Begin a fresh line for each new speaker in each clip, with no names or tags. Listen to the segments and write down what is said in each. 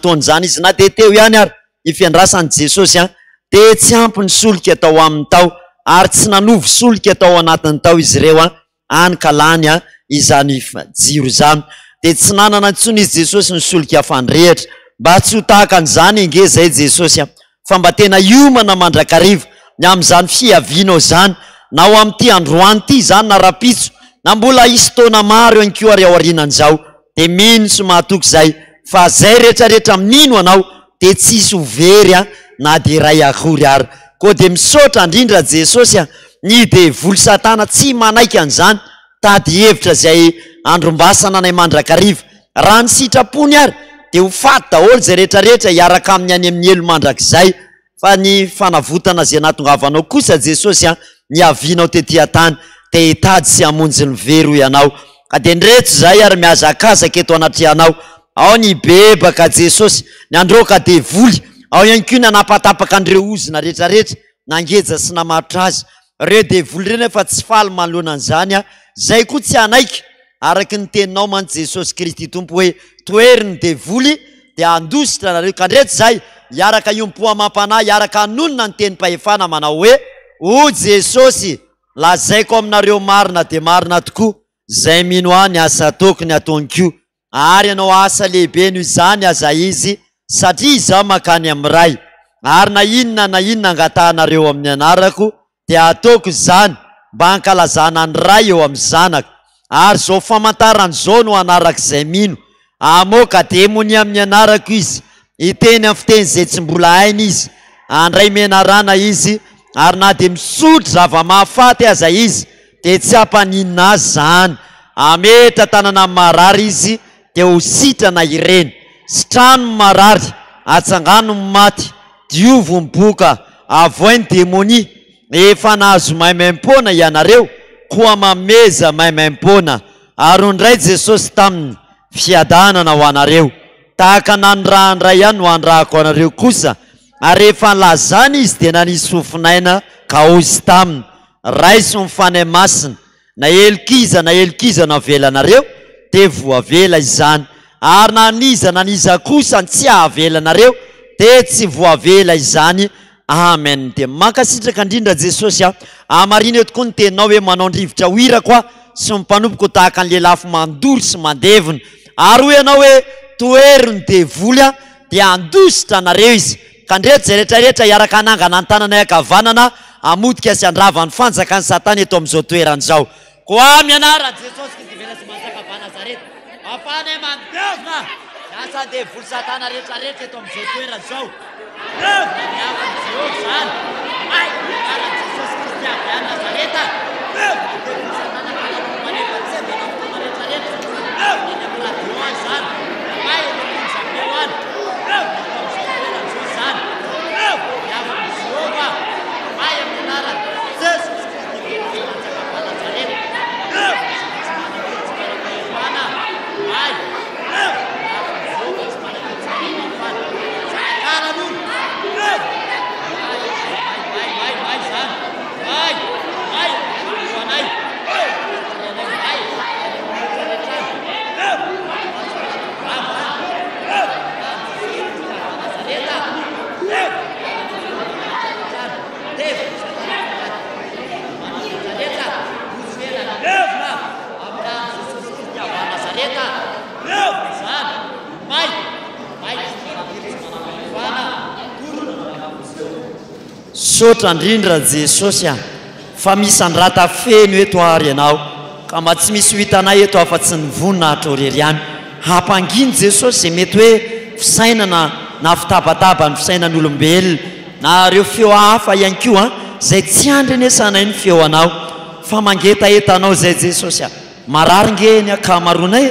fotoan'izany izy na de teo ihany ary ifiandrasany Jesosy de tsy ampy ny solika atao amin'ny tao ary tsy nanovy solika atao anatin'ny tao izy ireo any kalany izany jiro zany de tsy nanana intsony izy Jesosy ny solika afandrehatra mba tsy ho tahaka an'izany inge zay Jesosy fa mba tena iomana mandrakariva ny amin'izany fiavianao zany na ao amin'ity androany ity zany na rapitso na mbola isy taona maro ihany koa ary ao aorianan'izao de mino sy mahatoky zay fa zay rehetrarehetra mino anao de tsisy very na de ray akory ary koa de misaotra indrindra Jesosy ny devoly Satana tsy manaiky an'izany tady hevitra zay andrombasana nay mandrakariva raha ny sitrapony ary de ho faty daholo zay rehetrarehetra hiaraka amin'ny any amin'ny elo mandrakizay fa ny fanavotana zay nahatongavanao kosa Jesosy ny avianao tetỳ tany de hitady sy hamonjy ny very ianao ka de ndreto zay ary miazakazaka eto anatrehanao ao ny bebaka Jesosy ny androka devoly ao ihany koa ny anapatapaka an'ireo ozina rehetrarehetra nangeja sy namatotra azy reo devoly reny efa tsy faly manoloana an'izany zay koa tsy anaiky araky ny teninao mantsy Jesosy Kristy tompo hoe toery ny devoly de andositra nareo ka ndreto zay hiaraka iompoa mampanahy hiaraka anonona ny teny mpahefana manao hoe o Jesosy lazaiko aminareo marina de marina tokoa zay mino any asa tokony ataonko ary ianao asa lehibe noho izany aza izy satria izaho makany amiray ary na inona angatahanareo amin'ny anarako de ataoko zany mba hankalazana ny ray eo amin'ny zanaka ary zao famantarany zao no anaraka izay mino amoka demony amin'ny anarako izy iteny amin'ny fiteny zay tsy mbola hainy izy andray menarana izy ary na de misotro zava-mahafaty aza izy de tsy hampaninina azy zany ametra tanana marary izy de ho sitrana ireny sitrano marary atsangano maty diovo miboka avoay ny demoni efa nahazo maimaim-pona ianareo koa mameza maimaim-pona ary ondray Jesosy taminy fiadanana ho anareo tahaka nandrahandray ihany no andrahako anareo kosa ary efa lazany izy de nanisy fofinaina ka ozy taminy raiso mifanay masina na elikiza na avelanareo de voavela izany ary naniza kosa tsy ahavelanareo de tsy voavela izany amen de mankasitraka indrindra Jesosy amarina eto koa ny teninao hoe manao ndrivotra hoira koa sy mimpanompoka tahaka an'le lafo mandory sy mandevona ary ho ianao hoe toery ny devoly de andositra nareo izy ka ndreto zay rehetrarehetra hiaraka anangana ny tanana akavanana amodika sy andravany fanjaka ny Satana eto amin'izao toeran'izao koa mianara Jesosy Kristy vela sy manjaka va Nazareta afanay mandevona asa devoly Satana rehetrarehetra eto amin'izao toeran'izao devona miavana Jehovah zany ay miara Jesosy Kristy avy Nazareta devona devoly Satana manefa tsebe na fotoana rehetrarehetra devona ny amin'ny radio zany ay zabeo any devona amin'izao toeran'izao zany devona miavana Jehovah ay amin'ny anarany Jesosy Kristy vela sy manjaka va Nazareta devona sy manaketsika ara-pahefana ay sotra ndrindra Jesosy fa misy andrata feno eto ary ianao ka mba tsy misy hitanay eto afa-tsy ny vonina atroriary any hampanginy Jesosy zay mety hoe fisainana na fitabataba ny fisainan'olombelona na reo feo hafa ihany koa zay tsy andrenesanay ny feo anao fa mangetaetanao zay Jesosy marary nge ny akamaronay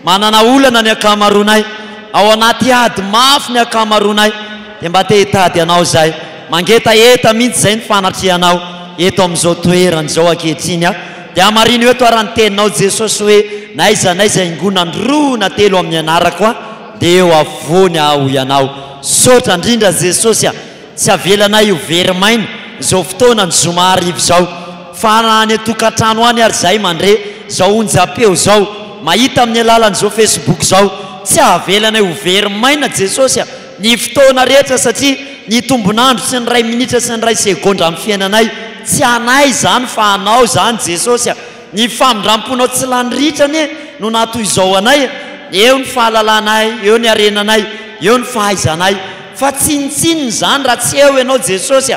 manana olana ny akamaronay ao anaty ady mafy ny akamaronay de mba te hitady anao zay mangetaeta mihitsy zay ny fanatrehanao eto amin'izao toerany zao ankehitriny de amarino eto arany teninao Jesosy hoe naiza ingona androa na telo amin'ny anarako de eo avony aho ianao sotra indrindra Jesosy tsy avelanay ho very maina zao fotoana ny zoma arivo zao fa nany tokantrano any ary zay mandre zao onjapeo zao mahita amin'ny alalan'izao Facebook zao tsy ahavelana ho very maina Jesosy ny fotoana rehetra satria ny tombonandro sy ny ray minitra sy ny ray segondra amin'ny fiainanay tsy anay zany fa anao zany Jesosy ny famindramponao tsy lany ritrany no natoy izao anay eo ny fahalalanay eo ny arenanay eo ny fahaizanay fa tsinitsininy zany raha tsy eo ianao Jesosy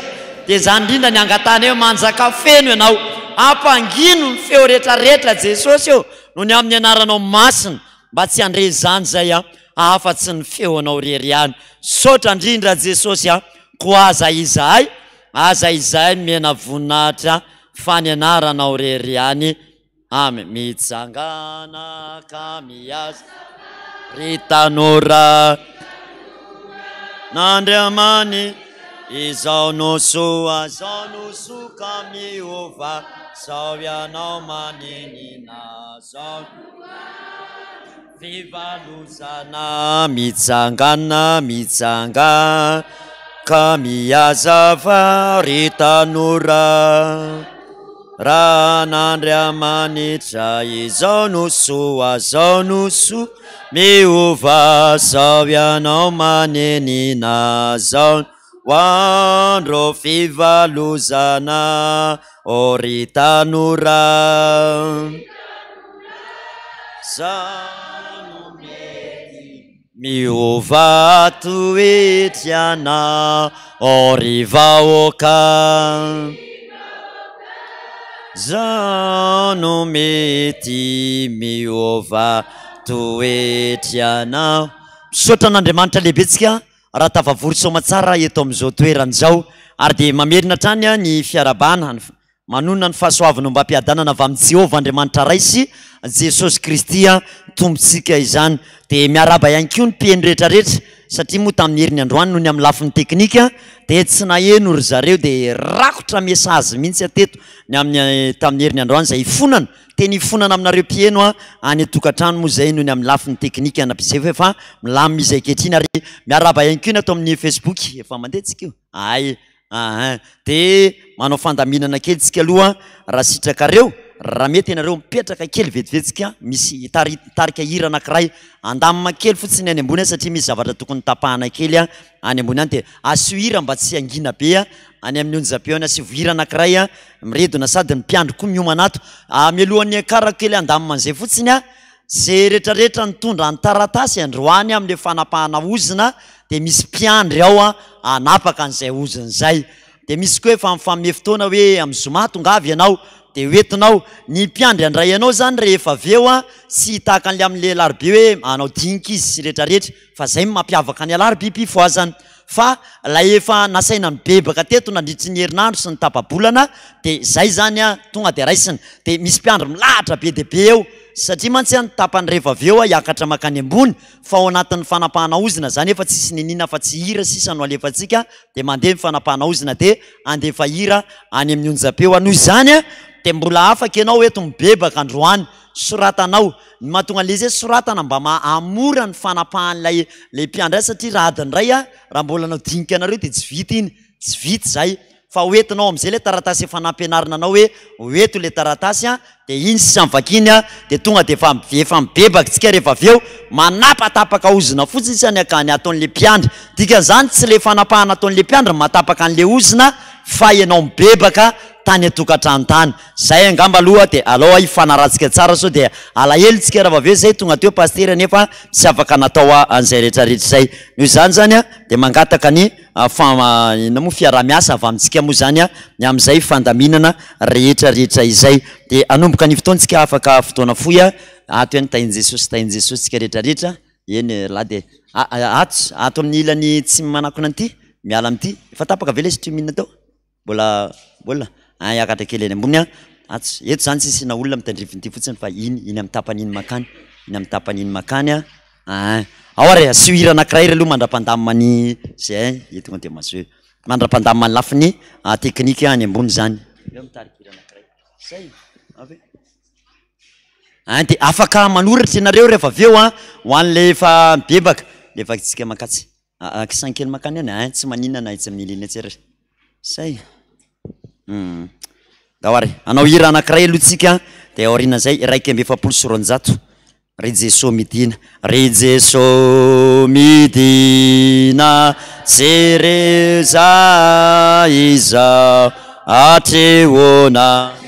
dia zany indrindra ny angatana eo manjaka feno ianao ampangino ny feo rehetrarehetra Jesosy eo no ny amin'ny anaranao masina mba tsy andre zany zay afa-tsy ny feonao rery-any sotra indrindra Jesosy ko aza izahay mena voninahitra fa ny anaranao rery-any ame mitsangana ka miasa ritanora nandriamany izao no soa zao no soka miova sao ianao maninina zao fivalozana mitsanga ka miazava ritanora raha nandriamanitra izao no soa zao no soa miova sao ianao maninina zao Wandro fivaluzana oritanura Sanumeti miuvatu etiana orivaoka Sanumeti miuvatu etiana Sota n'Andriamanitra lebetsika raha tafavory somatsara eto amin'izao toeran'izao ary dia mamerina trany ny fiarabana manonona ny fahasoavana mba ampiadanana avy amin'ny Jehovah Andriamanitra ray sy Jesosy Kristy tompontsika izany dia miaraba ihany koa ny mpihaino rehetrarehetra satria moa tamin'ny herin'ny androany no ny amin'ny lafin'ny teknika dia tsy naheno ry zareo dia rakotra mesazy mihitsy ateto ny amin'ny tamin'ny herin'ny androany izay ifonana teny ifonana aminareo mpihaino any tokantrano moa zay no ny amin'ny lafin'ny teknika napizay efa milamina izy ankehitriny ary miaraba ihany koa ny atao amin'ny Facebook efa mandehantsika io ay dia manao fandaminana kely tsika aloha raha sitrakareo raha mety ianareo mipetraka kely vetivetsika misy tarika hira anankiray andamina kely fotsiny any ambony satria misy zavatra tokony tapahana kely any ambony any dia asio hira mba tsy angina be any amin'ny onjapeo any asio hira anankiray miredona sady ny mpiandro koa miomana ato mialohan'ny akaraka kely andamina an'izay fotsiny zay rehetrarehetra nitondra ny taratasy androany amin'le fanapahana ozina dia misy mpiandry ao anapaka an'izay ozina zay dia misy koa efa mifamie fotoana hoe amin'ny zoma tongavy ianao dia hoentinao ny mpiandry andray anao zany rehefa aveo sy hitaka an'le amin'le larobe hoe anao dinika izy sy rehetrarehetra fa zay mampiavaka ny alarobe mpifoazany fa la efa nasaina mibebaka teto nandritry ny herinandro sy ny tapabolana dia zay zany tonga dia raisiny dia misy mpiandry milahatra be dia be eo satria mantsy ny tapany rehefa aveo hiakatra makany ambony fa ao anatin'ny fanapahana ozina zany efa tsisy ninina fa tsy hira sisa no alefantsika dia mandeha ny fanapahana ozina dia andefa hira any amin'ny onjapeo noho izany dia mbola afaka ianao eto mibebaka androany soratanao ny mahatonga le zay soratana mba mahamora ny fanapahan'lay le mpiandry satria raha adiny ray raha mbola anao dinika anareo dia tsy vita iny tsy vita zay fa hoentinao amin'izay le taratasy efa nampianarina anao hoe hoeto le taratasy dia iny sisa mivakiny dia tonga dia efa mibebaka tsika rehefa aveo manapatapaka ozina fotsiny isany akany ataon'le mpiandry dikan'izany tsy le fanapahana ataon'le mpiandry matapaka an'le ozina fa ianao mibebaka tany atokantrano tany zay angamba aloha dia alao ifanaratsika tsara so dia alahelo tsika raha aveo zay tonga teo paster nefa tsy afaka natao an'izay rehetrarehetra zay noho izany zany dia mangataka ny namoa fiarah-miasa avy amintsika moa zany ny amin'izay fandaminana rehetrarehetra izay dia anomboka ny fotoantsika afaka fotoana foy ato any tahin Jesosy tsika rehetrarehetra eny la dia ato amin'ny ilany tsy manakona an'ity miala amin'ity efa tapaka vela izy tiominina tao mbola iakatra kely eny ambony eto zany tsisy na olona mitandrivin'ity fotsiny fa iny amin'ny tapany iny makany ao ary asio hira anankiray ry aloha mandra-pandamany zay tonga dia maso mandra-pandamany lafiny teknika any ambony zany dia afaka manoratra ianareo rehefa aveo ho an'le efa mibebaka le vakitsika makatsy kisankely makany any tsy maninana itsy amin'ny lina tsara say da ary anao hira anankiray aloha tsika dia aoriana zay 1 amby 7 sy 900 re Jesosy midina re Jesosy midina Cereza izao atrehoana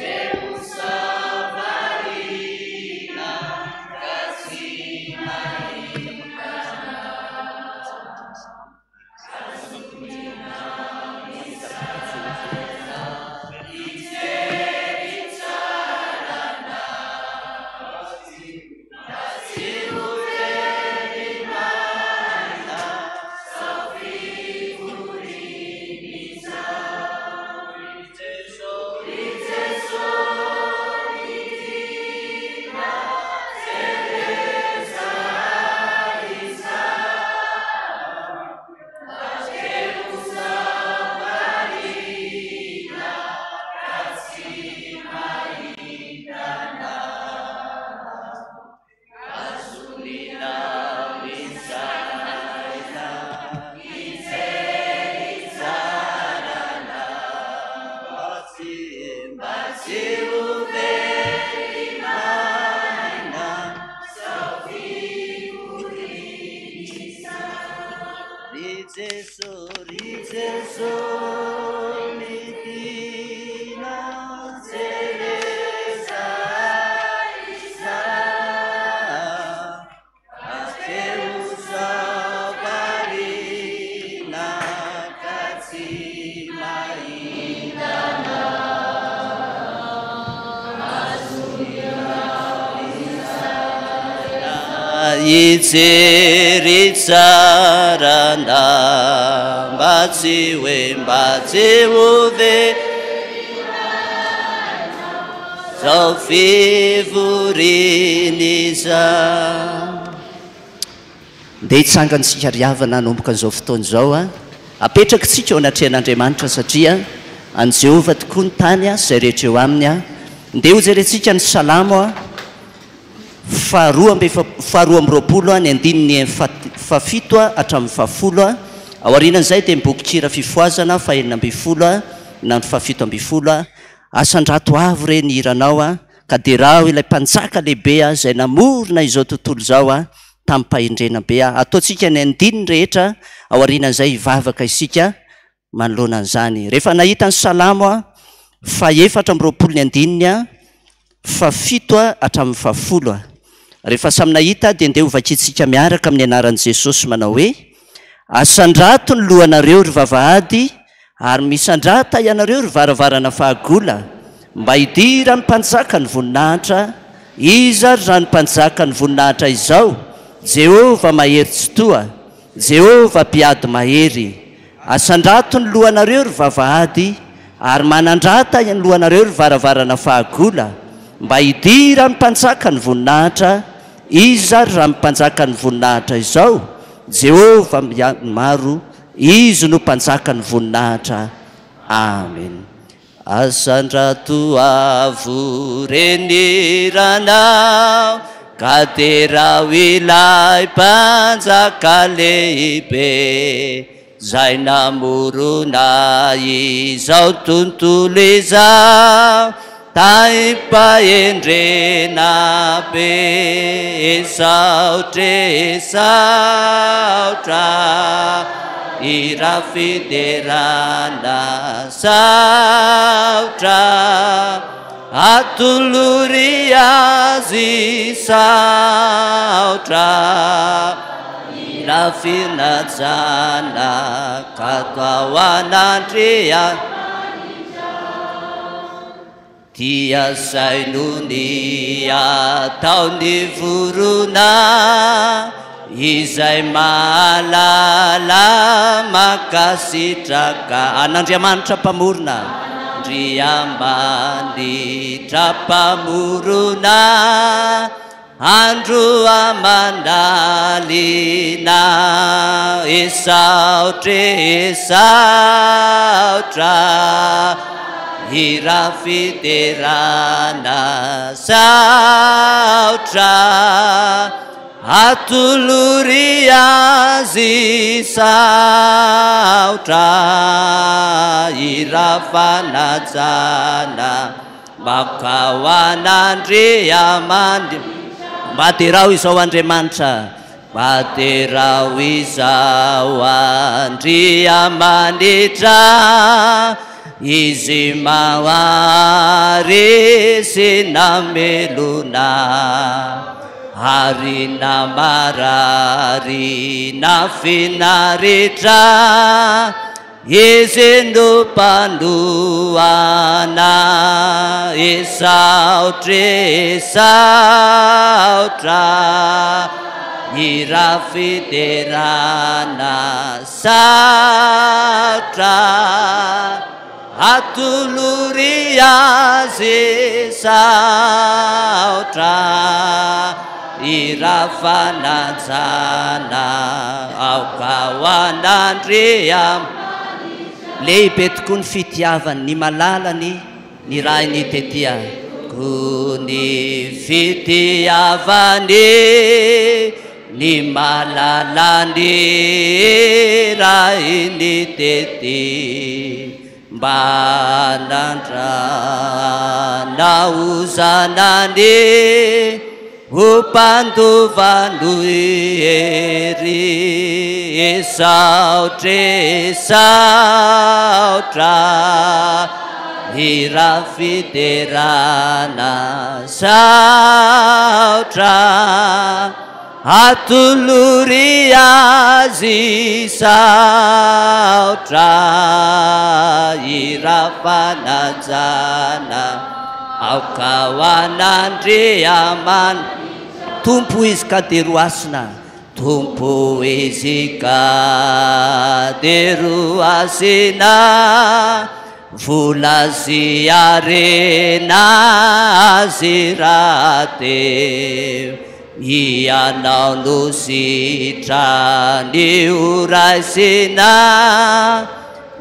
ijery tsarana mba tsy hoe mba tsy ove zao fivorinyza ndeha hitsangantsika riavana nanomboka an'izao fotoana izao a apetraka tsika ao anatrehan'Andriamanitra satria an Jehovah tokoa ny tany a zay rehetra eo aminy a ndeha hojerentsika ny salamo a faharoa amby roapolo a ny andininy fafito a hatramin'ny fafolo a ao aorianan'izay dia mibokikira fifoazana fahenina amby folo a na ny fafito amby folo a asandrato avo reny hiranao a ka dia raha ho ilay mpanjaka lehibe a zay namorona izao tontolo izao a tamin'ny mpahendrena be a ataontsika ny andininy rehetra ao aorianan'izay hivavaka isika manoloana an'izany rehefa nahita ny salamo a faefatra amby roapolo ny andininy a fafito a hatramin'ny fafolo a rehefa samy nahita dia ndeha hovakitsika miaraka amin'ny anaran'i Jesosy manao hoe asandrato ny lohanareo ry vavahady ary misandrata ianareo ry varavarana fahagola mba hidira ny mpanjaka ny voninahitra iza ry ra ny mpanjaka ny voninahitra izao Jehova mahery tsy toa Jehova mpiady mahery asandrato ny lohanareo ry vavahady ary manandrata ny lohanareo ry varavarana fahagola mba hidira ny mpanjaka ny voninahitra iza ry ra mpanjaka ny voninahitra izao Jehova maro izy no mpanjaka ny voninahitra amen asandrato avo reniranao ka dia raha ho ilay mpanjaka lehibe zay namorona izao tontolo izao taim-pahendrena be esaotra ira fiderana saotra atolory azy saotra ira finajana katao anandrea tia sainony ataony vorona izay mahalala makasitraka an'Andriamanitra mpamorona ndriambanditra mpamorona andro amandalina esaotra ira fiderana saotra atolory azy saotra ira fanajana makao an'Andriamanitra
Baterao izao Andriamanitra Baterao izao Andriamanitra Izy mahary sy namelona Harina marary na finaritra Izy ndompandohana Esaotra Ira fiderana saotra Atuluri azi saotra Ira fanajana Ao kawanandriam Lehibe tokoa ny fitiavany ny malalany ny raha ny tetia Ko ny fitiavany ny malalany raha ny tety Mba nandrana uzanany Upanduvandui eri Esautra Ira fiderana sautra Atuluri azi sautra Ira panajana Ao kawanandriaman Tumpu izy ka deroasina Tumpu izy ka deroasina Vola ziarena zirate Ianao no sitrany uraisina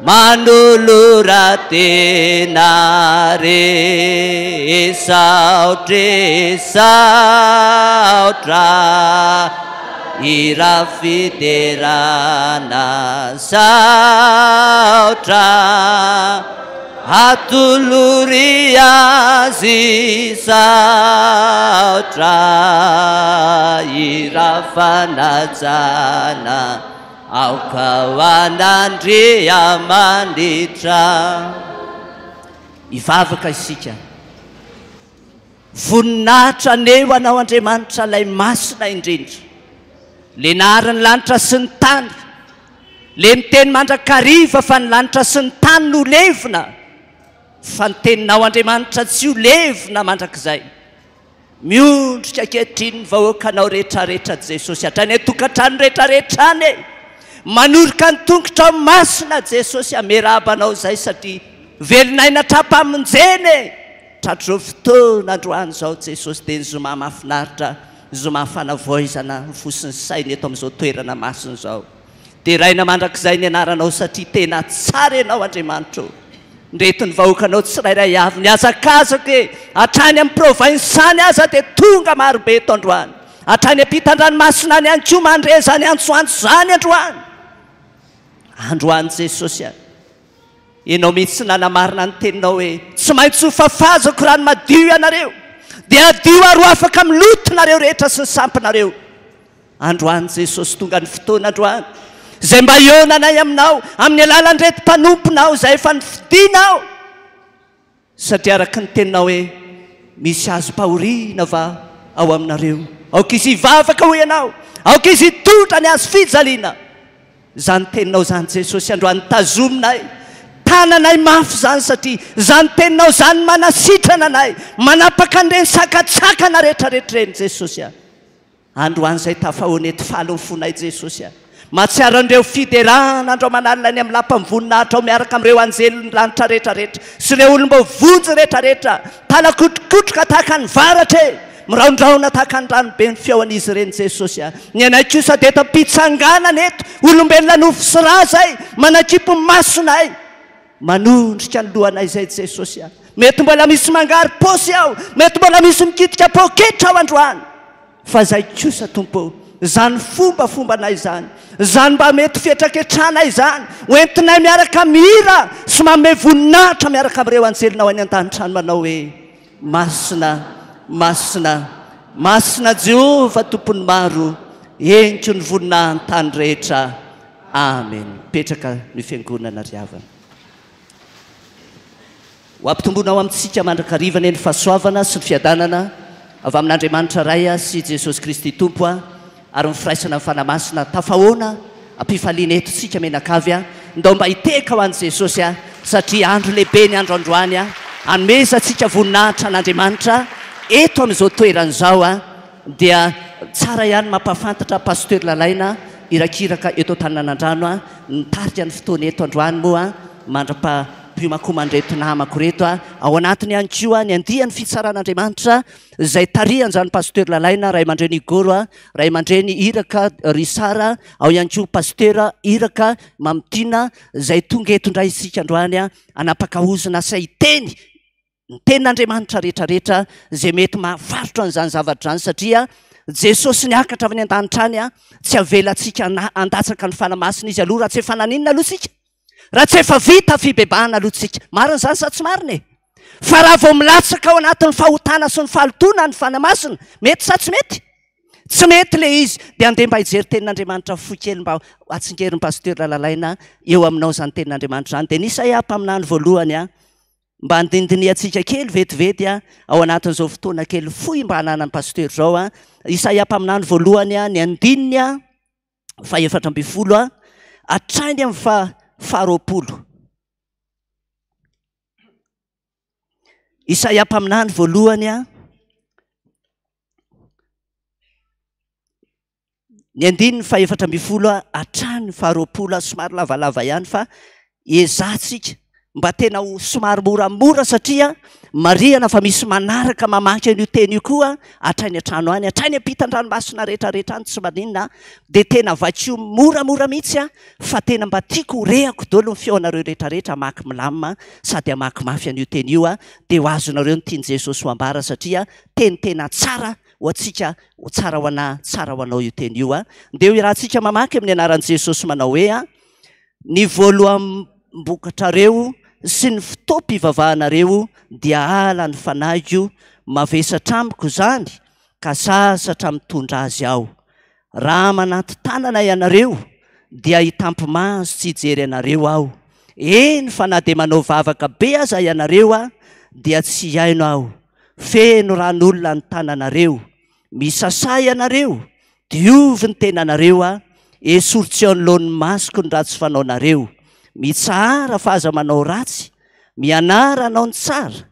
Manulura tenare sautra Ira fiderana sautra Atuluri azi sautra Ira fanajana Ao kawanandriamanitra Ivavaka isika Voninahitra aneo anao Andriamanitra lay masina indrindra Le naharany lanitra sy ny tany Le miteny mandrakariva fa ny lanitra sy ny tany no levina Fa ny teninao Andriamanitra tsy ho levina mandrakizay Miondrika ankehitriny ny vahoakanao rehetrarehetra Jesosy hatrany atokantrano rehetrarehetra any Manoroka ny tongotra masina Jesosy amerabanao zay satria velonaina trapamonjeny Tratro fotoana androany zao Jesosy dia nizoma mahafinaritra Zoma fanavoizana fosiny sainy eto amin'izao toerana masina zao Dia raina mandrakizay ny anaranao satria tena tsara ianao Andriamanitra Ndreto ny vahoakanao tsirairay avy ny azakazaka Hatrany amin'ny provinsany aza dia tonga marobe eto androany Hatrany ampitan-dranomasina any anko mandreza ny antsoantso zany androany Androany Jesosy Ianao mihitsy nanamarina ny teninao hoe Tsy maintsy ho fafazako rano madio ianareo Dia adio aro afaka milotonareo rehetra sy ny sampinareo Androany Jesosy tonga ny fotoana androany Zay mba ionanay aminao Amin'ny alalan'reto mpanomponao Zay efa nifidinao Satria araka ny teninao hoe Misy azo pahoriana va ao aminareo Aoka izy ivavaka ho ianao Aoka izy itotra ny azo fijaliana Zany teninao zany Jesosy androany tazominay Tananay mafy zany satria Zany teninao zany manasitrana anay Manapaka an'ireny sakatsakana rehetrarehetra reny Jesosy Androany zay tafahoana eto falo ny fonay Jesosy Mahatsiaro an'ireo fiderana andro manalina any amin'ny lampam-voninahitra ao miaraka amin'ireo anjelony lanitra rehetrarehetra Sy ireo olom-ba vonjy rehetrarehetra Talakotrokotroka tahaka ny varatra Miraondraona tahaka ny ranobe ny fiaon'izy ireny Jesosy Ny anay kosa dia eto ampitsanganana eto Olombelona nofo sy ra zay Manakipo masonay Manondrika ny lohanay zay Jesosy Mety mbola misy mangary posy ao Mety mbola misy mikitika poketra ao androany Fa zay kosa tompo Zany fombafombanay zany Zany mba mety fietraketrana izany Hoentinay miaraka mihira Sy manome voninahitra miaraka amin'ireo anjelinao any an-tanitrano manao hoe Masina masina Jehova tompony maro enitro ny vonina ny tany rehetra. Amen. Petraka ny fiangonana riavana. Ho ampitomboinao amintsika mandrakarivana ny fahasoavana sy ny fiadanana avy amin'Andriamanitra ray sy Jesosy Kristy Tompo ary mifiraisana ny fanamasina tafahoana ampifaliana eto tsika menakavy ndao mba hiteka ho an'i Jesosy satria andro lehibe ny andro androany hanomeza tsika voninahitra an'Andriamanitra eto amin'izao toeran'izao dia tsara ihany mampafantatra pasteur Lalaina irakiraka eto Antananandrano nitarika ny fotoana eto androany moa mandra-piomakomandreto namako reto ao anatiny ihany koa ny andiany fitsaran'Andriamanitra izay tarihan'izany pasteur Lalaina ray aman-dreny Igoro ray aman-dreny Iraka Risara ao ihany koa pasteur Iraka Mamotina izay tonga eto indray isika androany anapakahozana saiteny ny tenin'Andriamanitra rehetrarehetra izay mety mahafarotra an'izany zavatra izany satria Jesosy niakatra avy ny an-danitra any tsy avelantsika andatsaka ny fanamasina izy aloha raha tsy efa naninona aloha tsika, raha tsy efa vita fibebahana aloha tsika. Marina izany sa tsy marina? Fa raha vao milatsaka ao anatin'ny fahotana sy ny fahalotona ny fanamasina, mety sa tsy mety? Tsy mety le izy. Dia andeha mba hijery tenin'Andriamanitra fohy kely mba atsingery ny pasteur Lalaina eo aminao izany tenin'Andriamanitra izany. Dia nisy ampaminany voalohany mba handindiniantsika kely vetivety ao anatin'izao fotoana kely fohy mba hanana ny pasteur zao Isaia ampaminany voalohany ny andininy fa 7 hatrany amin'ny faharoapolo. Isaia ampaminany voalohany ny andininy fa 7 hatrany faharoapolo somary lavalava ihany fa ezatsika mba tena ho somary moramora satria marihana fa misy manaraka mamaky an'io teny io koa hatrany an-trano any, hatrany ampitan-dranomasina rehetrarehetra any tsy maninona dia tena vakio moramora mihitsy fa tena mba tiako horehako daholo ny feonareo rehetrarehetra amaky milamina sady amaky mafy an'io teny io dia ho azonareo ny tiany Jesosy ho ambara satria teny tena tsara ho antsika ho tsara ho ana tsara ho anao io teny io dia ho irahantsika mamaky amin'ny anaran'i Jesosy manao hoe ny voalohambokatrareo sy ny fotoam-pivavahanareo dia ala ny fanahigo mavesatra amiko izany ka sasatra mitondra azy aho. Raha manaty tanana ianareo dia hitampimaso tsy hijery ianareo aho. Eny fa na dia manao vavaka be aza ianareo dia tsy haino aho. Feno ran'olona ny tananareo. Misasa ianareo diovy ny tenanareo esoritsy eo anoloan'ny masoko ny ratsy fanaonareo. Mitsara fa aza manao ratsy, mianara anao ny tsara,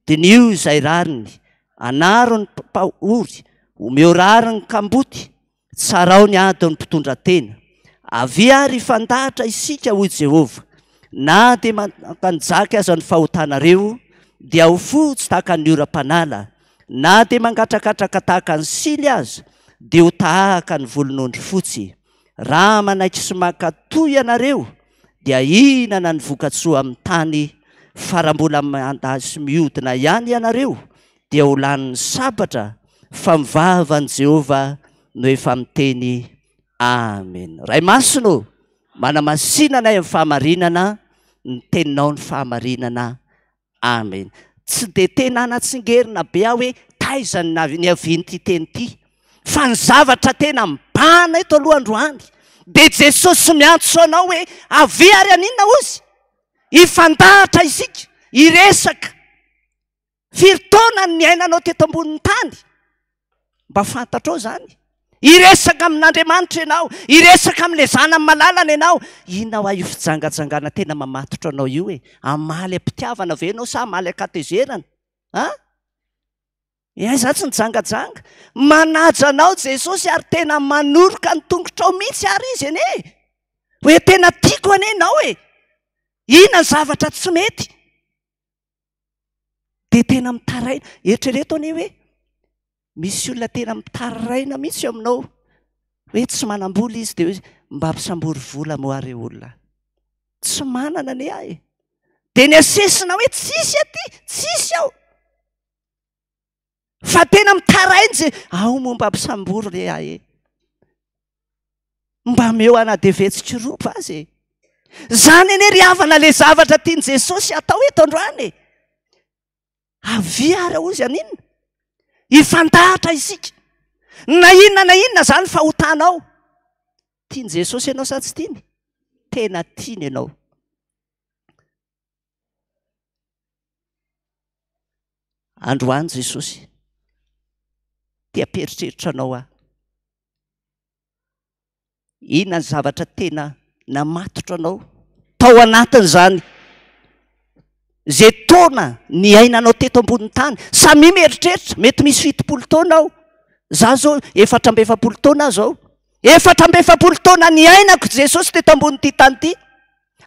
dia nio izay rariny, anaro ny mpahory, omeo rary ny kamboty, tsarao ny ado ny mpitondra tena. Avy ary fandahatra isika hoy Jehova, na dia mankanjaka aza ny fahotanareo, dia ho fotsy tahaka ny oram-panala, na dia mangatrakatraka tahaka ny sily aza, dia ho tahaka ny volon'ondry fotsy. Raha manaiky sy mankatoy ianareo, dia inana ny vokatsoa amin'ny tany, fa raha mbola mandasy mihodina ihany ianareo dia ho lanin'ny sabatra fa mivava ny Jehova no efa miteny amen. Ray masino manamasinanay amin'ny fahamarinana ny teninao ny fahamarinana amen. Tsy dia tena anatsingerina be aho hoe taizany ny avian'ity teny ity fa ny zavatra tena mibana eto alohandroany dia Jesosy miantso anao hoe avy ary aninona ozy ifandahatra isika iresaka firy-taona ny ainanao teto ambonin'ny tany mba fantatrao zany. Iresaka amin'Andriamanitra ianao, iresaka amin'ilay zana amin'ny malalana ianao. Inona ho io fijangajangana tena mamatotra anao io amaly am-pitiavana ve ianao sa amaly akatezerana za tsy nijangajanga. Manaja anao Jesosy ary tena manoroka ny tongotrao mihitsy ary izy ane hoe tena tiako ane ianao inona ny zavatra tsy mety dia tena mitaraina. Eritrereto ane hoe misy olona tena mitaraina mihitsy eo aminao hoe tsy manam-bola izy dia hoe mba hampisambory vola moary olona tsy manana ane dia ny asesina hoe tsisy aty tsisy aho fa tena mitarainy zay ao momba hampisambory le mba meo anadevetsika azy zany ane ry havana le zavatra tiany Jesosy atao eto androany avy ary ozy aninona ifandahatra isika na inona zany fahotanao. Tiany Jesosy ianao sa tsy tiany? Tena tiany ianao. Androany Jesosy tia peritreritra anao aho. Inona ny zavatra tena namatotra anao tao anatin'izany zay taona ny ainanao teto amboniny tany? Samy mieritreritra, mety misy 70 taona ao. Za zao 450 taona zao. 450 taona ny ainako Jesosy teto ambonity tany ity.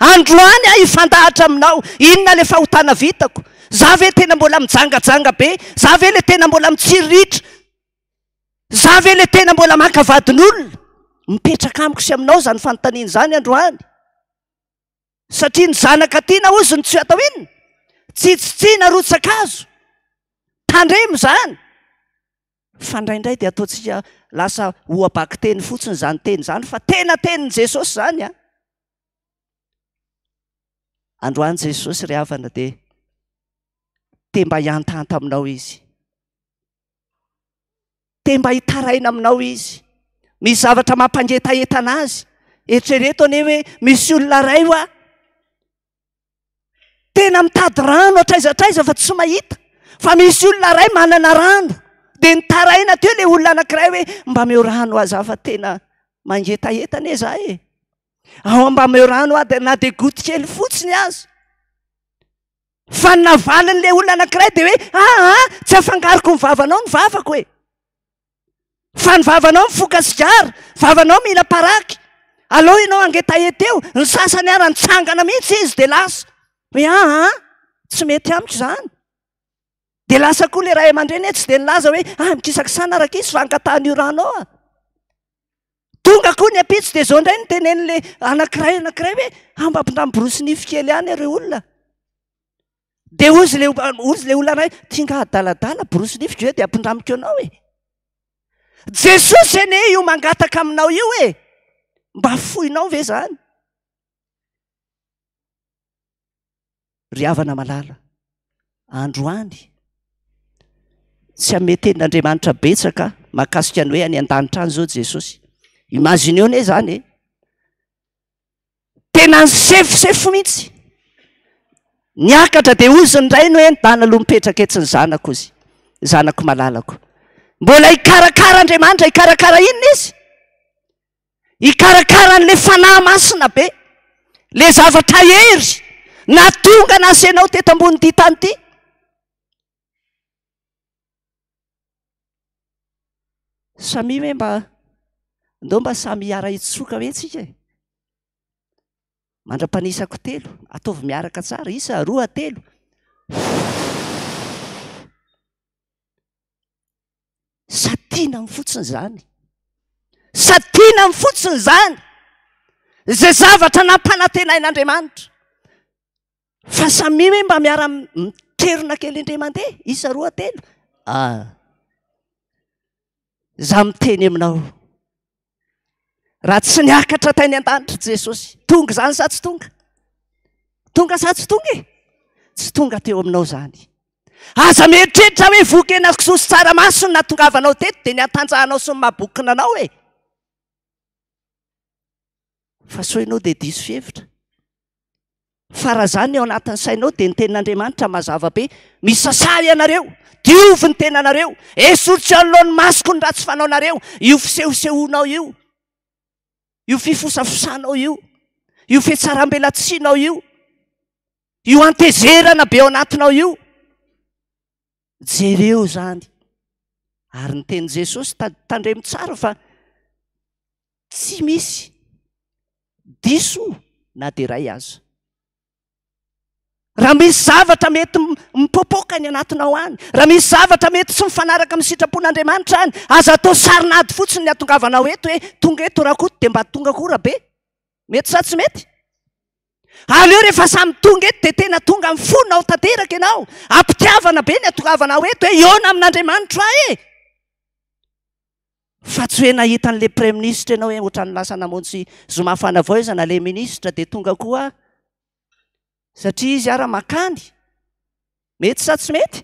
Androany aho ifandahatra aminao. Inona le fahotana vitako? Za ve tena mbola mijangajanga be? Za ve le tena mbola mitsiriritra? Za ve le tena mbola maka vadin'olona? Mipetraka amiko sy aminao zany fanontaniana zany androany. Satria ny zanaka tiana ozy ny tsy atao inona? Tsitsitsiana rotsakazo. Tandremo zany. Fandraindray dia ataontsika lasa hoabaky-teny fotsiny zany teny zany, fa tena tenin'i Jesosy zany a. Androany Jesosy ry havana dia te mba hiantanta aminao izy. Te mba hitaraina aminao izy. Misy zavatra mampangetahetana azy. Eritrereto ane hoe misy olona ray hoa tena mitady rano atraizatraiza fa tsy mahita. Fa misy olona ray manana rano. Dia nitaraina teo le olona anankiray hoe mba meo rano aza fa tena mangetahetana e za e. Ao mba meo rano aho na dia goty kely fotsiny azy. Fa navalin'le olona anankiray dia hoe tsy afangariko ny vavanao ny vavako e. Fa ny vavanao mifoka sigara, vavanao mila paraky. Aleo ianao angetaheta eo. Ny sasany ara nitsangana mihitsy izy dia lasa hoe tsy mety amiko zany. Dia lasa koa le ray aman-dreny tsy dia nilaza hoe mikisaka sana araka izy fa angatahany io rano ao. Tonga koa ny ampitsy dia zao indray ny tenen'le anankiray hoe mba mpindramborosy nify kely ihany ireo olona. Dia ozy le olona ray tinga adaladala borosy nify hoe dia ampindramiko anao e. Jesosy ene io mangataka aminao io e. Mba foinao ve zany? Ry havana malala, androany tsy ame tenin'Andriamanitra betsaka mahakasika ny hoe any an-danitra any zao Jesosy. Imazineo ane zany e. Tena nisefosefo mihitsy. Niakatra dia ozy ny ray no hoe dana aloha mipetraka etsy ny zanako ozy. Zanako malalako. Mbola hikarakara Andriamanitra, hikarakara inona izy? Hikarakara n'le fanahy masina be. Le zavatra hery na tonga nasenao teto ambonity tany ity. Samy hoe mba samy hiara hitsoka hoe tsika e. Mandra-panisako telo, ataovy miaraka tsara, isa 2 3. Satina amin'ny fotsiny zany. Satina amin'ny fotsiny zany. Zay zavatra nampanantenain'Andriamanitra. Fa samy hoe mba miara miterona kely indray mandeha, isa 2 3. Za miteny aminao. Raha tsy niakatra tainy an-danitra Jesosy, tonga zany sa tsy tonga? Tonga sa tsy tonga e? Tsy tonga teo aminao zany. Aza mieritreritra hoe vokena Jesosy tsaramaso no natongavanao teto dia niantanjahanao sy ny mahabokina anao e. Fa so ianao dia diso fihevitra. Fa raha zany ao anatin'ny sainao dia ny tenin'Andriamanitra mazava be. Misasay ianareo, diovy ny tenanareo, esoritra anoloan'ny masoko ny ratsy fanaonareo. Io fisehosehoanao io, io fifosafosanao io, io fihetsaram-belatsianao io, io antezerana be ao anatinao io. Jereo zany. Ary ny tenin' Jesosy tandremo tsara fa tsy misy diso na dia ray aza. Raha misy zavatra mety mipopoka ny anatinao any, raha misy zavatra mety tsy mifanaraka amin'ny sitrapon'Andriamanitra any, aza atao sarinady fotsiny ny atongavanao eto hoe tonga eto rakoto dia mba tonga koa rabe. Mety sa tsy mety? Aleo rehefa samy tonga eto dia tena tonga amin'ny fonao tanteraka ianao. Ampitiavana be ny atongavanao eto hoe iona amin'Andriamanitra e. Fa tsy hoe nahita an'le premier ministre ianao hoe ohatrany lasa namonjy zomafana avao izy na le ministra dia tonga koa. Satria izy ara makany. Mety sa tsy mety?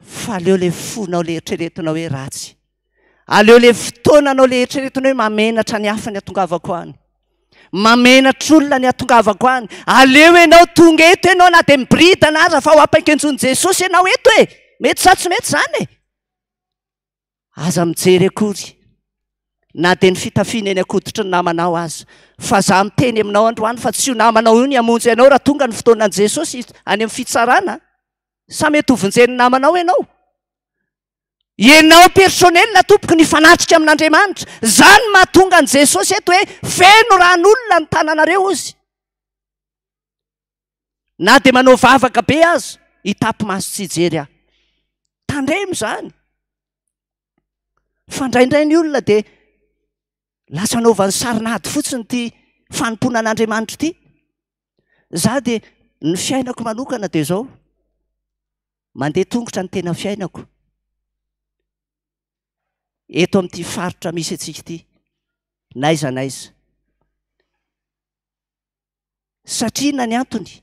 fa aleo le fonao le eritreretinao hoe ratsy, aleo le fotoananao le eritreretinao hoe mamenatra ny hafa ny atongavako any, mamenatra olona ny atongavako any. Aleo ianao tonga eto ianao na dia miboridana aza fa ho ampakenjon'i Jesosy ianao eto e, mety sa tsy mety zany e. Aza mijery akory na dia ny fitafiana eny akoditry ny namanao aza, fa za miteny aminao androany fa tsy io namanao io ny hamonjy ianao raha tonga ny fotoanan'i Jesosy any amin'ny fitsarana. Sa mety ho vonjeny namanao ianao? Ianao personnel tompoky ny fanatrika amin'Andriamanitra, zany mahatonga an' Jesosy eto hoe feno ran'olona ny tananareo ozy. Na dia manao vavaka be aza, hitapy maso tsy hijery aho. Tandremo zany. Fandraindray ny olona dia lasa anaovany sarinady fotsiny ty fanompona an'Andriamanitra ity. Za dia ny fiainako manokana dia zao, mandeha tongotra ny tena fiainako eto amin'ity faritra misy antsika ity, naiza naiza. Satria na ny antony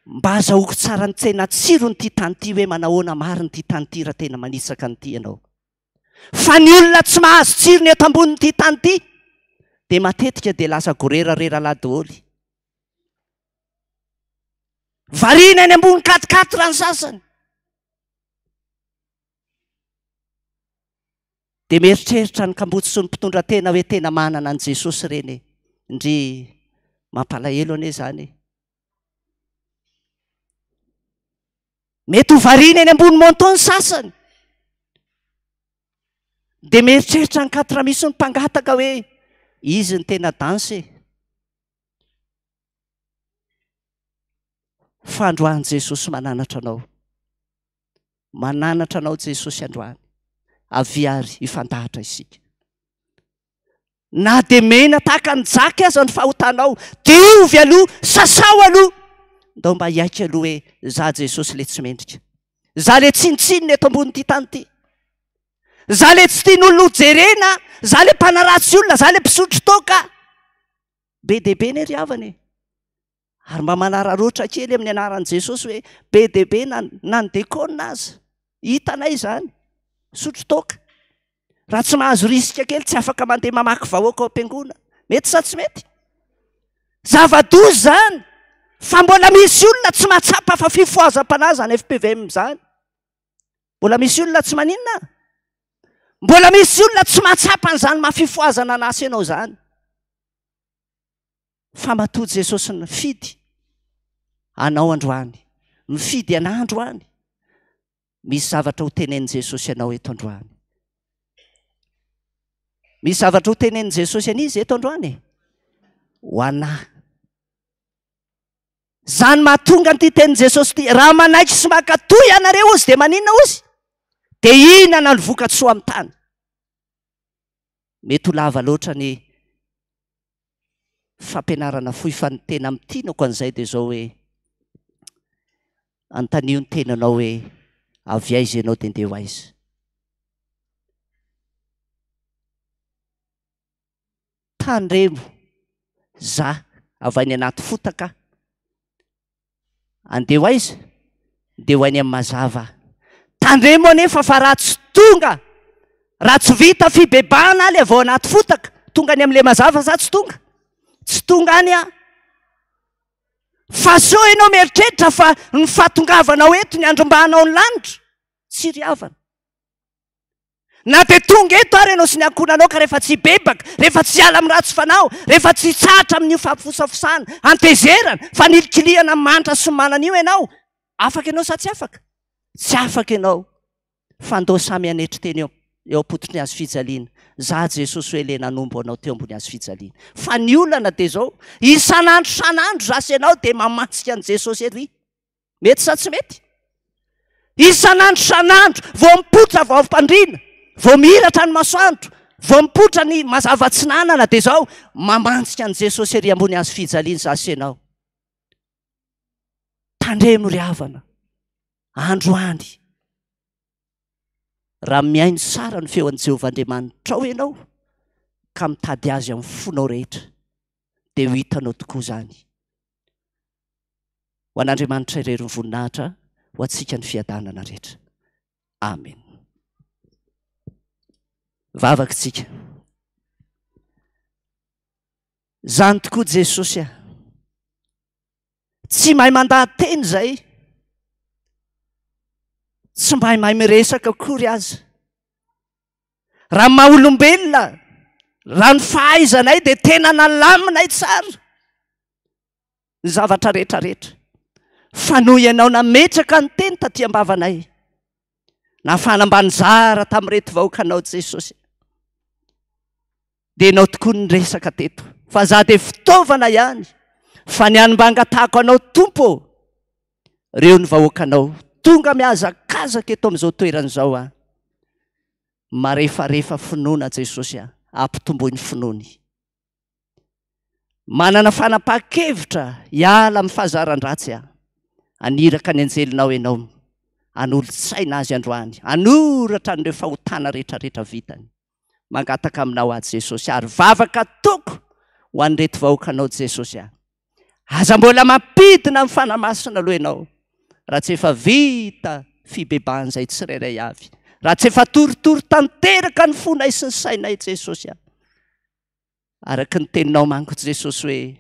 mba azahoako tsara ny tena tsiro nyity tany ity hoe manahoana mariny ity tany ity raha tena manitsaka nyity ianao. Fa ny olona tsy mahazo tsiro ny eto ambonin'ity tany ity dia matetika dia lasa gorerarera lahy daholo. Variana any ambony katikaty raha ny sasany. Dia mieritreritra ny kambotsy sy ny mpitondra tena hoe tena manana an' Jesosy ireny. Indry mampalahelo anie zany. Mety ho variana any ambony monton ny sasany. Dia mieritreritra ny katra misy ny mpangataka hoe izy ny tena dansy. Fa androany Jesosy mananatra anao. Mananatra anao Jesosy androany. Avy ary ifandahatra isika. Na dia mena tahaka ny jaky aza ny fahotanao, diovy aloha, sasao aloha. Ndao mba hiaiky aloha hoe za Jesosy le tsy mendrika. Za le tsinitsinina eto ambon'ity tany ity. Za le tsy tian'olona ho jerena, za le mpanaratsy olona, za le mpisotro toka. Be dia be ny ry havany. Ary mba manararoatra kely amin'ny anaran'i Jesosy hoe be dia be na ny dekona aza. Hitanay izany. Sotro toka. Raha tsy mahazo risika kely tsy afaka mandeha mamaky vahoaka ao am-piangona. Mety sa tsy mety? Zava-doza zany. Fa mbola misy olona tsy mahatsapa fa fifoazam-panahy ny FPVM zany. Mbola misy olona tsy maninona? Mbola misy olona tsy mahatsapa an'izany mahafifoazana anasy ianao zany. Fa matoa Jesosy mifidy anao androany. Mifidy anao androany. Misy zavatra ho tenenin' Jesosy ianao eto androany. Misy zavatra ho tenenin' Jesosy an'izy eto androany. Ho anahy. Zany mahatonga an'ity tenin' Jesosy ity. Raha manaiky sy mankatoy ianareo ozy dia maninona ozy? Dia inana ny vokatsoa amin'ny tany. Mety ho lava loatra ny fampianarana fohy fa ny tena mitinako an'izay dia zao hoe antanio ny tenanao hoe avy aiza ianao dia ndeha ho aiza. Tandremo za avy any anaty fotaka. Andeha ho aiza? Ndeha ho any amin'ny mazava. Tandremo anefa fa raha tsy tonga, raha tsy vita fibebana le avy ao anaty fotaka, tonga any amin'ilay mazava za tsy tonga. Tsy tonga any aho. Fa so ianao mieritreritra fa ny fahatongavanao eto ny andrombanao ny lanitra. Tsy ry havana. Na dia tonga eto ary ianao sy ny ankonanao ka rehefa tsy bebaka, rehefa tsy ala amin'ny ratsy fanao, rehefa tsy tsatra amin'ny fampifosafosana, antezerana, fa nilikiliana manitra sy manana io ianao, afaka ianao sa tsy afaka? Tsy afaka ianao. Fa andao samy anetry teny eo am-pototry ny hazo fijaliana. Za Jesosy hoe le nanombo anao teo ambony hazo fijaliana. Fa ny olana dia zao, isan'andro san'andro zasy ianao dia mamatsika an'i Jesosy ery. Mety sa tsy mety? Isan'andro san'andro, vao mipotra vao ampandrina, vao mihiratra ny masoandro, vao mipotra ny mazava-tsinanana dia zao mamantsika an'i Jesosy ery ambony hazo fijaliana zasy ianao. Tandremo ry havana. Androany. Raha miaino tsara ny feon'i Jehovahandriamanitra ao ianao ka mitady azy amin'ny fonao rehetra dia ho hitanao tokoa zany. Ho an'Andriamanitra irery ny voninahitra, ho antsika ny fiadanana rehetra. Amen. Vavaka tsika. Zany tokoa Jesosy a. Tsy mahay mandahan-teny zay. Tsy mahay miresaka akory aza. Raha maha-olombelona, raha ny fahaizanay dia tena nalaminay tsara ny zavatra rehetrarehetra. Fa noho ianao nametraka ny teny taty am-bavanay, nafanambanjara tamin'ireto vahoakanao Jesosy, dia ianao tokoa ny resaka teto. Fa za dia fitaovana ihany, fa ny hanimbangatahako anao Tompo, reo ny vahoakanao tonga mihazakazaka eto amin'izao toeran'izao a. Marefarefa finoana Jesosy a, ampitomboiny finoany. Manana fanapahan-kevitra hiala amin'ny fahazaran-dratsy a. Aniraka ny anjelinao ianao, anolo-tsaina azy androany, anoratra n'ireo fahotana rehetrarehetra vitany. Mangataka aminao azy Jesosy, ary vavaka toko ho an'ireto vahoakanao Jesosy a. Aza mbola mampidina amin'ny fanamasina aloha ianao, raha tsy efa vita fibebahana izay tsirairay avy, raha tsy efa toritory tanteraka ny fonay sy ny sainay Jesosy a. Araka ny teninao manko Jesosy hoe,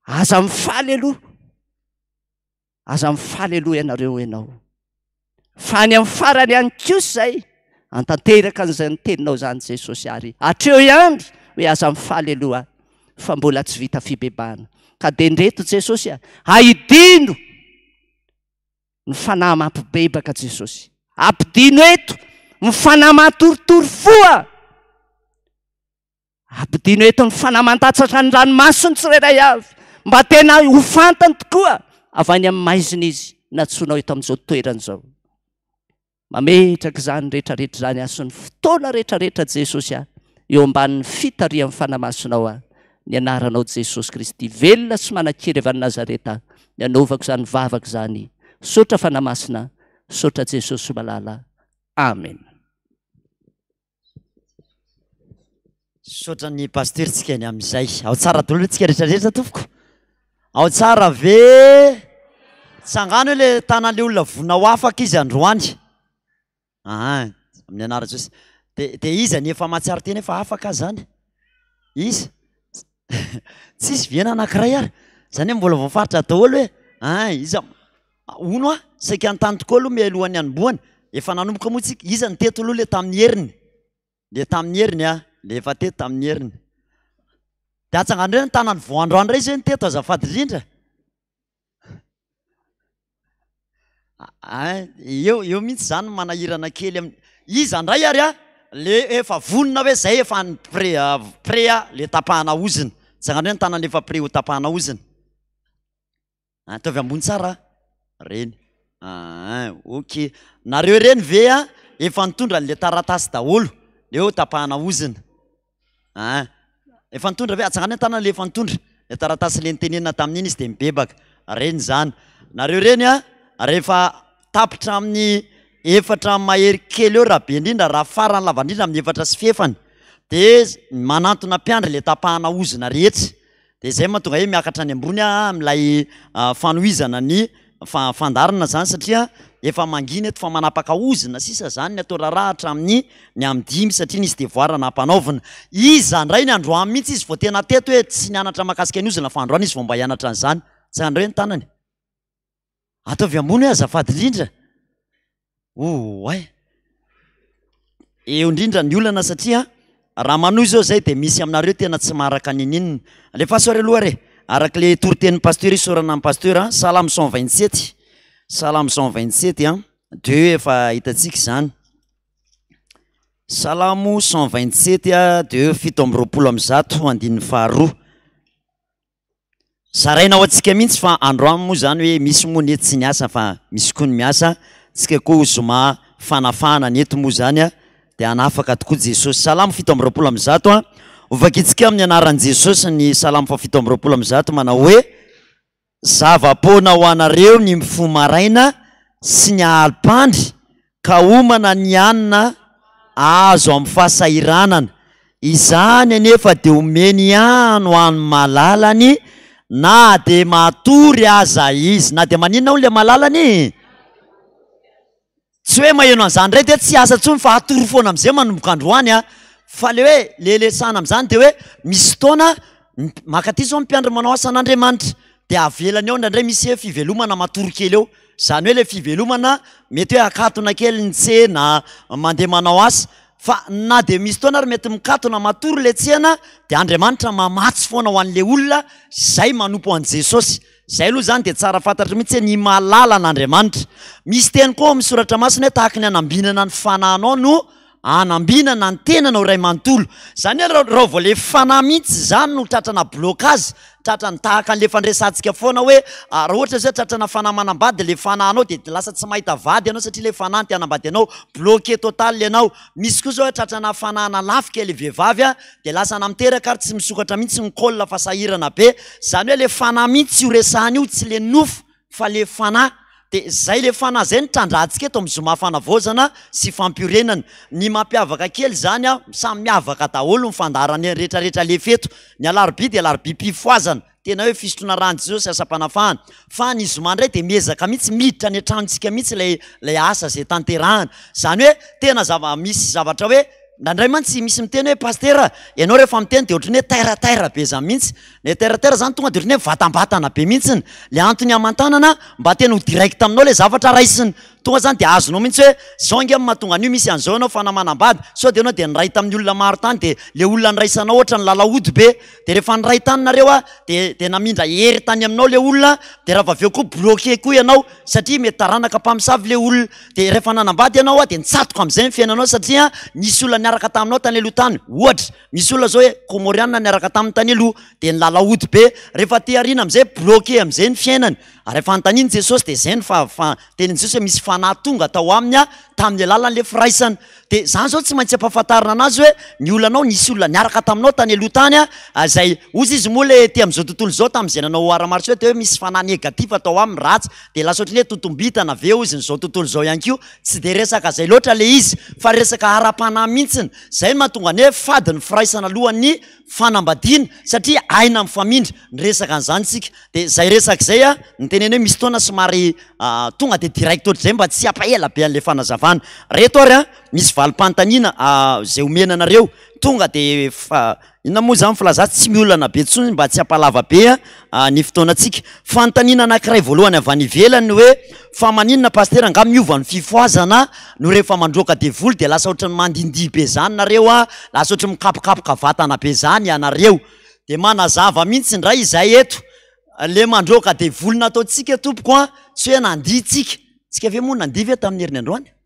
aza mifaly aloha, aza mifaly aloha ianareo ianao. Fa ny amin'ny farany ihany koa izay, antanteraka an'izay ny teninao zany Jesosy, ary hatreo ihany hoe aza mifaly aloha, fa mbola tsy vita fibebahana. Ka dia ndreto Jesosy a, ahidino ny fanahy mampibebaka Jesosy. Ampidino eto ny fanahy matoritory foa. Ampidino eto ny fanahy mandatsatra ny ranomasiny tsirairay avy, mba tena ho fantany tokoa avy any amin'ny maizina izy natsoinao eto amin'izao toeran'izao. Mametraka izany rehetrarehetra zany a, sy ny fotoana rehetrarehetra Jesosy a, eo ambanin'ny fitarian'ny fanamasinao a. Ny anaranao Jesosy Kristy velona sy manan-kery avy any Nazareta, ny anaovako izany vavaka izany, sotra fanamasina, sotra Jesosy malala. Amen.
Sotra ny paster tsika ny amin'izay. Ao tsara daholo tsika rehetrarehetra tompoko. Ao tsara ve tsangano le tanan'le olona vonao afaka izy androany. Amin'ny anara Jesosy. Dia iza ny efa mahatsiaro teny efa afaka zany? Iza? Tsisy viana anankiray ary. Zany hoe mbola voafaritra daholo hoe iza ono a saika an-tany tokoa aloha mialohan'ny anombohany. Efa nanomboka moa tsika. Iza ny teto aloha le tamin'ny heriny? Le tamin'ny heriny a, le efa teto tamin'ny heriny. Dia atsangano reny tanany voandroany ray izy hoe ny teto azafady indrindra. Eo mihitsy zany manahirana kely amin'ny iza ndray ary a, le efa vonona hoe zay efa ny pré a le tapahana oziny. Atsangano reny tanany efa pré ho tapahana oziny. Ataovy ambony tsara reny. Ok. Nareo reny ve a efa nitondra le taratasy daholo le ho tapahana oziny. Efa nitondra ve? Atsangano reny tanany le efa nitondra le taratasy le nitenenina tamin'iny izy dia mibebaka. Reny zany. Nareo reny a rehefa tapitra amin'ny efatra mahery kely eo raha be indrindra, raha farany lavandrindra amin'ny efatra sy fefany, dia manantona mpiandry le tapahana ozina rehetra. Dia izay mahatonga hoe miakatra any ambony amin'ilay fanohizana ny fandarina zany, satria efa mangina eto fa manapaka ozina sisa zany ny atao rarahatra amin'ny amin'ny 5 satria nisy devoara nampanaovina. Iza ndray ny androany mihitsy izy vao tena teto hoe tsy nianatra mahakasika ny ozina fa androany izy vao mba hianatra an'izany. Tsy andreo ny tanany. Ataovy ambony hoe azafady indrindra. Eo indrindra ny olana satria raha manohy zao zay dia misy aminareo tena tsy maharaka nininina. Alefa soary aloha re. Araka le toritenin'ny pasteur isorana amin'ny pasteur, Salame 127. Salame 127 a, 2 efa hitantsika izany. Salamo 127 a, 2 720 andininy faharoa. Saraina ho antsika mihitsy fa androany moa zany hoe misy moa ny eto tsy niasa fa misy koa ny miasa. Tsika koa zoma fanafana ny eto moa zany a, dia anafaka tokoa Jesosy. Salamo 720 a, ovakitsika amin'ny anaran'i Jesosy ny Salamo 720 manao hoe zava-pona ho anareo ny mifo maraina sy ny alim-pandry ka homana ny anina azo amin'ny fahasahiranana. Izany anefa dia omeny ihany ho an'ny malalany na de matory aza izy na de maninona ho le malalany tsy hoe maheno an'izany ray de tsy asa ntsony fa atory foana am'izay manomboka androany a fa le hoe lelesana am'izany de hoe misy fotoana makaty zao mpiandry manao asan'Andriamanitra de avelany eo ndraindray misy hoe fivelomana matory kely eo zany hoe le fivelomana mety hoe akatona kely ny tsena mandeha manao asa fa na de misy fotoana ary mety mikatona matory le tsena de Andriamanitra mamatsy foana ho an'le olona zay manompo an' Jesosy zay aloha zany de tsara fantatry mihitsy hoe ny malala an'Andriamanitra misy teny koa misoratra masina hoe tahaka ny anambinana ny fanahinao no anambinana ny tenanao ray manontolo zany hoe raha vao le fanahy mihitsy zany no tratrana blocage tratrany tahaka an'le fandresantsika foana hoe raha ohatra zay tratrana fanahy manambady le fanahinao de lasa tsy mahita vady ianao satria le fanahy ty anambady anao bloqué total ianao misy koa zao hoe tratrana fanahana lafika le vehivavy a de lasa namiteraka ary tsy misokatra mihitsy ny kôlina fa sahirana be zany hoe le fanahy mihitsy io resahany io tsy le nofo fa le fanahy de zay le fanahy zay ny trandratsika eto amin'ny zoma fanavozana sy fampiorenana ny mampiavaka kely zany a samy miavaka daholo ny fandarany rehetrarehetra le feto ny alarobia de alarobia mpifoazana tena hoe fisotrona rano Jesosy asa-panafahana fa ny zoma ndray de miezaka mihitsy miditra ny antranontsika mihitsy lay asa zay tanterahana zany hoe tena misy zavatra hoe nandray mantsy misy miteny hoe pasteur ianao rehefa miteny de ohatrany hoe terre be zany mihitsy le terre zany tonga de ohatrany hoe vatambatana be mihitsiny le antony amantanana mba tena ho direct aminao le zavatra raisiny tonga zany de azonao mihitsy hoe zao nge mahatonga an'io misy an'izao anao fanamanambady sao de anao de niraita amin'ny olona maro tany de le olona niraisanao ohatra ny lalaody be de rehefa niray taninareo a de namindra hery tany aminao le olona de raha vaveo koa bloqué koa ianao satria mety taranaka mpamosavy le olona de rehefa nanambady ianao a de nitsatoka am'izay ny fiainanao satria nisy olona niaraka taminao tany aloha tany ohatra misy olona zao hoe komoriana niaraka tamin'ny tany aloha de ny lalaody be rehefa te arina am'izay bloqué am'izay ny fiainany rehefa antaniny Jesosy de zay ny tenin Jesosy hoe misy fanahy tonga tao aminy a tamin'ny alalan'le firaisana de zany zao tsy maintsy ampahafantarina anazy hoe ny olonanao nisy olona niaraka taminao tany aloha tany a zay ozy izy moa le ty am'izao tontolo zao tam'izay nanao ara-marsy hoe misy fanahy negatif tao aminy ratsy de lasa ohatrany hoe totombitana aveo izy n'izao tontolo zao ihany kio tsy de resaka zay loatra le izy fa resaka ara-panahy mihitsiny zay ny mahatonga ny hoe fady ny firaisana alohan'ny fanambadiana satria aina mifamindra ny resaka an'izany tsika de zay resaka zay a ny teneny hoe misy taona somary tonga de direct ohatry zay mba tsy ampahela be an'le fanazavana reto ary a misy valim-panontaniana zay omena anareo tonga de inona moa zany filaza tsy miolana be tsony mba tsy ampalava be ny fotoanantsika fanontaniana anankiray voalohany avy any ivelany hoe fa maninona pasteur anga miova ny fifoazana no rehefa mandroaka devoly de lasa ohatrany mandindihy be zany nareo a lasa ohatrany mikapokapoka vatana be zany anareo de manazava mihitsy ndray izay eto le mandroaka devoly nataotsika tompoko a tsy hoe nandihy tsika tsika ve moa nandihy ve tamin'ny herin'ny androany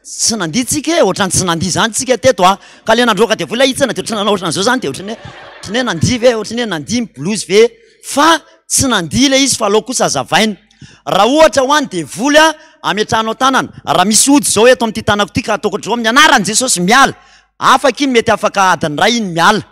tsy nandihy tsika e ohatrany tsy nandihy zany tsika teto a ka le nandroaka devoly ahitsana de ohatrany nanao ohatran'izao zany de ohatrany hoe nandihy ve ohatrany hoe nandihy blouse ve fa tsy nandihy le izy fa aloha kosa azavaina raha ohatra ho any devoly a ametrahanao tanana raha misy ody zao eto am'ty tanako ty ka ataoko ohatr'zao amin'ny anaran'i Jesosy miala afaka iny mety afaka adiny ray iny miala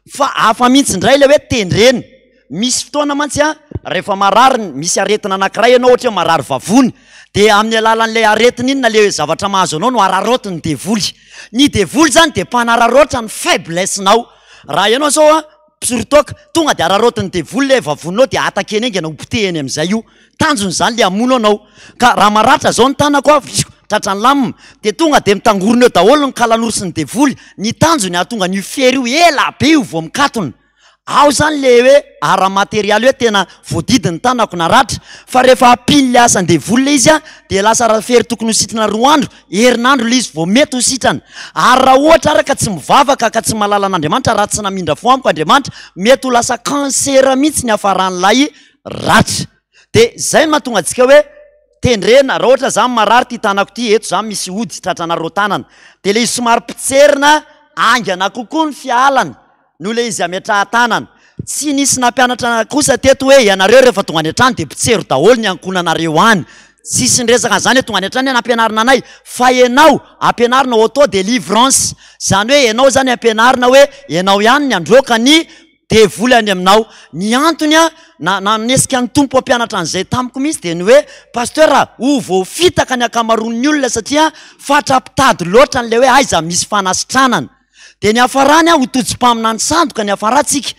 fa afa mihitsy ndray le hoe tendreny misy fotoana mantsy a rehefa marary misy aretina anankiray ianao ohatra hoe marary vavony de amin'ny alalan'le aretina iny na le zavatra mahazo anao no ararotiny ny devoly zany de mpanararotra ny faiblessenao raha ianao zao a pisoritoka tonga de ararotiny devoly le vavoninao de ataka eny engana hopoteheny am'izay io tanjony zany le amono anao ka raha maratra zao ny tanako a tratrany lamina de tonga de mitangorona eo daholo ny kalanorosy ny devoly ny tanjony ahatonga ny fery io ela be io vao mikatona ao zany le hoe ara-materialy hoe tena voadidiny tanako naratra fa rehefa apiny le asany devoly le izy a de lasa raha fery tokony ho sitrana 2 andro herinandro le izy vao mety ho sitrana ary raha ohatra araka tsy mivavaka ka tsy malala an'Andriamanitra raha tsy namindra fo amiko Andriamanitra mety ho lasa kansera mihitsy ny afaran'lay ratra de zay mahatonga antsika hoe tendrena raha ohatra zany marary ty tanako ty eto zany misy ody tratrana rotanana de le izy somary pitserina angana kokoa ny fialany no le izy ametraha-tanana tsy nisy nampianatra kosa teto hoe ianareo rehefa tonga any an-trano de pitsero daholo ny ankonanareo any tsisy nresaka zany hoe tonga any an-trano hoe nampianarina anay fa ianao ampianarina auto délivrance zany hoe ianao zany ampianarina hoe ianao ihany ny androaka ny devoly any aminao ny antony a nanesika ny tompo ampianatra an'izay tamiko mihitsy de ny hoe pasteur ho voafitaka ny akamaroan'ny olona satria fatrapitady loatra n'le hoe aiza misy fanasitranana de ny afarany a ho tojo-paminany sandoka ny afaratsika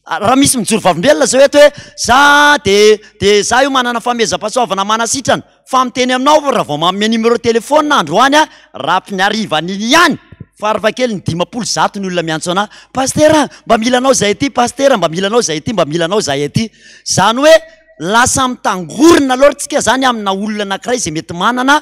raha misy mijoro vavim-belona zao eto hoe za de za io manana famezam-pahasoavana manasitrana fa miteny aminao raha vao manome numéro telefône androany a raha mpiniarivany ihany farafa kely ny 10 ny olona miantso ana pastera mba milanao zay aty pastera mba milanao zay aty mba milanao zay aty zany hoe lasa mitangorona aloha tsika zany amina olona anankiray zay mety manana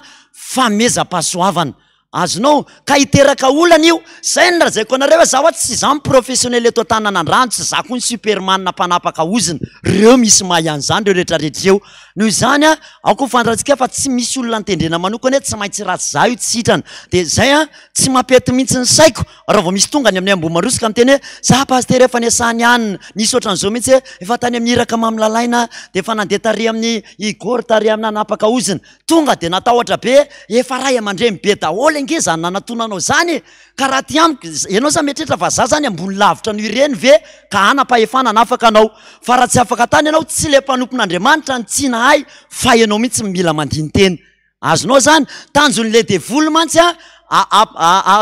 famezam-pahasoavana azonao ka hiteraka olana io zay ny raha zay ko anareo hoe za tsy za professionnel eto an-tananandrano tsy za koa ny superman nampanapaka ozina reo misy mahany zany reo rehetrarehetra eo noho izany a aoko fantatsika fa tsy misy olona nitendrena manokana hoe tsy maintsy ratsy za io tsy hitrana de zay a tsy mampety mihitsy ny saiko raha vao misy tonga ny amin'ny ambomaroso ka miteny hoe za paster efa niasany ihany nisy ohatran'izao mihitsy hoe efa tany amin'ny iraka mamilalaina de efa nandeha tare amin'ny igor tare amin'ny nanapaka ozina tonga de natahotra be efa ray aman-dreny be daholo nge zany nanatonanao zany ka raha ty amiko ianao za mieritreritra fa za zany ambony lavitra no ireny ve ka anam-pahefana anafaka anao fa raha tsy afaka tany ianao tsy le mpanompon'Andriamanitra ny tsina hay fa ianao mihitsy mila mandiny-teny azonao zany tanjon'le devoly mantsy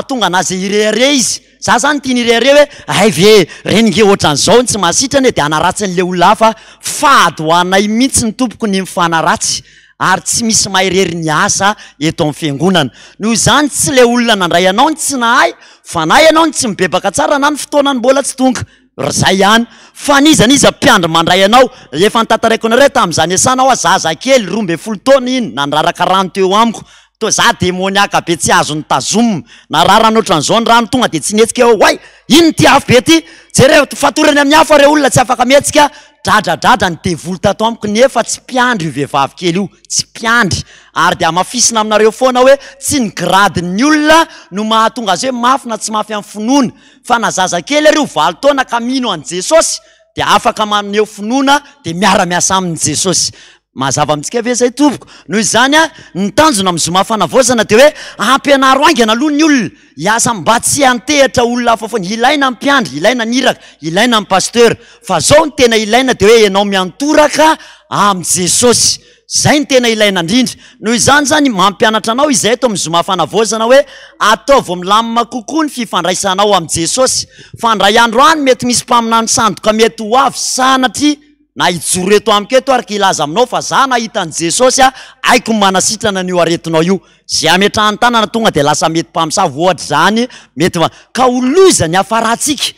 tonga anazy irehare izy za zany tiany irehare hoe ay ve renige ohatran'izao tsy mahasitrany de anaratsy n'le olona hafa fady hoanay mihitsy ny tompoko ny mifanaratsy ary tsy misy mahirery ny asa eto amin'ny fiangonana noho izany tsy le olona nandray anao ny tsy nahay fa na ianao ny tsy mibebaka tsara na ny fotoana ny mbola tsy tonga zay ihany fa nizaniza mpiandry mandray anao efa nitantaraiko nareo tamin'izany asanao a zaza kely 12 taona iny nandraraka rano teo amiko to za demoniaka be tsy azo ny tazomina nararana ohatran'izao ny rano tonga de tsy netsika eo way ino ty afo be ty jereo fatorany amin'ny hafa reo olona tsy afaka mihetsika dradradrada ny devoly tato amiko nefa tsy mpiandry io vehivavy kely io tsy mpiandry ary de amafisina aminareo foana hoe tsy ny gradiny olona no mahatonga azy hoe mafy na tsy mafy amin'ny finoana fa na zaza kely ary io 20 taona ka mino an' Jesosy de afaka maneho finoana de miara-miasa amin'ny Jesosy mazava amintsika ve zay tompoko noho izany a ny tanjona amin'ny zomafanavozana de hoe ampianaro aingana aloha ny olona hiasa mba tsy antehatra olona hafa foana ilaina ny mpiandry ilaina ny iraka ilaina ny pasteur fa zao ny tena ilaina de hoe ianao miantoraka amin'ny Jesosy zay ny tena ilaina indrindra noho izany zany mampianatra anao izay eto amin'ny zomafanavozana hoe ataovy milamina kokoa ny fifandraisanao amin'ny Jesosy fandray andro any mety misy mpaminany sandoka mety ho avy sanatry na ijoro eto amiko eto ary kilaza aminao fa za nahita ny Jesosy aiko manasitrana n'io aretinao io zay ametrahany tanana tonga de lasa mety mpamosavy ohatra zany mety ka olozany afaratsika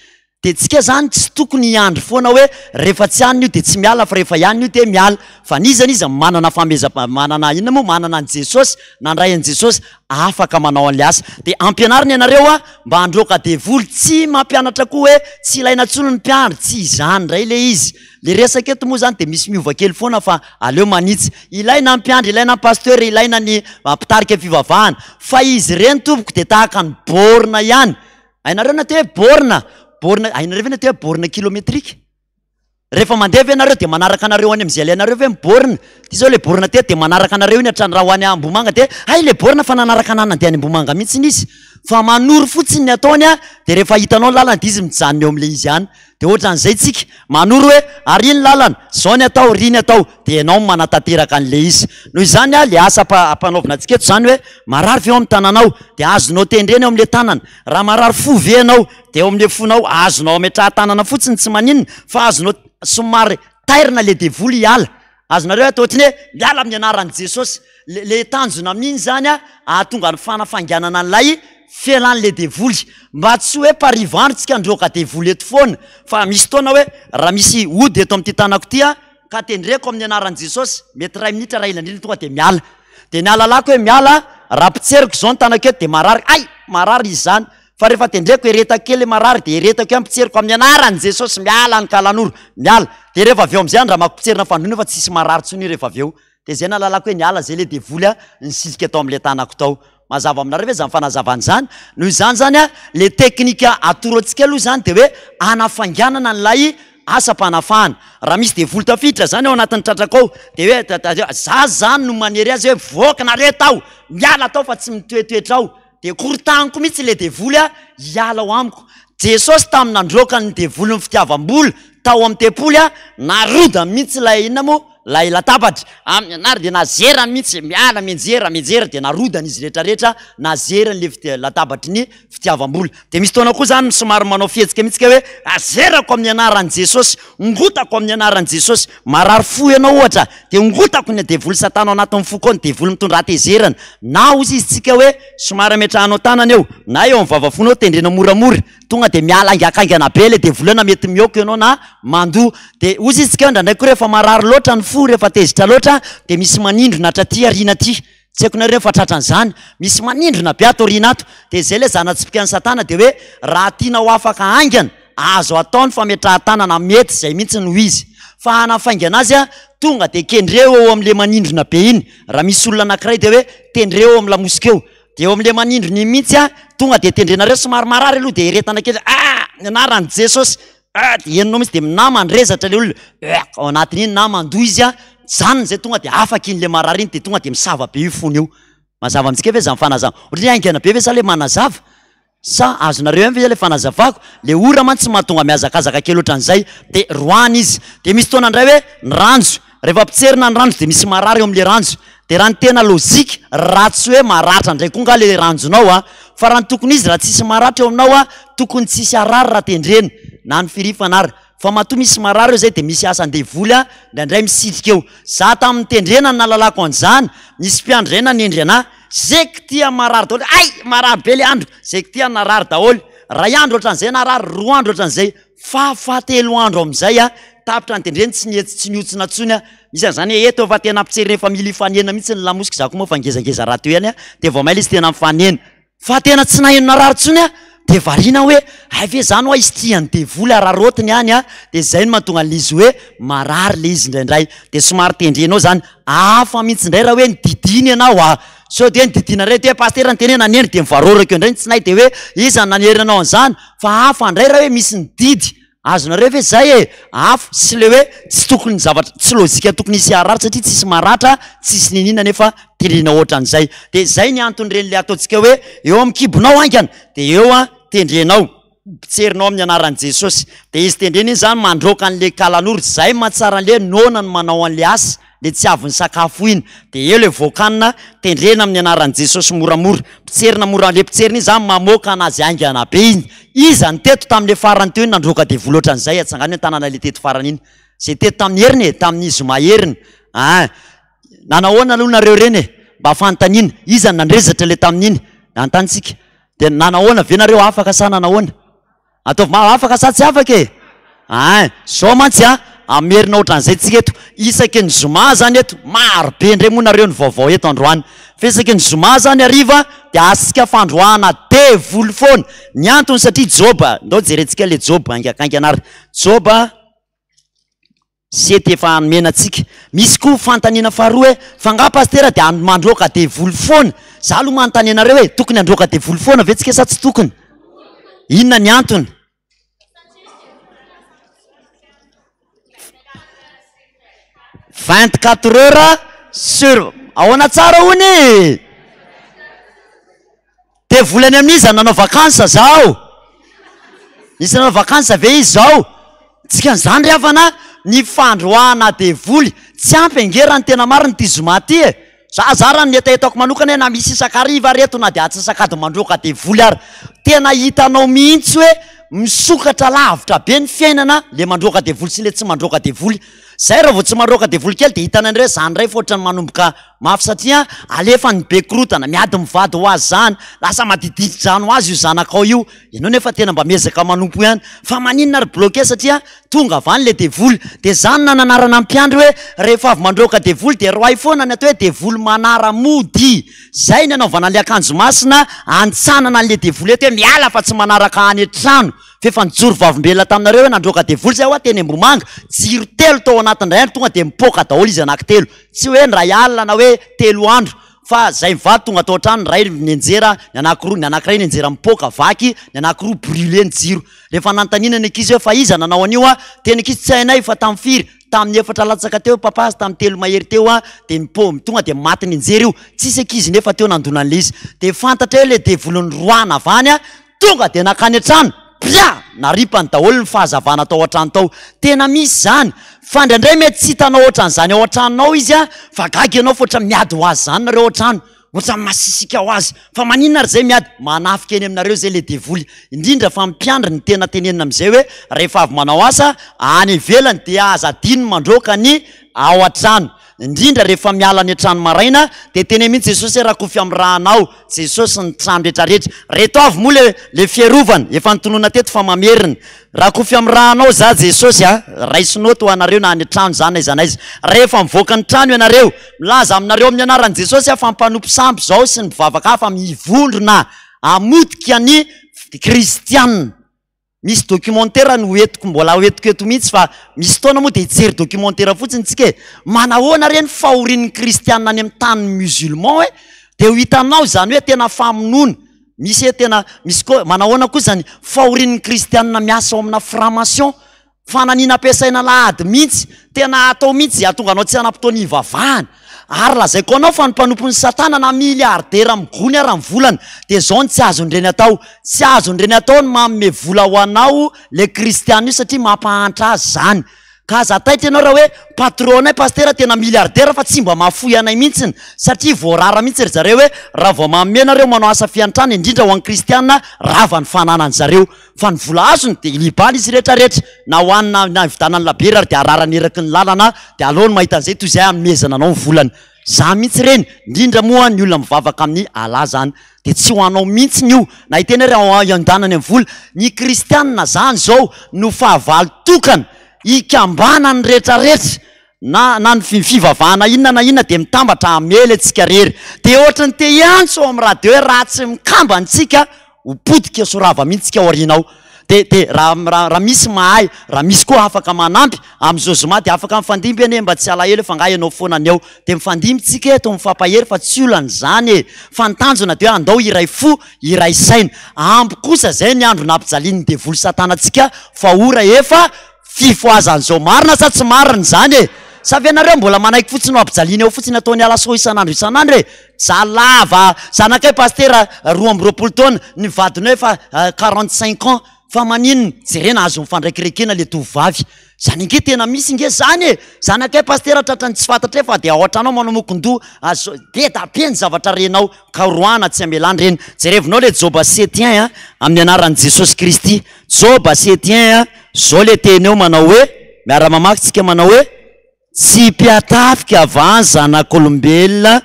de tsika zany tsy tokony hiandry foana hoe rehefa tsy hanina io de tsy miala fa rehefa ihany io de miala fa nizaniza manana manana inona moa manana an' Jesosy nandray an' Jesosy afaka manao an'le asa de ampianariny ianareo mba androka devoly tsy mampianatra koa hoe tsy ilaina tsony ny mpiandry tsy izany ndray le izy le resaka eto moa zany de misy miova kely foana fa aleo manitsy ilaina ny mpiandry ilaina ny pasteur ilaina ny mpitarika fivavahana fa izy reny tompoko de tahaka ny borna ihany ainareo na te hoe borna ainareo ve na te hoe borna kilometrika rehefa mandeha ve nareo de manaraka anareo any am'izay alenareo ve miborna ty zao le borna te de manaraka anareo iny hatrany raha ho any Ambomanga de ay le borna fa nanaraka anany nandeha any Ambomanga mihitsy izy fa manoro fotsiny ny ataony de rehefa hitanao ny lalana de izy mijanona eo am'le izy ihany de ohatran'izay tsika manoro hoe ary iny lalana zao ny atao riny atao de ianao manatateraka an'le izy noho izany le asa ampanaovina antsika eto zany hoe marary ve eo amin'ny tananao de azonao tendreny eo am'le tanana raha marary fo ve anao de eo am'le fonao azonao ametraha tanana fotsiny tsy maninona fa azonao somary tairina le devoly hiala azonareo atao ohatriny hoe miala amin'ny anaran'i Jesosy le tanjona amin'iny zany ahatonga ny fanafanganana an'lay fialan'le devoly mba tsy hoe parivandro tsika androka devoly eto foana fa misy taona hoe raha misy ody eto amin'ity tanako ty ka tendreko amin'ny anaran'i Jesosy mety 2 minitra raha ilandrindra tonga de miala de ny alalako hoe miala raha mpitseriko zao ny tanako eto de marary ay marary izy zany fa rehefa tendreko eretako kely marary de eretako mpitseriko amin'ny anaran'i Jesosy miala ny kalan'oro miala de rehefa avy eo am'izay raha mampitserina fandroana fa tsisy marary tsony rehefa avy eo de zay nalalako hoe niala zay le devoly nisilika atao am'le tanako tao mazava aminareo ve zany fanazavany zany noho izany zany le teknika atoro antsika aloha zany de hoe anafanganana n'lay asa-panafahana raha misy devoly tafiditra zany ao anatin'ny tratraka ao de hoe za zany no manery azy hoe voaka nareo tao miala tao fa tsy mitoetoetra ao de kortaniko mihitsy le devoly hiala ao amiko Jesosy tamin'androka ny devoly ny fitiavam-bola tao amin'ny tempoly naroda mihitsy lay inona moa lay latabatra amin'ny anary de nazera mihitsy miala menjera de narodana izy rehetrarehetra nazerany le latabatry ny fitiavam-bola de misy taona koa zany somary manao fihetsika mihitsy ka hoe azerako amin'ny anaran'i Jesosy ngotako amin'ny anaran'i Jesosy marary fo ianao ohatra de ngotako ny devoly satana anatin'ny foko ny devoly mitondra atezerana na ozy izy tsika hoe somary metrahanao tanana eo na eo amin'ny vavafonao tendrena moramora tonga de mialangakangana be le devolana mety mioko ianao na mandoa de ozy izy tsika ndraindray koa rehefa marary loatra ny fo rehefa tezitra loatra de misy manindrona hatraty arina ty tsy haiko nareo fa tratran'izany misy manindrona be ato rina ato de zay le zanatsipikan'ny satana de hoe raha tianao afaka angana azo ataony fametrahan-tanana mety zay mihitsy no izy fa hanafaingana azy a tonga de kendreo eo am'le manindrona be iny raha misy olona anankiray de hoe tendreo eo amin'ny lamosika eo de eo am'le manindrona iny mihitsy a tonga de tendrenareo somary marary aloha de heretana kely ny anaran'i Jesosy de enonao mihitsy de namandrezatra le olona ao anatin'iny namandoa izy a zany zay tonga de afaka iny le marary iny de tonga de misava be io fony io mazava amintsika ve zany fanazava ohatry aingana be ve sa le manazava sa azonareo ve le fanazavako le ora man tsy mahatonga miazakazaka kely ohatran'izay de roany izy de misy taona indray hoe ny ranjo rehefa pitserina ny ranjo de misy marary eo am'le ranjo de raha ny tena lozika ratsy hoe maratra ndray konga le ranjonao a fa raha ny tokony izy raha tsisy maratra eo aminao a tokony tsisy arary raha tendrena na ny firifanary fa matoa misy marary eo zay de misy asan-devoly a ndraindray misitrika eo za tamin'ny tendrena ny nalalako an'izany misy mpiandrena nendry ana zay k tia marary daholo ay marary be le andro zay k tia narary daholo ray andro ohatran'izay narary roa andro ohatran'izay fahatelo andro am'izay a tapitra ny tendreny tsy nietsy tsy niotsina tsony a misy an'izany eto efa tena ampitseriny family fanena mihitsy ny lamosika zako moa fa ngezangeza raha teo ihany a de vao maila izy tena mifanena fa tena tsy naheno narary tsony a de varina hoe ave zany hoa izy tiany devoly ararotiny any a de zay no mahatonga an'izy hoe marary le izy indraindray de somary tendrenao zany afa mihitsy indray raha hoe nididiny ianao a so de nididina ray de pasteur ny tenena neny de mivarorako indray tsy nahy de hoe iza nanerinao an'izany fa afa indray raha hoe misy nididy azonareo ve zay e afo sy le hoe tsy tokony zavatra tsy lozika tokony isy arary satria tsisy maratra tsisy ninina nefa tendrena ohatran'izay de zay ny antony le ataontsika hoe eo amin'ny kibonao angana de eo a tendrenao pitserinao amin'ny anaran'i Jesosy de izy tendrena iny zany mandroka an'le kalan'oro zay mahatsara an'le nona ny manao an'le asa le tsy avy ny sakafo iny de eo le voakanina tendrena amin'ny anaran'i Jesosy moramora pitserina mora le pitserina iny zany mamoaka anazy angana be iny iza ny teto tamin'le farany teo iny nandroka devoly ohatran'izay atsangany hoe tanana le teto farany iny zay teto tamin'ny heriny e tamin'ny izy maheriny nanahoana aloha nareo reny e mba afantanina iza ny nandrezatra le tamin'iny antantsika de nanahoana ve nareo afaka sa nanahoana ataovy afaka sa tsy afaka e zao mantsy a amerina ohatran'izay tsika eto isaky ny zoma zany eto maro be indray moa nareo ny vaovao eto androany fa isaky ny zoma zany ariva de asika fandroana devoly foana ny antony satria joba ndao jerentsika le joba angakainganary joba sety efa anomena atsika misy koa fantanina faharoa hoe fa nga pasteur de mandroaka devoly foana za aloha manontany anareo hoe tokony androaka devoly foana ve tsika sa tsy tokony inona ny antony 24 heures sur ahoana tsara hony de volany amin'izy nanao vakansa zao nisy nanao vakansa ve izy zao tsika n'izany reafana ny fandroana devoly tsy ampy angerany tena mariny ty zoma ty e za raha ny etaetako manokana hoe na misy isakariva reto na de atsasakady mandroaka devoly ary tena hitanao mihitsy hoe misokatra lavitra be ny fiainana le mandroaka devoly sy le tsy mandroaka devoly zay raha vao tsy mandroaka devoly kely de hitanany re zany ray fotrany manomboka mafy satria alefa ny be korotana miady mivady ho azy zany lasa madididitra-drano azy io zanakao io ianao nefa tena mba miezaka manompo ihany fa maninona ary bloqué satria tonga avany le devoly de zany nananarana mpiandry hoe rehefa avy mandroaka devoly de roay foana ny atao hoe devoly manara-mody zay ny anaovana le akanjo masina antsanana an'le devoly eto hoe miala fa tsy manaraka any an-trano fefa nijoro vavimbelona taminareo hoe nandroaka devoly zay hoa teny Ambomanga jiro telo tao anatin'ray andro tonga de mipoka daholo izy anankitelo tsy hoe ndray alina na hoe 3 andro fa zay mivady tonga tao an-trano ny ray nenjera ny anankiroa ny anankiray nenjera mipoka vaky ny anankiroa brûlé ny jiro rehefa nantanina ny ankizy hoe fa iza nanao an'io a teny ankizy tsy hainay fa tamin'ny firy tamin'ny 4 latsaka teo papa sy tamin'ny 3 mahery teo a de tonga de maty ny anjera io tsisy ankizy nefa teo nandona an'le izy de fantatra hoe le devolony roana avany a tonga de nakany an-trano pia naripany daholo ny fahazavana tao an-trano tao tena misy zany fandraindray mety tsy hitanao ohatran'izany ao an-tranonao izy a fa gaga ianao fa ohatra miady ho azy zany nareo an-trano ohatra masisika ho azy fa maninona ary zay miady manafika eny aminareo zay le devoly indrindra fa mpiandry ny tena tenenina am'izay hoe rehefa avy manao asa any ivelany dia aza adino mandroka ny ao an-trano indrindra rehefa miala ny trano maraina de teny mihitsy Jesosy raha kofy amin'ny rahanao Jesosy ny trano rehetrarehetra reto avy moa le fierovana efa nitonona teto fa mamerina raha kofy amin'ny rahanao za Jesosy a raisinoto ho anareo na any trano zany aiza naiza rehefa mivoaka ny trano ianareo milaza aminareo amin'ny anaran'i Jesosy a fa mpanompo sambo zao sy ny mivavaka hafa mivondrona amotika ny kristianina misy documentaire no hoentiko mbola hoentiko eto mihitsy fa misy taona moa de hijery documentaire fotsiny tsika manahoana reny fahorian'ny kristianina any amin'ny tany musulman hoe de ho hitanao zany hoe tena famonoana misy tena misy koa manahoana koa zany fahorian'ny kristianina miasa ao amina formation fananina ampiasaina lahady mihitsy tena atao mihitsy atonga anao tsy anampotony ivavahana ary lazaiko anao fa ny mpanompon'ny satana na miliardera migony ara mivolana de zao ny tsy azon'ireny atao tsy azon'ireny atao ny manome vola ho anao le kristianina io satria mampahantra azy zany ka za taitra ianao raha hoe patronay pastera tena miliardera fa tsy mba mahafoy anay mihitsiny satria voarara mihitsy ry zareo hoe raha vao mamenareo manao asa fiantrana indrindra ho an'ny kristianina rava ny fananany zareo fa ny vola azony de libaly izy rehetrarehetra na hoanina na vidanany labera ary de ararany eraky ny lalana de alony mahita an'izay toy izay amezana anao ny volany za mihitsy reny indrindra moa ny olona mivavaka amin'ny ala zany de tsy ho anao mihitsy ny io na hiteny hoe iandanany amin'ny vola ny kristianina zany zao no fahavalo tokana ikambana ny rehetrarehetra na ny fivavahana inona na inona de mitambatra amely atsika rery de ohatra ny te iantso ao amin'ny radio hoe raha tsy mikamba antsika ho potika sorava mihitsika ao arinao de raha misy mahay raha misy koa afaka manampy am'izao zoma de afaka mifandimby ane mba tsy alahelo fa nga ianao foanany ao de mifandimby tsika eto mifampahery fa tsy olany zany fa nitanjona de hoe andao iray fo iray saina ampy kosa zay ny andro nampijalian'ny devoly satanatsika fa ora efa fifoazan'izao marina sa tsy marina zany savy anareo mbola manaiky fotsiny ampijaliany ao fotsiny ataony alaso isan'andro za lava zanakay pastera 2 taona ny vadiny hoe fa 45 ans fa maninona jerena azo mifandrakiraikena le tovavy zany inge tena misy inge zany zanakay pastera tratrany tsy fantatra fa de aohatranao manao mokondoa azo de dabe ny zavatra renao ka roana tsy amelany reny jerevinao le Job 7 amin'ny anaran'i Jesosy Kristy Job 7 zao le teneo manao hoe miara-mamakytsika manao hoe tsy mpiatafika avany zanak'olombelona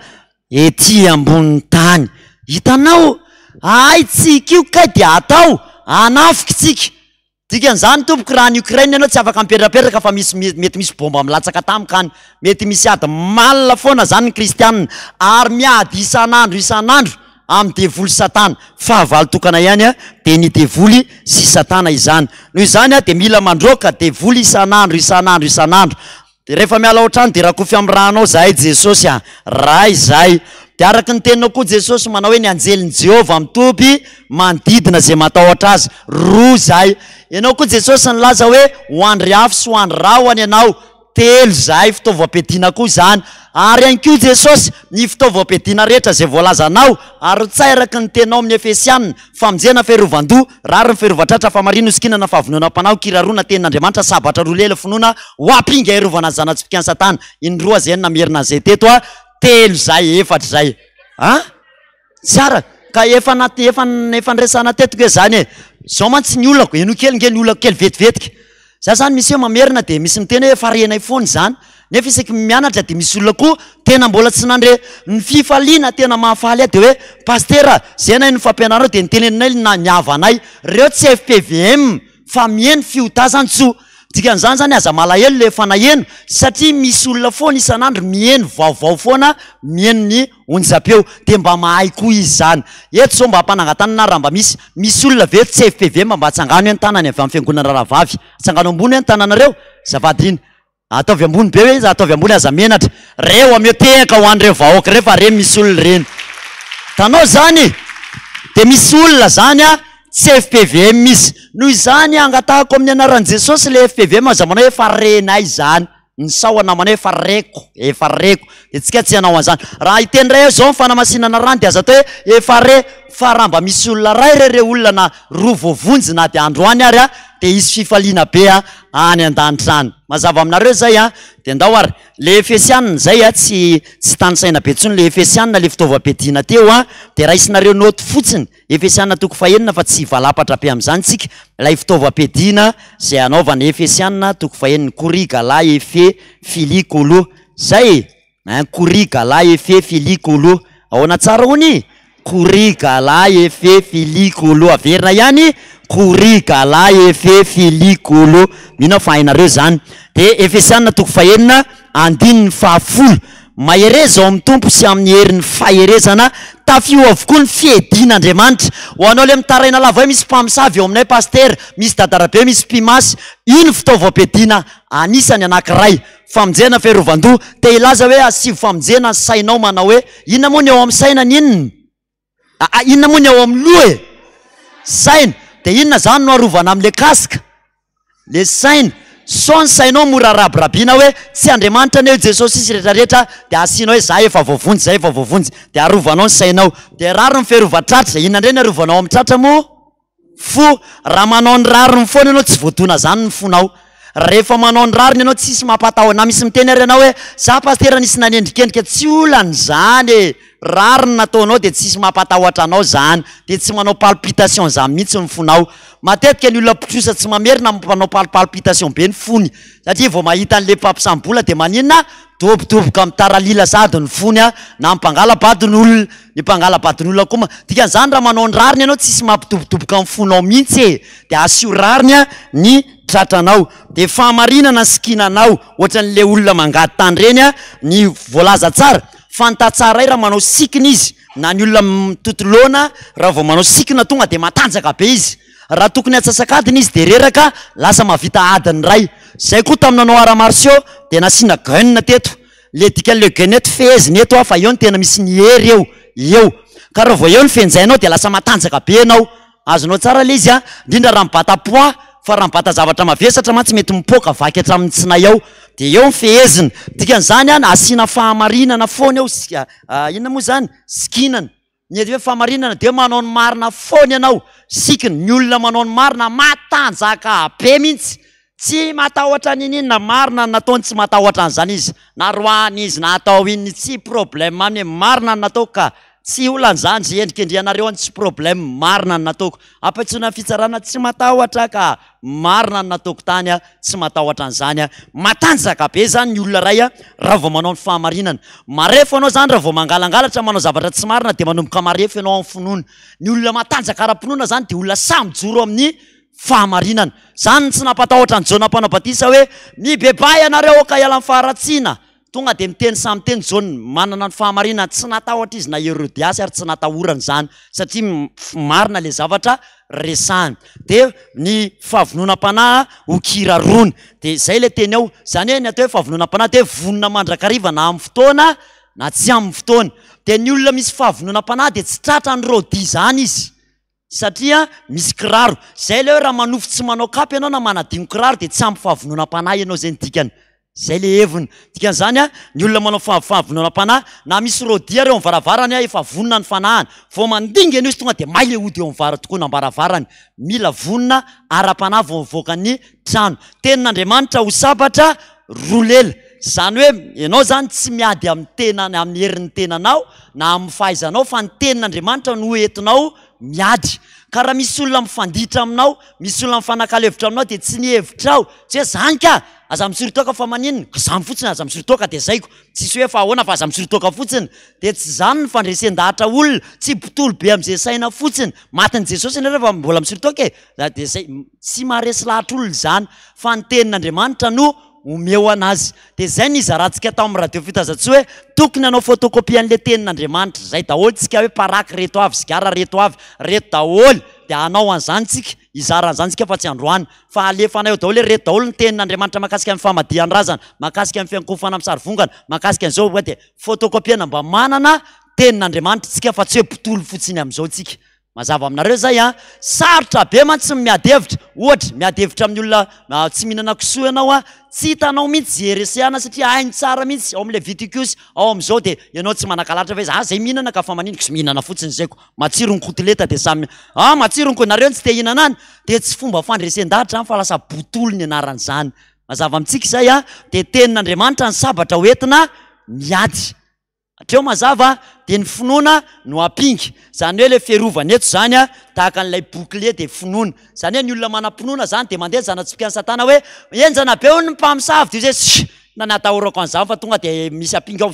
ety ambony tany hitanao ay tsika io kay de atao anafika tsika dikan'izany tompoko raha ny Ukraine ianao tsy afaka mipetrapetraka fa mety misy bomba milatsaka tamikany mety misy ady malina foana zany ny kristianina ary miady isan'andro amin'ny devoly satana fahavalo tokana ihany de ny devoly sy satana izany noho izany de mila mandroka devoly isan'andro de rehefa miala ohatrany de raha kofy amin'ny rahanao zahay Jesosy raha izay de araky ny teninao koa Jesosy manao hoe ny anjelin'i Jehova mitopy manodidina zay matahotra azy roa zahay ianao koa Jesosy nilaza hoe ho andry afo sy ho andry ra ho any ianao telo zahay fitaovam-piadiana koa zany ary ihany koa Jesosy ny fitaovam-piadiana rehetra zay voalazanao ary tsairaky ny tenao amin'ny Efesianina famonjena ferovan-doha rary ny ferovatratra famarinaosikinana fahavonona mpanao kirarona tenin'Andriamanitra sabatra roa lela finoana ho ampinga irovana zanatsifikany satana indroa zay namerina zay teto telo zay efatra zay tsara ka efa nresana tetiko hoe zany zao mantsy ny olako eno kely nge ny olako kely vetivetika za zany misy hoe mamerina de misy miteny hoe farenay foany zany nefa isaky mianatra de misy olona koa tena mbola tsy nandre ny fifaliana tena mahafaly de hoe pastera zay nay ny fampianareo de niteneninay na niavanay reo tsy FPVM fa mieny fiotazantso dikan'izany zany aza malahelo le fanaheno satria misy olona foana isan'andro mieny vaovao foana mieny ny onjapeo de mba mahay koa izy zany eto zao mba hampanangatanana raha mba misy olona veto tsy FPVM mba atsangano hoe ny tanany avy amin'ny fiangonana rahavavy atsangano ambony hoe ny tananareo zavadiny ataovy ambony be hoe izy ataovy ambony aza menatra reo ameo tehaka ho an'ireo vahoaka rehefa re misy olona reny tanao zany de misy olona zany tsy FPVM misy noho izany angatahako amin'ny anaran'i Jesosy le FPVM aza manao hoe farenay zany ny sahona manao hoe efa reko de tsika tsy hanao an'izany raha itendray zao fanamasinana rano de aza atao hoe efa re fa raha mba misy olona ray re olona na roa voavonjy na de androany ary de izy fifaliana be any an-danitra any mazava aminareo zay a de ndao ary le Efesianina zay a tsy tanysaina be tsony le Efesianina le fitaovam-piadiana teo a de raisinareo note fotsiny Efesianina toko fahenina fa tsy valapatra be am'zany tsika lay fitaovam-piadiana zay anaovana Efesianina toko fahenina Corie Gala Efe Fili Colo zay Corie Gala Efe Fili Colo ahoana tsara hony Corie Gala Efe Fili Colo averina ihany Corie Gala Efe Fili Colo mino fa hainareo zany de Efesianina toko fahenina andininy fahafolo mahereza ao amin'ny tompo sy amin'ny herin'ny faherezana tafio avokoa ny fiedin'Andriamanitra ho anao le mitaraina lava hoe misy mpamosavy eo aminay paster misy dadarabe misy mpimasy iny fitaovam-piadiana anisany anankiray famonjena fiarovan-doha te ilaza hoe asivy famonjena ny sainao manao hoe inona moa ny ao amin'ny saina ny inona inona moa ny ao amin'ny loha e saina de inona zany no arovana amin'le kasika le saina so ny sainao mora rabirabina hoe tsy Andriamanitra ny eo Jesosy sisy rehetrarehetra de asianao hoe za efa voavonjy za efa voavonjy de arovanao ny sainao de rary ny fiarovan-tratra inona indray ny arovanao amin'ny tratra moa fo raha manao ny rary ny foana ianao tsy voadona zany ny fonao rehefa manao ny rariny ianao tsisy mampatao na misy miteny ary ianao hoe za pastera nisy nanendrikendrika tsy olany zany e rary ny nataonao de tsisy mampatahotra anao zany de tsy manao palpitation zany mihitsy ny fonao matetika ny olona pitrosa tsy mamerina manao palpitation be ny fony satria vao mahita an'le mpampisambola de maninona dobodoboka mitaralila sady ny fony a na mpangalabadin'olona ny mpangalabadin'olona koa dikan'izany raha manao ny rariny ianao tsisy mampidobodoboka ny fonao mihitsy e de asio rariny a ny tratranao de fahamarinana sikinanao ohatran'le olona mangady tany reny a ny voalaza tsara fantatsaray raha manao sikina izy na ny olona mitotoloana raha vao manao sikina tonga de matanjaka be izy raha tokony atsasakadiny izy de reraka lasa mavita adiny ray zay koa taminanao ara-marsio de nasiana gaine teto le dikan'le gainety feheziny eto a fa eo ny tena misy ny hery eo ka raha vao eo ny fenjainao de lasa matanjaka be anao azonao tsara le izy a indrindra raha mibata poids fa raha mibata zavatra mavesatra mantsy mety mipoka vaky hatramin'ny tsinay ao de eo ny feheziny dikan'izany a asiana fahamarinana foana eo inona moa zany sikinana ny hoe fahamarinana de manao ny marina foana ianao sikiny ny olona manao ny marina matanjaka be mihitsy tsy matahotra ninina marina nataony tsy matahotra an'izany izy na roany izy na atao iny tsy problème aminy marina ny nataoko ka tsy olan'izany zay endrikendrianareo any tsy problème marina ny nataoko ampatsona fitsarana tsy matahotra ka marina ny nataoko tany a tsy matahotra an'izany a matanjaka be zany ny olona ray a raha vao manao ny fahamarinana marefo anao zany raha vao mangalangalatra manao zavatra tsy marina de manomboka marefo ianao amin'ny finoana ny olona matanjaka ara-pinoana zany de olona samy joro amin'ny fahamarinana zany tsy nampatahotra ny Jona Mpanao-Batisa hoe mibebay anareo ka iala amin'ny faharatsiana tonga de miteny samy teny Jona manana ny fahamarinana tsy natahotra izy na Herodiasy ary tsy natahorany zany satria marina le zavatra resahany de ny fahavononam-panahy ho kirarony de zay le teny ao zany hoe ny atao hoe fahavononam-panahy de vonona mandrakariva na amin'ny fotoana na tsy amin'ny fotoana de ny olona misy fahavononam-panahy de tsy tratra ny rodi zany izy satria misy kiraro zay le hoe raha manofo tsy manao kapy ianao na manadino kiraro de tsy ampy fahavononam-panahy ianao zay ny dikany zay le heviny dikan'izany a ny olona manao fahavononam-panahy na misy rodi reo amin'ny varavarany a efa vonona ny fanahany vao mandinga ianao izy tonga de maile ody eo amin'ny vara tokoa nambaravarany mila vonona ara-panahy vao mivoaka ny trano tenin'Andriamanitra ho sabatra rolela zany hoe ianao zany tsy miady amin'ny tenany amin'ny herin'ny tenanao na amin'ny fahaizanao fa ny tenin'Andriamanitra no entinao miady ka raha misy olona mifanditra aminao misy olona mifanakalo-hevitra aminao de tsy ny hevitrao tsy hoe zany ka aza misorotoka fa maninona zany fotsiny aza misorotoka de zaiko tsisy hoe fa ahoana fa aza misorotoka fotsiny de tsy zany ny fandresen-dahatra olona tsy mpitolo be amin'izay saina fotsiny matiny Jesosy ny rehefa mbola misorotoka e de zay tsy maharesy lahatra olona zany fa ny tenin'Andriamanitra no omeo anazy de zay ny izarantsika tao amin'ny radio fitazatsy hoe tokony anao photocopie an'le tenin'Andriamanitra zay daholo tsika hoe paraky reto avy zigara reto avy reto daholo de anao an'izany tsika izaran'izany tsika fa tsy androany fa alefanay eo daholo hoe reto daholo ny tenin'Andriamanitra mahakasika amin'ny famadihan'ny razana mahakasika amin'ny fiankofana amin'ny sary vongana mahakasika an'izao de photocopiena mba manana tenin'Andriamanitra tsika fa tsy hoe mpitolo fotsiny amin'izao tsika mazava aminareo zay a sarotra be mantsy miadevitra ohatra miadevitra amin'ny olona tsy mihinana kisoa ianao a tsy hitanao mihitsy jeresehana satria hainy tsara mihitsy ao amin'le viticus ao amin'izao de ianao tsy manakalatra fa izy zay mihinana ka fa manindry sy mihinana fotsiny zaiko matsiro ny kotileta de samy matsiro ny nareo tsy te hihinana any de tsy fomba fandresen-dahatra fa lasa botolo ny anaran'izany mazava amintsika zay a de tenin'Andriamanitra ny sabatra hoentina miady atreo mazava de ny finoana no apingy zany hoe le fiarovana eto zany a tahaka an'ilay bouclier de finoana zany hoe ny olona manam-pinoana zany de mandeha zanatsika ny satana hoe enjana be ho ny mpamosavy de zay nanatahorako an'izany fa tonga de misy apingy ao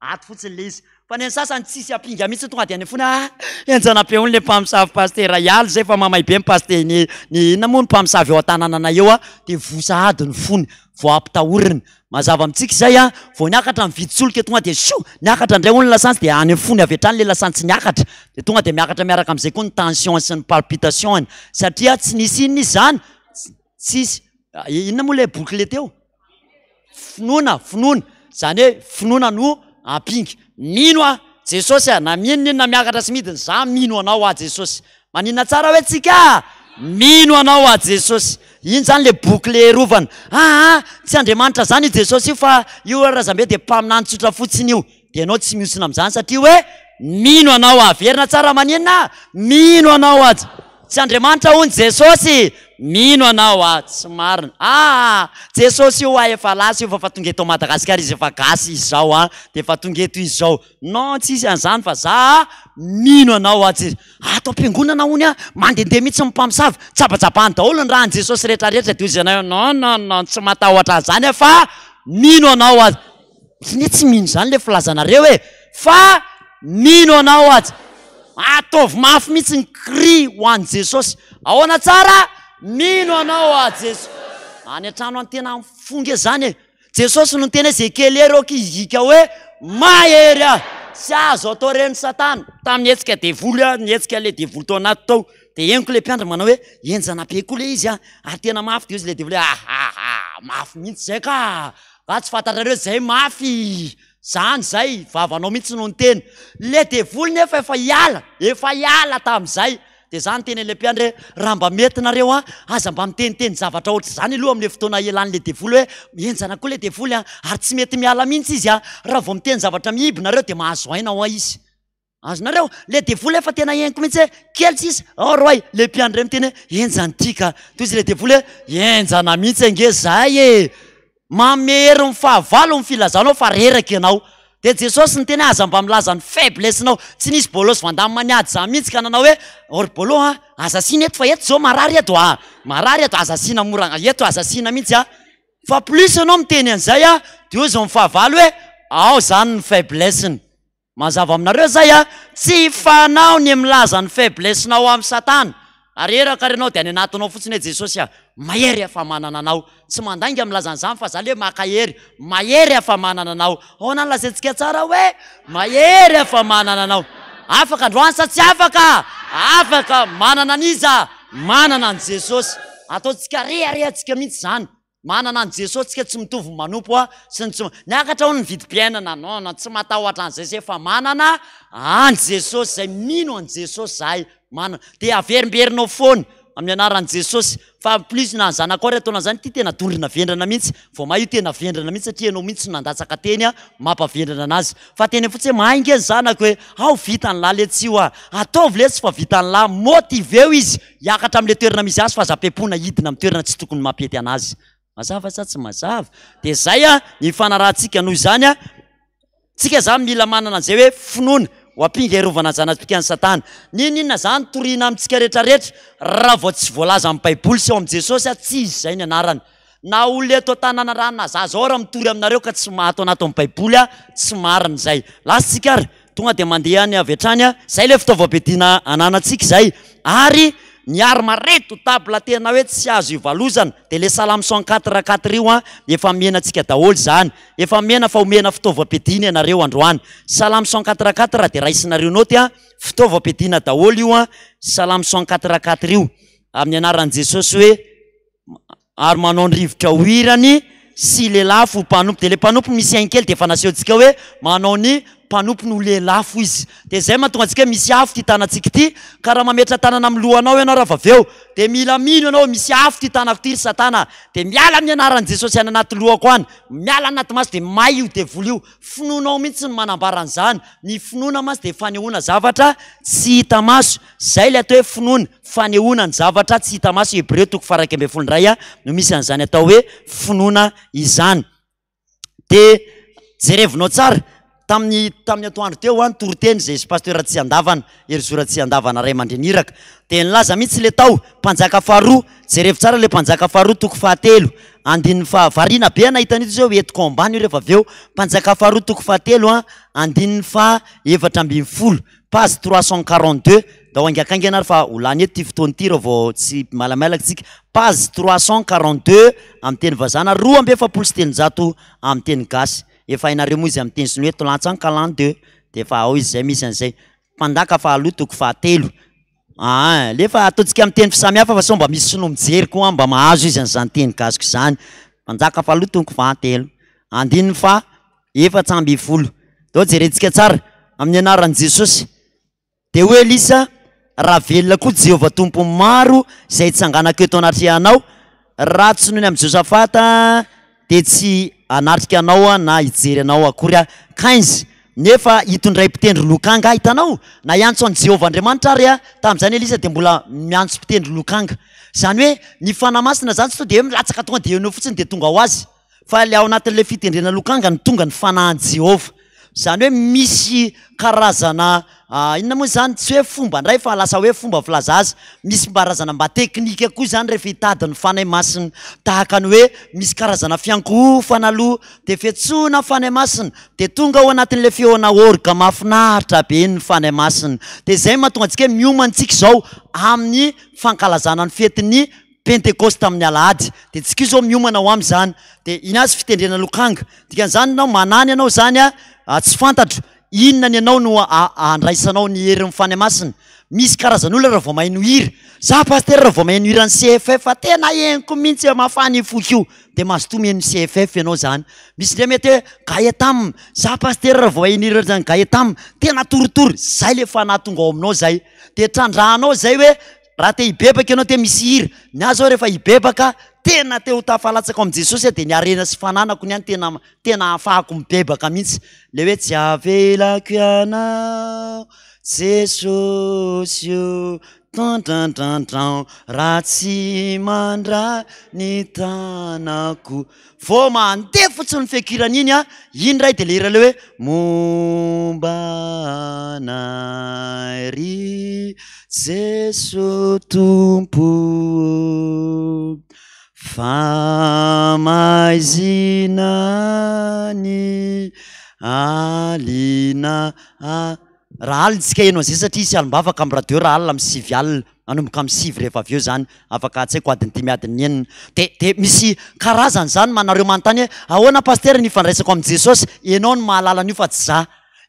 ato fotsiny le izy fa ny sasany tsisy apinga mihitsy tonga de any fona enjana be ho le mpamosavy paster ialy zay fa mamay be paster ny inona moa ny mpamosavy eo an-tanànana eo a de vosa ady ny fony vo ampitahorina mazava amintsika zay a vo niakatra mividy-solika tonga de niakatra indray ho ny lasantsy de any fony avy hatrany le lasantsy niakatra de tonga de miakatra miaraka am'izay koa ny tension sy ny palpitation satria tsy nisy inona izy zany tsisy inona moa le bouclier teo finoana zany hoe finoana no ampingy mino a Jesosy a na minina miakatra sy midiny za mino anao a Jesosy manina tsara hoe tsika mino anao a Jesosy iny zany le bouclier rovana tsy Andriamanitra zany io Jesosy io fa io razambe de mpaminany tsotra fotsiny io de ianao tsy miosina am'izany satria hoe mino anao a verina tsara maninona mino anao a tsy Andriamanitra hono Jesosy mino anao a tsy marina Jesosy io efa lasy io fa tonga eto Madagasikara izy efa gasy izao a de fa tonga eto izao non tsisy an'izany fa za mino anao a ato am-piangonana hony a mandendeha mihitsy mpamosavy tsapatsapaany daholo ny raha ny Jesosy rehetrarehetra de izy anao non tsy matahotra zany fa mino anao a ne tsy mino zany le filazanareo e fa mino anao a ataovy mafy mihitsy ny cri ho an'ny Jesosy ahoana tsara mino anao a Jesosy any an-trano any tena mifongy zany e Jesosy no tena Ezekiely eroky izika hoe mahery a sy azo atao reny satana tamin'ny hetsika devolo a ny hetsika le devolo tao anaty tao de eniko le mpiandra manao hoe enjana be koa le izy a ary tena mafy de izy le devolo mafy mihitsy zay ka tsy fantatrareo zay mafy zany zay vavanao mihitsy no ny teny le devolo nefa efa hiala tam'izay de zany teny le mpiandra raha mba metinareo a aza mba miteniteny zavatra ohatry zany aloha am'le fotoana elan'le devolo hoe enjana koa le devolo a ary tsy mety miala mihitsy izy a raha vao miteny zavatra miibinareo de mahazo aina ao izy azonareo le devolo efa tena eniko mihitsy hoe kely tsisy roay le mpiandra miteny hoe enjana tika to izy le devolo hoe enjana mihitsy ange zay e mamery ny fahavalo ny filazanao fa reraka ianao de Jesosy ny tena aza mba milaza ny faiblessinao tsy nisy bolosy vandamy maniady za mihitsy ka nanao hoe or bolo azasina eto fa eto zao marary eto azasina morana eto azasina mihitsy fa plus ianao miteny an'izay de io zao ny fahavalo hoe ao zany ny faiblessiny mazava aminareo zay tsy fanao ny milaza ny faiblessinao amin'ny satana ary eraka renao de any anatinao fotsiny hoe Jesosy mahery afa manana anao tsy mandainga milaza an'izany fa zany hoe makahery mahery afa manana anao ahoana ny lazaintsika tsara hoe mahery afa manana anao afaka androany sa tsy afaka manana aniza manana ny Jesosy ataotsika reharehantsika mihitsy zany manana ny Jesosy tsika tsy mitovy manompo sy ny tsy niakatra ho ny vidim-piainana non tsy matahotra an'izay zay fa manana any Jesosy zay mino any Jesosy zahay manana de averimberinao foana amin'ny anaran'i Jesosy fa plus na zanakao ry ataona zany ty tena dorina vendrana mihitsy vao maha io tena vendrana mihitsy satria ianao mihitsy nandatsaka teny mampavendrana anazy fa teny fotsy hoe maingy ny zanako hoe ao vita ny lahy le tsy io ataovy le tsy fa vita ny lahy motive eo izy hiakatra am'le toerana misy azy fa aza-pepona hidina amin'ny toerana tsy tokony mampety anazy mazava sa tsy mazava de zay ny fanarahantsika noho izany tsika zany mila manana an'izay hoe finoana ho ampinga iarovana zanapika ny satana ninona zany toriana amintsika rehetrarehetra raha vao tsy voalaza amin'ny baiboly sy ao amin'i Jesosy tsy izy zay ny anarany na olona eto tanàna rana za zao raha mitory aminareo ka tsy mahato anato amin'ny baiboly tsy marina zay lasitsika ary tonga de mandeha any avy hatrany zay le fitaovam-piadiana ananatsika zay ary ny arma retotable tena hoe tsy azo ivalozana de le Salame 144 io efa menantsika daholo zany efa mena fa omena fitaovam-piadiana ianareo androany Salame 144 de raisinareo noty fitaovam-piadiana daholo io Salame 144 io amin'ny anaran'i Jesosy hoe ary manao ny rivotra hoirany sy le lafo mpanompo de le mpanompo misy ainy kely de efa nasehontsika hoe manao ny mpanompo no lelafo izy de zay mahatonga antsika misy afo ty tanantsika ty ka raha mametra tanana amin'ny lohanao ianao raha vaveo de mila mino ianao misy afo ty tanako ty ry satana de miala amin'ny anaran'i Jesosy any anaty lohako any miala anaty maso de may io devoly io finoanao mihitsy ny manambaran'izany ny finoana maso de fanehoana zavatra tsy hita maso zay le atao hoe finoana fanehoana ny zavatra tsy hita maso Hebreo 1:12 no misy an'izany atao hoe finoana izany de jerevinao tsara tamin'ny atoandro teo any toroteny zay pasteur tsy andavana erzora tsy andavana ray mandreniraka de nilaza mihitsy le tao mpanjaka faharoa jerevi tsara le mpanjaka faharoa 7 andininy variana be nahitan'izy zao etiko ambany io rehefa aveo mpanjaka faharoa 7 andininy 740 page 342 da hoangakaingana fa olany eto ty fotoany ty raha vao tsy malamalaka tsika page 342 amin'ny teny vazana 270 amin'ny teny gasy efa hainareo moa izy amin'ny teny sinoa tolantsany 42 de efa ao izy zay misy an'izay mpandaka fahaloha 7 lefa ataontsika amin'ny teny fisamihafa fa sao mba misy sinoa mijery koa mba mahazo izy an'izany teny gasiko izany mpanjaka fahaloha 7 andininy 740 dao jerentsika tsara amin'ny anaran'i Jesosy de hoe lisa raha velona koa Jehovah tompo maro zay tsanganako eto anaty anao raha tsy nohony amin'ny Josafata de tsy anatrika anao na hijery anao akory 15 nefa hitondray mpitendry lokanga hitanao na iantso an Jehovah Andriamanitra ary tamin'izany Elisa de mbola miantso mpitendry lokanga zany hoe ny fanamasina zany tsy to de hoe milatsaka tonga de eno fotsiny de tonga ho azy fa le ao anatin'le fitendrena lokanga ny tonga ny fanahan Jehovah zany hoe misy karazana inona moa zany tsy hoe fomba ndray fa lasa hoe fomba filaza azy misy mbarazana mba teknika koa zany rehefa hitady ny fanahy masina tahaka ny hoe misy karazana fiankofana aloha de fiantsona fanahy masina de tonga ao anatin'le feona orga mahafinaritra be ny fanahy masina de zay mahatonga antsika hoe miomantsika zao amin'ny fankalazana ny fetin'ny Pentecoste amin'ny alahady de tsika zao miomana ho am'izany de inazy fitendrena lokanga dikan'izany anao manany anao zany tsy fantatro inona ny anao no andraisanao ny herin'ny fanahy masina misy karazan'olona raha vao mahay nohira za pasteur raha vao mahay nohira ny CFF tena henoko mihitsy mafany foky io de mazotomy ny CFF ianao zany misy ndray mety hoe Gaetam za pasteur raha vao mahay nohira zany Gaetam tena toritory zay le fanahy tonga ao aminao zay de trandrahanao zay hoe raha te hibebaka ianao te misy hira ny azy ao rehefa hibebaka tena te ho tafalatsaka amin'ny Jesosy de niarena sy fananako niany tena afahako mibebaka mihitsy le hoe tsy avelako ianao Jesosy io tantantantran raha tsy mandra ny tanako vao mandeha fotsiny fekirana iny iny ray de le hira le hoe mombanary Jesosy tompo famaizinany alina raha alitsika eno an'izay satria isy alim-bavaka amin'ny radio raha alina amin'ny 7 alina anomboka amin'ny 7 rehefa avy eo zany afaka tsy haiko adiny 10 adiny enina de misy karazany zany manareo manontany hoe ahoana pasteur ny fandraisako amin'ny Jesosy ianao no mahalala an'io fa tsy za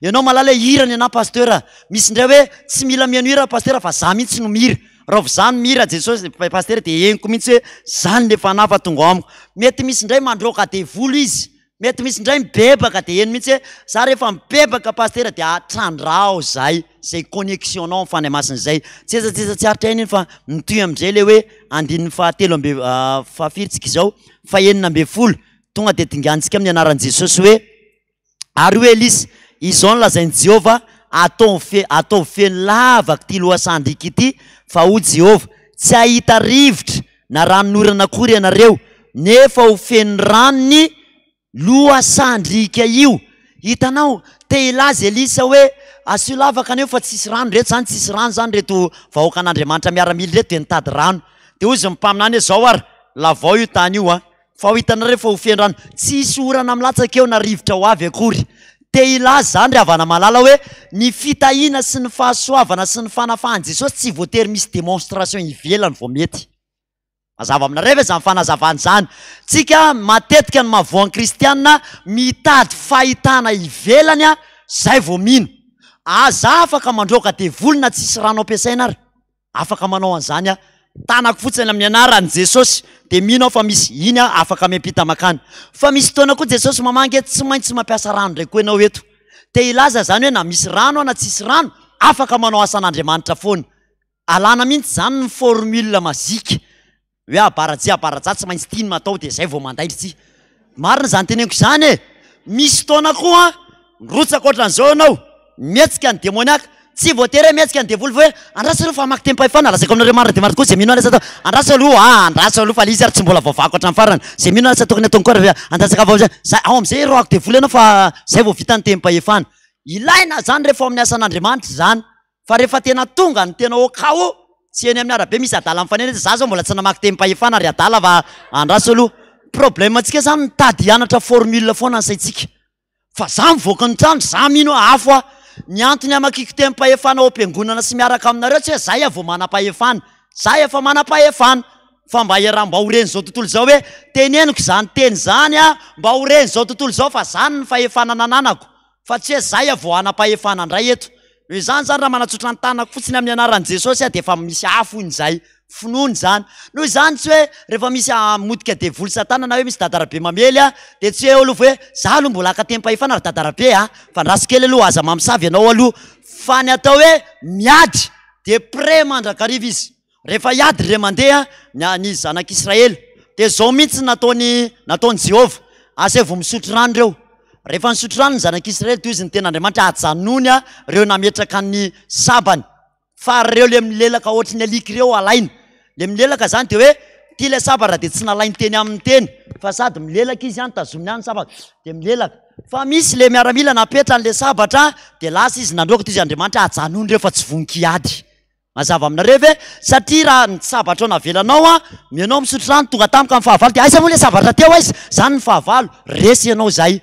ianao mahalala hirany ana pasteur misy ndray hoe tsy mila mihaino hira pasteur fa za mihitsy no mihira raha zany mihira Jesosy pasteur de henoko mihitsy hoe zany le fanahy fa tonga amiko mety misy ndray mandroka de volo izy mety misy ndray mibebaka de eno mihitsy hoe za rehefa mibebaka pasteur de atrandrao zay connexion nao amin'ny fanahy masina zay tsy haritra iny fa mitoy amin'izay le hoe andininy 7 izao 9 tonga de dingantsika amin'ny anaran'i Jesosy hoe ary hoe Elisa izao ny lazain'i Jehovah atao feno lavaka ty loasandrika ity fa ho Jehovah tsy ahita rivotra na ranonorana akory ianareo nefa ho feno ranony loasandrika io hitanao te ilaza Elisa hoe asio lavaka aneo fa tsisy rano reto zany tsisy rano zany reto vahoaka an'Andriamanitra miaramily reto de nitady rano de ozy mipaminany hoe zao ary lavao io tany io fa ho hitanareo fa ho feno rano tsisy orana milatsaka eo na rivotra ho avy akory te ilaza zany ry havana malala hoe ny fitahina sy ny fahasoavana sy ny fanafahan Jesosy tsy voatery misy démonstration ivelany vao mety mazava aminareo ve zany fanazavany zany tsika matetika ny mahavoan'ny kristianina mitady fahitana ivelany zay vao mino za afaka mandroaka de volona tsisy rano ampiasaina ary afaka manao an'izany tanako fotsiny amin'ny anaran'i Jesosy de mino aho fa misy iny afaka miampita makany fa misy fotoana koa Jesosy mamangy tsy maintsy mampiasa rano ndraiky koa ianao eto te ilaza zany hoe na misy rano na tsisy rano afaka manao asan'Andriamanitra foana. Alana mihitsy zany ny formule mazika hoe abaratsy tsy maintsy tiany matao de zay vao mandaily tsy. Marina zany teneniko zany e. Misy fotoana koa rotsaka ohatran'izao anao mietsika ny demoniaka tsy voatery mietsika ny devoly hoe andrasa aloha fa amaky tempahefana lazako aminareo marina de marina koa zay mino anasa atao andrasa aloha fa izy ary tsy mbola voavako hatramin'ny farany zay mino anasa tokony ataoko koa andrasaka avao zay ao am'izay roako devoly anao fa zay vao vita ny tempahefana. Ilaina zany rehefa amin'ny asan'Andriamanitra zany fa rehefa tena tonga ny tena okao tsy eny amin'ny arabe misy adala mifanena za zao mbola tsy namaky tempahefana ary adala fa andrasa aloha. Problème antsika zany mitady hianatra formule foana ny saintsika. Fa za mivoaka ny trano za mino afo ny antony amakiko tempahefana ao am-piangonana sy miaraka aminareo tsy hoe zay vao manam-pahefana. Za efa manam-pahefana fa mba mba horeny zao tontolo zao hoe teneniko zany teny zany mba horeny zao tontolo zao fa zany ny fahefana nananako fa tsy hoe zay vao anam-pahefana ndray eto. Noho zany raha manatsotra ny tanako fotsiny amin'ny anaran'i Jesosy de efa misy afo in'izay finoany zany. Noho zany tsy hoe rehefa misy modika devoly satana na hoe misy dadarabe mamely de tsy hoe aloha hoe za aloha mbola aka tempahefana ary dadarabe fa ndraso kely aloha aza mamosavy ianao aloha fa ny atao hoe miady de pré mandrakariva izy. Rehefa iady re mandeha ny zanak'Israely de zao mihitsy nataony Jehova asa vao misotro rano reo. Rehefa nisotro rano ny zanak'Israely toy izy ny ten'Andriamanitra ajanony reo nametraka ny sabany fa reo le milelaka ohatry ny aliky reo alainy. Le milelaka zany de hoe ty le sabara de tsy nalainy teny amin'ny teny fa sady milelaka izy tazominy any sabaka de milelaka. Fa misy le miaramila napetra an'le sabatra de lasa izy nandroaka toy izy Andriamanitra ajanony reo fa tsy voninkiady. Mazava aminareo ve satria raha ny sabatra ao navelanao mianao misotro rano tonga tampoka amin'ny fahavalo de aiza moa le sabatra teo izy zany ny fahavalo resy ianao zay.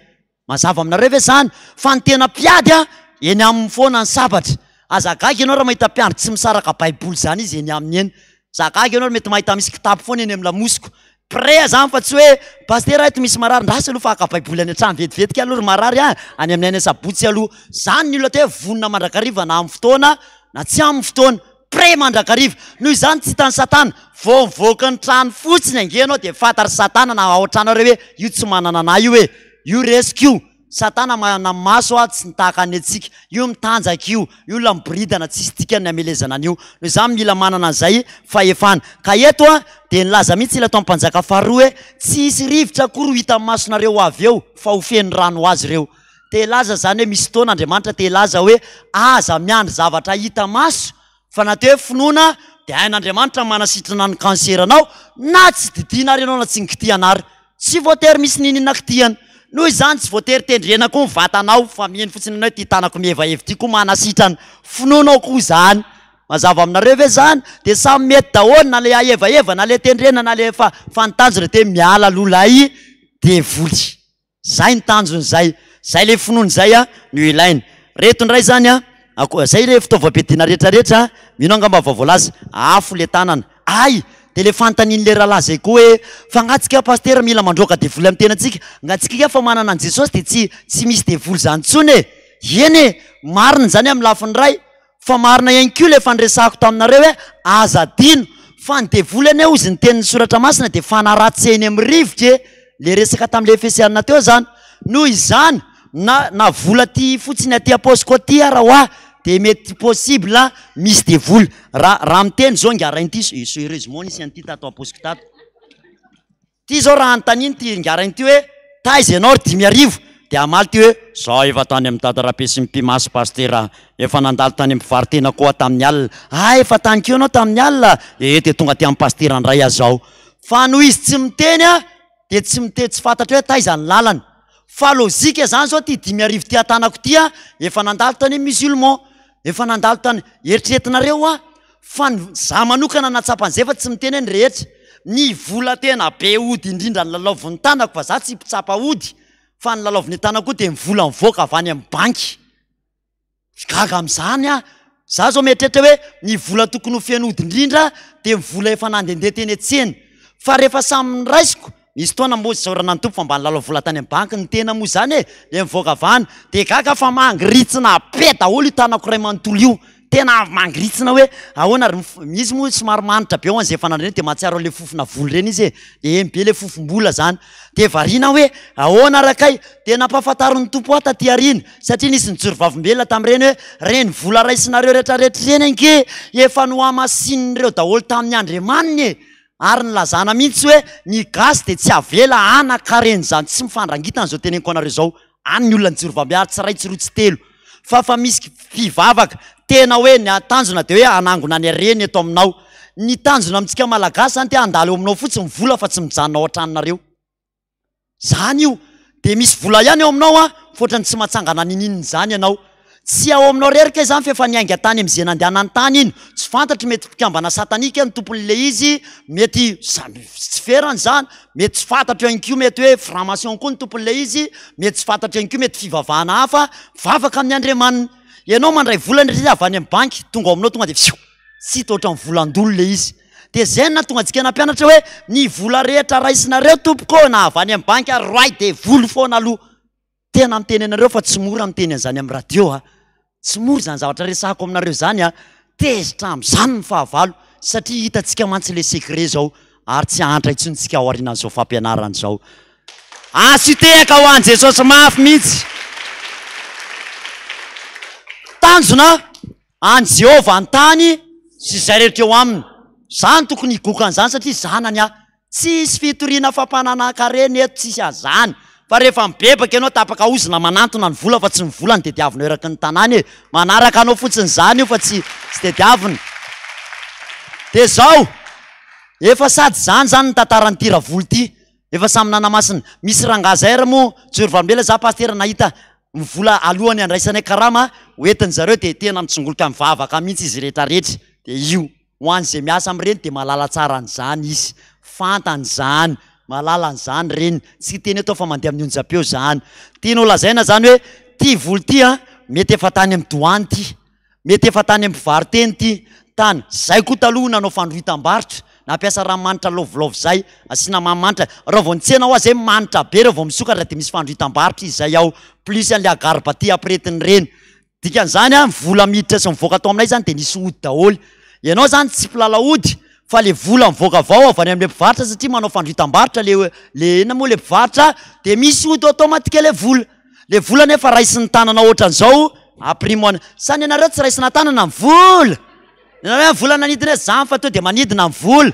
Mazava aminareo ve zany fa ny tena piady eny amin'ny foana ny sabatra. Azagaga ianao raha mahita mpiandry tsy misaraka baiboly zany izy eny amin'ny eny. Zagaga ianao mety mahita misy kitapo foana eny amin'ny lamosiko. Pré zany fa tsy hoe pasteur eto misy marary ndrasa aloha fa aka baiboly any an-trano vetivetika aloha marary any amin'ny any sabotsy aloha. Zany ny olona te vonona mandrakariva na amin'ny fotoana na tsy amin'ny fotoana pré mandrakariva. Noho izany tsy hitan'ny satana vao mivoaka ny trano fotsiny angenao de fantary satana na ao tranareo hoe io tsy manana anahy io hoe io rescue. Satana mana maso tsy nitahaka any atsika io mitanjaka io la miboridana tsisy dikany amelezana an'io. Noho izany mila manana an'izay fahefana. Ka eto de nilaza mihitsy ila tao am'mpanjaka faharoa hoe tsy hisy rivotra akory ho hita masonareo avy eo fa ho feno rano azy reo. Te laza zany hoe misy fotoana Andriamanitra te laza hoe aza miandry zavatra hita maso fa na te hoe finoana de hain'Andriamanitra manasitrana ny kanseranao na tsy didina renao na tsy nikitianary. Tsy voatery misy ninina kitihana. Noho izany tsy voatery tendrena koa vatanao fa mieny fotsiny anao ty tanako mieva-hevy ty koa manasitrana finoanao koa zany. Mazava aminareo ve zany de samy mety daholo na le aheva-heva na le tendrena na le fanotanjona te miala lolay devoly. Zay ny tanjony zay. Zay le finoany zay no ilaina. Reto ndray zany zay le fitaovam-piadiana rehetrarehetra mino angamba vaovolaza afo le tanana. Ay de le fantaniny le rahalahy zay koa hoe fa ngatsika pasteur mila mandroaka devoly amin'ny tenantsika. Ngatsika fa manana an Jesosy de tsy misy devoly zany tsony e. Eny marina zany amin'ny lafiny ray fa marina ihany koa le fandresako taminareo hoe aza dino fa ny devoly ane izy ny tenin'ny soratra masina de fanaratseny amin'ny rivotra le resaka tamin'le Efesiana teo zany. Noho izany na vola ty fotsiny aty apôsiko ty raha de mety possible misy devoly raha miteny zao ngarain'ity sérieusement nisy an'ity tato apôsiko tato ty zao raha antaniny ty ngarain'ity hoe taizy ianao 10,000 de amaly ty hoe za efa tany amin'ny tatarabe sy mpimasy pasteur efa nandalo tany amin'ny varitena koa tamin'ny alina efa tany keo anao tamin'ny alina de tonga ty amin'ny pasteur andray azao. Fa noho izy tsy miteny de tsy fantatra hoe taiza ny lalana. Fa lozika zany zao ty 10,000 ty atanako ty efa nandalo tany musulman efa nandalo tany eritreretinareo fa za manokana natsapan'izay fa tsy miteny ny rehetra. Ny vola tena be ody indrindra ny lalaoviny tanako fa za tsy mpitsapa ody fa ny lalaoviny tanako de mivola mivoaka avy any amin'ny banky. Gaga am'izany za zao mieritreritra hoe ny vola tokony ho feno ody indrindra de mivola efa nandendeha teny atsena. Fa rehefa samy raisiko misy fotoana moa zaorana ny tompo fa mba nilalao vola tany amin'ny banky ny tena moa zany le mivoaka avany de gaga fa mangiritsina be daholo io tanako ray manontolo io tena mangritsina hoe ahoana misy moa somary manitra be ao an'izay fanandreny de mahatsiaro le fofona volo reny izy be le fofom-bola zany de variana hoe ahoana rakay de nampahafantaron'ny tompo aho taty arina satria nisy nijoro vavim-belona tamin'ireny hoe reny vola raisinareo rehetrarehetra reny anke efa no amasin'ireo daholo tamin'ny Andriamanina ary nylazana mihitsy hoe ny gasy de tsy avela anakareny zany tsy mifandrangitana zao teneniko anareo zao any ny olona nijoro vavim-belona tsy ray tsy roa tsy telo fa misy mpivavaka tena hoe ny tanjona de hoe anangona ny areny eto aminao ny tanjona amintsika malagasy zany te andalo eo aminao fotsiny vola fa tsy mijanona ao an-tranonareo zany io de misy vola ihany eo aminao fotrany tsy mahatsangana nininy zany ianao tsy ao aminao rerika zany fefa niainga tany am'izay nandehanany tany iny tsy fantatry mety mpikambana satanika ny tompon'le izy mety tsy ferany zany mety tsy fantatry ihany koa mety hoe franc-maçon koa ny tompon'le izy mety tsy fantatry ihany koa mety fivavahana hafa vavaka amin'ny Andriamanina ianao mandray vola ndray avy any amin'ny banky tonga aminao tonga de tsy hita ohatran'ny volandolo le izy de zay na tonga antsika nampianatra hoe ny vola rehetra raisinareo tompoko na avy any amin'ny banky roay de volo foana aloha tena miteny anareo fa tsy mora miteny an'izany amin'ny radio tsy mora zany zavatra resahako aminareo zany tezitra amin'izany ny fahavalo satria hitantsika mantsy le secret zao ary tsy hantra itsontsika ao aorianan'izao fampianarana zao asitehaka ho an' Jesosy mafy mihitsy tanjona any Jehova an-tany sy zay rehetra eo aminy zany tokony higokan'izany satria zanany tsisy fitoriana fampananakareny eto tsisy azany fa rehefa mibebaka ianao tapaka ozina manantona ny vola fa tsy mivolany de diavinao eraky ny tanàny manaraka anao fotsiny zany io fa tsy de diavina de zao efa sady zany ny tantarany ty ravolo ty efa samy nanamasina misy rangazay moa joro vambela za pastera nahita mivola alohany andraisanay karama hoentiny zareo de tena mitsongoloka mivavaka mihitsy izy rehetrarehetra de io ho an'izay miasa am'ireny de malala tsara an'izany izy fantany zany malala an'izany reny tsy teny atao fa mandeha amin'ny onjam-peo zany tianao lazaina zany hoe ty volo ty mety efa tany amin'ny doany ty mety efa tany amin'ny mpivariteny ty tany zay koa taloha nanao fandrohitam-barotra nampiasa raha manitra lovolov zay asina mamanitra raha vao nitsena ao zay manitra be raha vao misokatra de misy fandrohitam-barotra izy zay ao plus an'le agarba ty ampiretiny reny dikan'izany vola miditra sy mivoaka atao aminay zany de nisy ody daholo ianao zany tsy mpilala ody fa le vola mivoaka avao avy any am'le mpivarotra satria manao fandrohitam-barotra le ena moa le mpivarotra de misy ody automatika le vola nefa raisin'ny tanana ohatran'izao aprimoana sany ianareo tsy raisina tanana ny vola ianareo vola nanidina zany fa to de manidina ny vola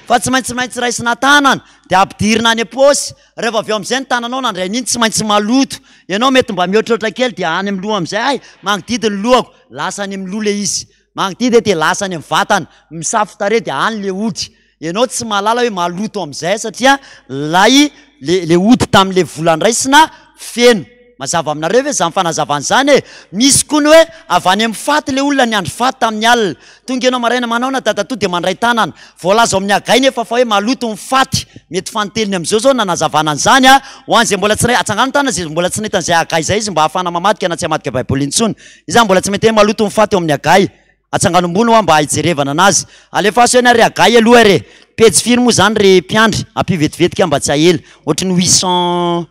fa tsy maintsy raisina tanana de ampidirina any aposy rehefa avy eo am'izay ny tananao nandray an'iny tsy maintsy maloto ianao mety mba mihoatroatra kely de any amin'ny loha am'izay magnodidy ny lohako lasa any amin'ny loha le izy magnodidy de lasa any amin'ny vatana misafotare de any le ody ianao tsy malala hoe maloto am'izay satria lay le ody tamin'le volandraisina feno mazava aminareo hoe zany fanazavany zany misy koa ny hoe avy any amin'ny faty le olona ny andro faty tamin'ny alina tonga ianao maraina manao na dadato de mandray tanana voalaza amin'ny agay nefa fa hoe maloto ny faty mety fanteliny am'izao zao nanazavana an'izany ho an'izay mbola tsy atsangano tana zay mbola tsy nahitan'izay agay zay izy mba ahafana mamadika na tsy hamadika baiboly intsony izy zany mbola tsy mety hoe maloto ny faty eo amin'ny agay atsangano ambony ho mba hijerevana anazy alefaso hoe nary agay aloha re pejy firy moa zany re mpiandry ampivetivetika mba tsy ahela ohatrany 800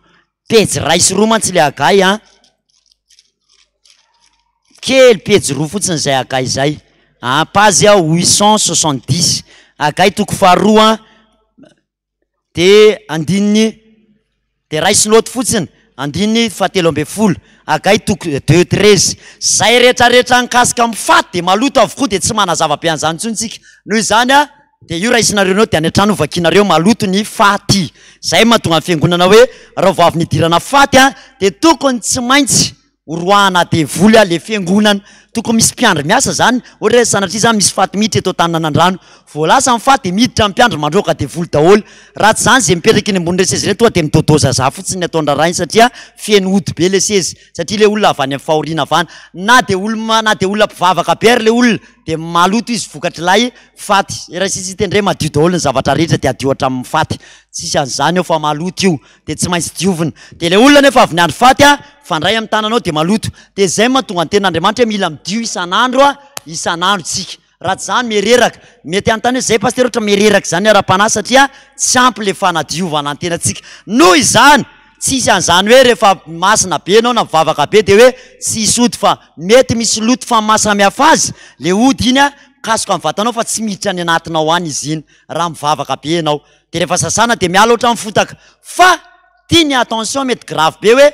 pejy raisy roa mantsy le agay kely pejy roa fotsiny zay agay zay pazy 870 agay toko faharoa de andininy de raisy loto fotsiny andininy fahatelo ambe folo agay toko 213 zay rehetrarehetra nikasika mifaty de maloto avokoa de tsy manazava-pian'izany tsontsika noho izany de io raisinareo nao de any an-trano vakinareo maloto ny faty zay mahatonga ny fiangonana hoe raha vao avy nidirana faty de tokony tsy maintsy oroahana devoly le fiangonana tokony misy mpiandry miasa zany ohatra hoe sanatria zany misy faty miditra eto taninanandrano voalasa mifaty de miditra mpiandry mandroaka devoly daholo raha tsy zany zay mipetraky eny ambony le sezy reny tonga de midodoza za fotsiny ataondra rainy satria fieno ody be le sezy satria le olona avy any amin'ny fahoriana avany na de olona mpivavaka be ary le olona de maloto izy vokatry lay faty raha sisy tendre madio daholo ny zavatra rehetra de adio hatramin'ny faty tsisy an'izany eo fa maloto io de tsy maintsy diovina de le olona nefa avy niandro faty fandray amin'ny tananao de maloto de zay mahatonga ny ten'Andriamanitra mila midio isan'andro tsika raha tsy zany mereraka mety antany hoe zay paster ohatra mereraka zany ara-panahy satria tsy ampy le fanadiovana ny tenantsika noho izany tsisy an'izany hoe rehefa masina be anao na mivavaka be de hoe tsy sody fa mety misy loto fa masamihafa azy le ody iny a kasoka amin'ny vatanao fa tsy miditra any anatinao any izy iny raha mivavaka be anao de rehefa sasana de miala oatra mifotaka fa tia ny attention mety grave be hoe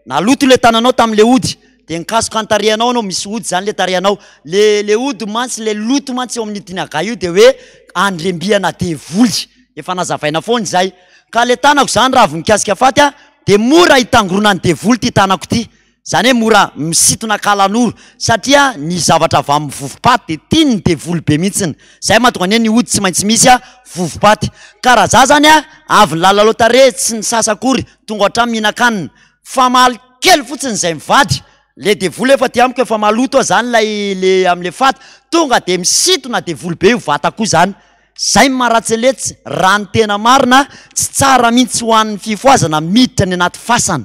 naloto le tananao tam'le ody de nikasoka antarianao anao misy ody zany le tarianao le ody mantsy le loto mantsy eo amin'ny tinaga io de hoe andrembiana devoly efa nazavaina foany zay ka le tanako zany raha vonikasika faty a de mora hitangorona ny devoly ty tanako ty zany hoe mora misitona kalan'oro satria ny zavatra avy amin'ny vovopaty de tia ny devoly be mihitsiny zay mahatonga ny ny ody tsy maintsy misy a vovopaty karaha za zany a avy ny lalalotare tsy ny sasakory tonga hatramy mihinan-kanina fa maly kely fotsiny zay mivady le devoly efa ty amiko efa maloto zany le am'le faty tonga de misitona devoly be io vatako zany zay maratsyletsy raha ny tena marina tsy tsara mihitsy ho an'ny fifoazana miditra ny anaty fasana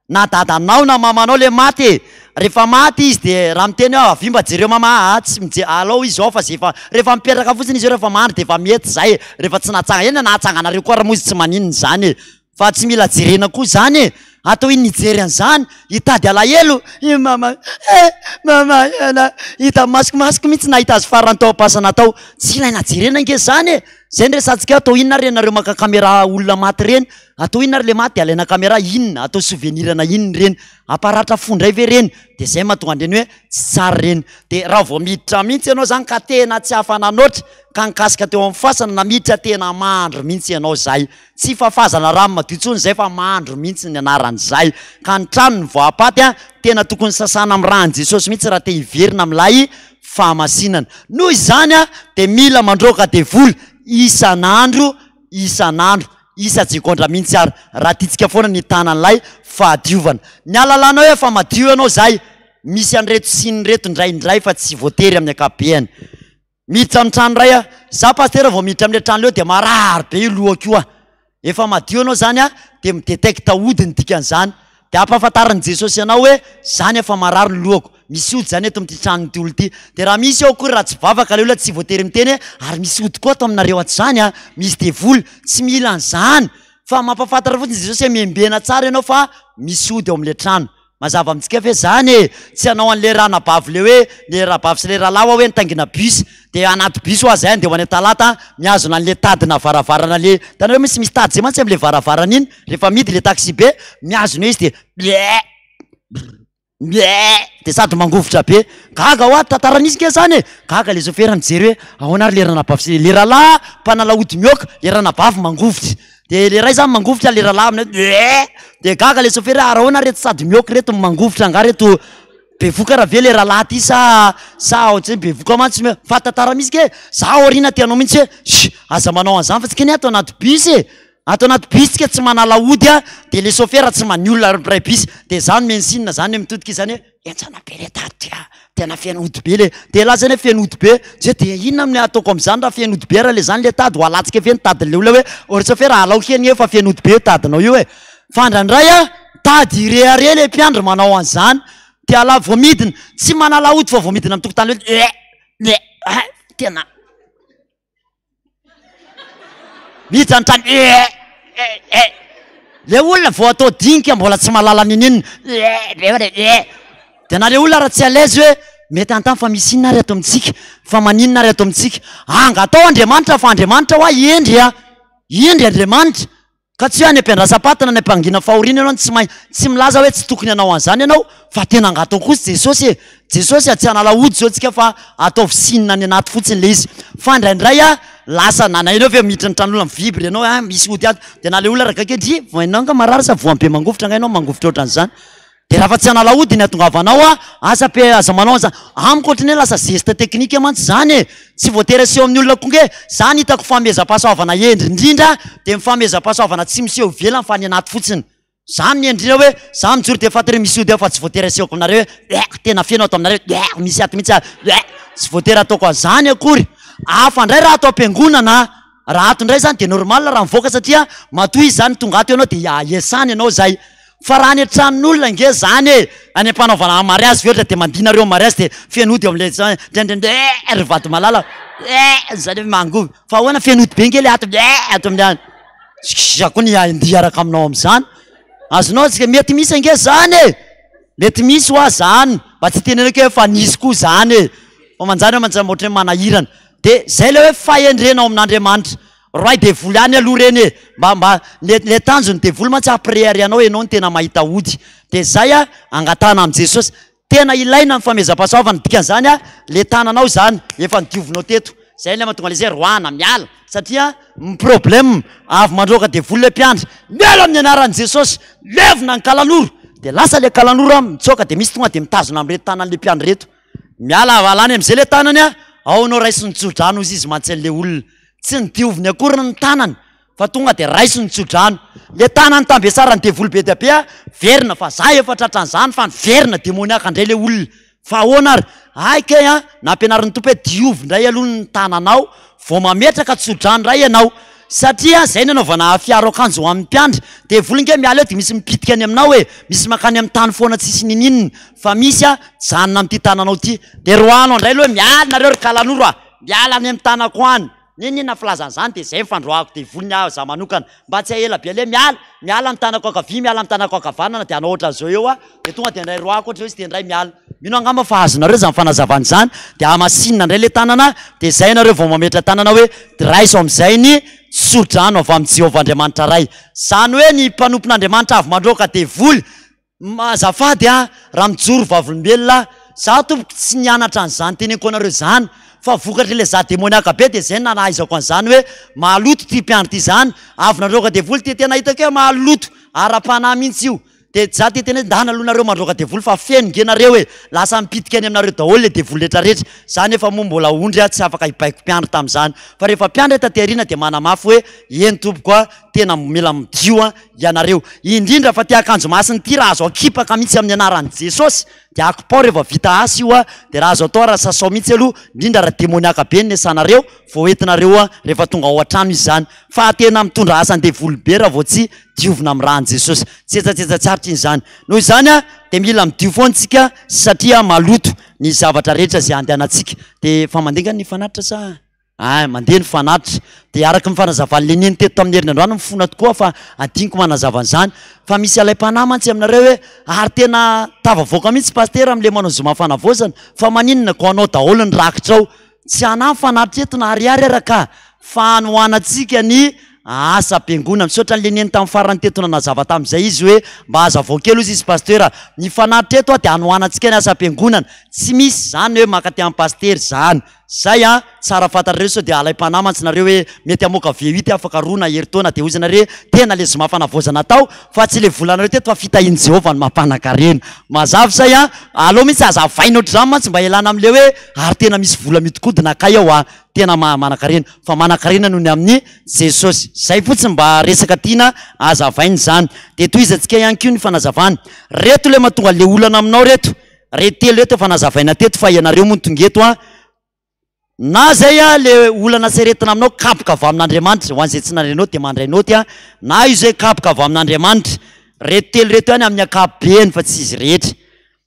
na dadanao na mamanao le maty rehefa maty izy de raha miteny ao avimba jereo mama tsy alao izy ao fa zay efa rehefa mipetraka fotsiny izy eo rehefa mandry de efa mety zay rehefa tsy natsanga eny nahatsanganareo koa raha moa izy tsy maninony zany fa tsy mila jerena koa zany atao iny nijery an'izany hitady alahelo mama hita masikomasiko mihitsy nahita azy farany tao apasana tao tsy ilaina jerena nge zany zay ndresantsika atao inona reny nareo maka kamera olona maty reny atao inona ry le maty de alaina kamera inona atao souvenirana inona reny aparatra fondray ve reny de zay mahatonga andreny hoe tsy tsara reny de raha vao miditra mihitsy ianao zany ka tena tsy hafananoatra ka nikasika teo amin'ny fasana na miditra tena mandro mihitsy ianao zay tsy fafazana rano madio tsony zay fa mandro mihitsy ny anaran'zay ka ny trano ny voapaty a tena tokony sasana amin'ny rany jesosy mihitsy raha te hiverina am'lay fahamasinana noho izany a de mila mandroka devoly isan'andro isa-jekondra mihitsy ary raha tiatsika foana ny tanan'lay fahadiovana ny alalanao hoe fa madio ianao zay misy an'reto sy ny reto ndraindray fa tsy voatery amin'ny akabeany miditra amin'ny trano ray a za pastera vao miditra am'le trano leo de marary be io lohako io a efa madio anao zany a de midetecta ody ny dikan'izany de ampahafantaran'i jesosy ianao hoe zany efa marary ny lohako misy ody zany eto am'ty trano ty olo ty de raha misy ao kory raha tsy vavaka le olona tsy voatery miteny ary misy ody koa ato aminareo ato zany a misy devoly tsy mila an'izany fa mampafantatra fotsiny jesosy hoe miembena tsara ianao fa misy ody ao am'le trano mazava amintsika fe zany tsy hanao an'le ranabavy le hoe le rabavy sy le rahalahy hoe nitangina bus de anaty bus ho azy de ho any talata miazona an'le tadina varavarana le tanareo misy tady zay mantsy am'le varavarana iny rehefa midy le taxi be miazona izy de sady mangovotra be gaga ho aty tantaran'izy ke zany gaga le sofera mijery hoe ahoana ary le ranabavy sy le rahalahy mpanalaody mioka le ranabavy mangovotry de le ray zany mangovotra le rahalahy amina de gaga le sofera ary ahoana reto sady mioka reto mangovotra nga reto bevoka raha ve le rahalahy ty sa ohatsy bevoka mantsy fa tantara misy ke za orina tianao mihitsy hoe aza manao an'izany fa tsika ny atao anaty bus atao anaty bus tsika tsy manala ody a de le sofera tsy many olona ray bus de zany mensinina zany mitodika izany hoe entsana be le tady tena fiaina ody be le de la zany hoe fiaina ody be je de inona amin'ny ataoko am'izany raha fiaina ody be raha le zany le tady ho alatsika fe ny tadin'le olona hoe or sofera alao heny fa fiaina ody be tadinao io e fandrandray a tady irehare le mpiandro manao an'izany de ala voamidina tsy manala ody fa voamidina amin'ny tokotany hoe tena miditra ny trano le olona vao atao dinika mbola tsy malala ninina de na le olona raha tsy alaise hoe mety antany fa misy inona ary ato amintsika fa maninona ary ato amintsika angatao andriamanitra fa andriamanitra hoa iendry andriamanitra ka tsy hoe any ampiandrasapatana ny ampangina fahoriana ianao tsy milaza hoe tsy tokony anao an'izany ianao fa tena angatao kosa jesosy tsy hanala ody zao tsika fa atao visinina ny anaty fotsiny le izy fa ndraindray a lasa nanainao ve miditra ny tran'olona mivibry ianao misy ody ato de na le olona rakakendry voinao nga marary sa voambe mangovotra nga ianao mangovotra ohatran'izany de raha fa tsy hanala ody ny atongavanao aza manao an'izany amiko ohatrany hoe lasa geste teknika mantsy zany tsy voatery aseho amin'ny olona konge zany hitako famezam-pahasoavana endry indrindra de mifamezam-pahasoavana tsy miseho velany fa ny anaty fotsiny zany ny endrina hoe za mijory de fatory misy ody fa tsy voatery asehoko aminareo hoe tena fiainao ato aminareo misy ato mihitsy tsy voatery ataoko an'izany akory afa ndray raha atao ampiangonana raha ato ndray zany de normal raha mivoaka satria matoy izy zany tonga ato ianao de iasany ianao zay fa raha any antranon'olona nge zany any ampanaovana mariazy ve ohatra de mandinareo mariazy de fianody am'le ry vady malala zany hoe mangovy fa ahoana fianody be nge le ato amin'ny any koa ny andia araka aminao am'izany azonao tsika mety misy ange zany e mety misy ho zany mba tsy tenenako hoe fa nisy koa zany e fa manjany hoe manjany ohatry hoe manahirana de zay le hoe fahendrenao amin'Andriamanitra roay devoly any aloha reny e mba le tanjony devoly mantsy apriere anao enao ny tena mahita ody de zay a angatana am Jesosy tena ilaina ny famezam-pahasoavana dikan'izany a le tananao zany efa nidiovinao teto zay le mahatonga le zay roana miala satria problème avy mandroaka devoly le mpiandry miala amin'ny anaran'i Jesosy levina ny kalanoro de lasa le kalanoro mitsoka de misy tonga de mitazona am'reto tanan'le mpiandry reto miala avalany am'izay le tanany a ao anao raisy nitsodrano izy izy mantsy le olona tsy nidioviny akory ny tanany fa tonga de raisy nitsodrano le tanany tambe sara ny devoly be dia be a verina fa za efa tratran'izany fa verina demoniaka indray le olona fa ahoana ary aika a nampianarin'ny tompo hoe diovindray aloha ny tananao vao mametraka tsodrano ray ianao satria zay ny anaovana fiaro akanjo ho amin'ny mpiandry devoly nge miala eo de misy mipitika any aminao hoe misy makany amin'ny tany foana tsisy nininina fa misy a janona am'ty tananao ty de roanao indray aloha miala nareo ry kalanoro a miala any amin'ny tanako any ninina filazan'izany de zay mifandroako devoly ny za manokana mba tsy ahela be le miala amin'ny tanako akavia miala amin'ny tanako akavanana de anao ohatra zao eo a de tonga de ndray roako ohatra izy de ndray miala mino angamba fa azonareo zany fanazavany zany de amasinina indray le tanana de zay nareo vao mametra tanana hoe raiso am'izay ny tsodrano avy amin'ny Jehovah Andriamanitra ray zany hoe ny mpanompon'Andriamanitra avy mandroaka devoly azafady a raha mijoro vavolombelona za tompoko tsy nianatra an'izany teneniko anareo zany fa vokatry le za demoniaka be de zay nanahaizako an'izany hoe mahaloto ty mpiandry ty zany avy nandroaka devoly ty tena hitako hoe mahaloto ara-panahy mihitsy io de za ty tena ndana aloha nareo mandroaka devoly fa feno nge nareo hoe lasa mipitika any aminareo daholo le devoly rehetrarehetra zany efa moa mbola ondry a tsy afaka hibaiko mpiandry tam'izany fa rehefa mpiandry taterina de manamafy hoe eny tompoko a tena mila midio a ianareo indrindra fa ty akanjo masiny ty raha azo akipaka mihitsy amin'ny anaran'i Jesosy de akipao rehefa vita asy io a de raha azo atao raha sasao mihitsy aloha indrindra raha demoniaka be ny esanareo vao entinareo a rehefa tonga ao an-trano izy zany fa tena mitondra asany devoly be raha vao tsy diovina amin'ny rahan'i Jesosy tsetsatetsa tsaritra iny zany noho izany a de mila midio foantsika satria maloto ny zavatra rehetra zay andehanantsika de fa mandeha ny fanatitra sa mandeha ny fanatitra de araka mifanazavany leniny teto tamin'ny herinandroany mifona tokoa fa adiniko manazavanyzany fa misy alay-panahy mantsy aminareo hoe ary tena tavavoaka mihitsy paster am'le manao zomafanavozana fa maninona ko anao daholo ny rakitrao tsy ana fanatitra eto na ariary araka fa anoanatsika ny asa am-piangona misaotra n'le neny tamin'ny farany tetona nazava tamin'izay izy hoe mba aza vaokely ozy izy paster ny fanatitra eto a de anoanatsika ny asa am-piangonana tsy misy zany hoe makaty amin'ny paster zany zay a tsara fantatrareo sao de alay-panahy mantsy nareo hoe mety amoaka V8 afaka rona herintaona de ozy nareo tena le zomafanavozana tao fa tsy le volanareo teto fa fitahin'i Jehovah ny mampanankarena mazava say a aloha mihitsy azavaina ohatr'izany mantsy mba elana am'le hoe ary tena misy vola mitikodina akay ao a tena manankarena fa manankarena noho ny amin'ny Jesosy zay fotsiny mba resaka tiana azavainy zany de toizatsika ihany koa ny fanazavana reto le mahatonga le olana aminao reto retelo reto efa nazavaina teto fa ianareo moa tongeto a na zay a le olana seretina aminao kapoka avy amin'Andriamanitra ho an'izay tsy nandrainao de mandray naoty a na io zay kapoka avy amin'Andriamanitra retelo reto ihany amin'ny akapobeany fa tsy izy rehetra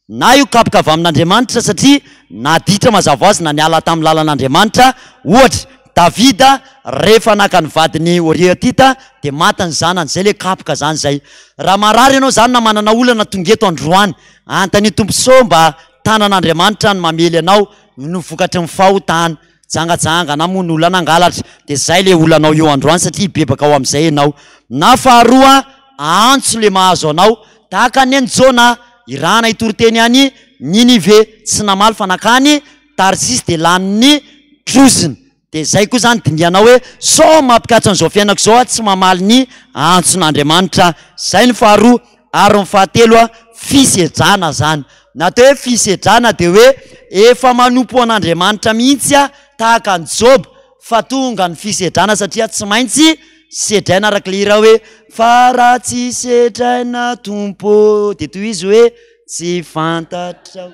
na io kapoka avy amin'Andriamanitra satria naditra mazava azy na niala tamin'ny lalan'Andriamanitra ohatra Davida rehefa naka ny vadiny Oriatita de matany zanany zay le kapoka zany zay raha marary ianao zany na manana olana tongeto androany antany tomposo mba tanan'Andriamanitra ny mamely anao no vokatry ny fahotana jangajanga na moa ny olana angalatra de zay le olanao eo androany satria bebaka ao am'izay ianao na faharoa antso le mahazo anao tahaka ny Jona irana hitoriteny any Ninive tsy namaly fa nakany Tarsis de laniny troziny de zay koa zany dindianao hoe so mampikatra an'izao fiainako zao a tsy mamaly ny antson'Andriamanitra zay ny faharoa ary ny fahatelo a fisedrana zany natao hoe fisedrana de hoe efa manompo an'Andriamanitra mihitsy a tahaka ny Job fa tonga ny fisedrana satria tsy maintsy sedraina araka le hira hoe fa raha tsy sedraina tompo de toy izy hoe tsy fantatra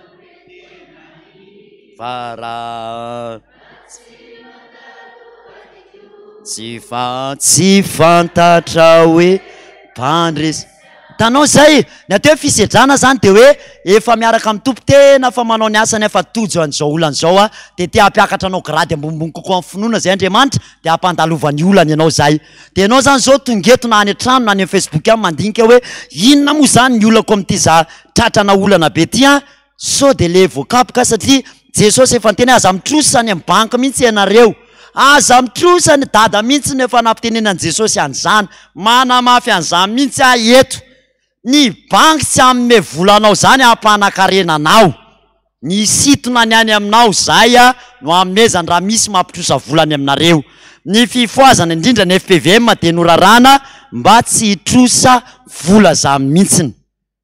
fa raha tsy fantatra hoe mpandresy tanao zay ny atao hoe fisedrana zany de hoe efa miaraka amin'ny tompo tena fa manao ny asany efa tojo an'izao olana zao a de te hampiakatra anao grady ambonimbony kokoa amin'ny finoana zay Andriamanitra de hampandalovany olana ianao zay de ianao zany zao tongeto na any an-trano na any amin'ny Facebook any mandinika hoe inona moa zany ny olako amin'ity za tratrana olana be ty a so de le voakapoka satria Jesosy efa nteny aza mitrosa any amin'ny banky mihitsy ianareo aza mitrosa ny dada mihitsy nefa nampitenenan'i Jesosy an'izany manamafy an'izany mihitsy eto ny banky tsy amme volanao zany ampanakarenanao ny sitona ny any aminao zay a no amezany raha misy mampitrosa volany aminareo ny fifoazana indrindra ny FPVM de norarana mba tsy hitrosa vola za mihitsiny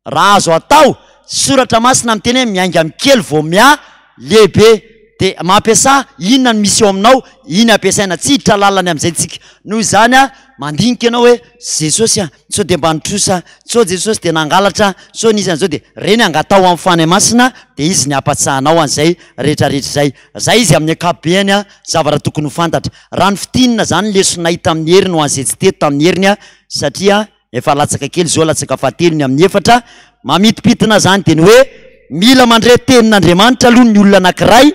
raha azo atao soratra masina miteny hoe miainga mikely vao mia lehibe de mampiasa inona ny misy eo aminao iny ampiasaina tsy hiditra lalany amin'izay tsika noho izany a mandinika ianao hoe Jesosy a so de mba nitrosa so Jesosy de nangalatra so nisy an'izao de reny angatao amin'ny fany masina de izy ny apatsahanao an'izay rehetrarehetra zay zay izy amin'ny ankapobeny a zavatra tokony ho fantatra raha ny fitinina zany leso nahita amin'ny heriny ho an'izay tsy teto tamin'ny heriny a satria efa latsaka kely zao latsaka fahatelony amin'ny efatra mamitipitina zany de ny hoe mila mandray tenin'Andriamanitra aloha ny olona anankiray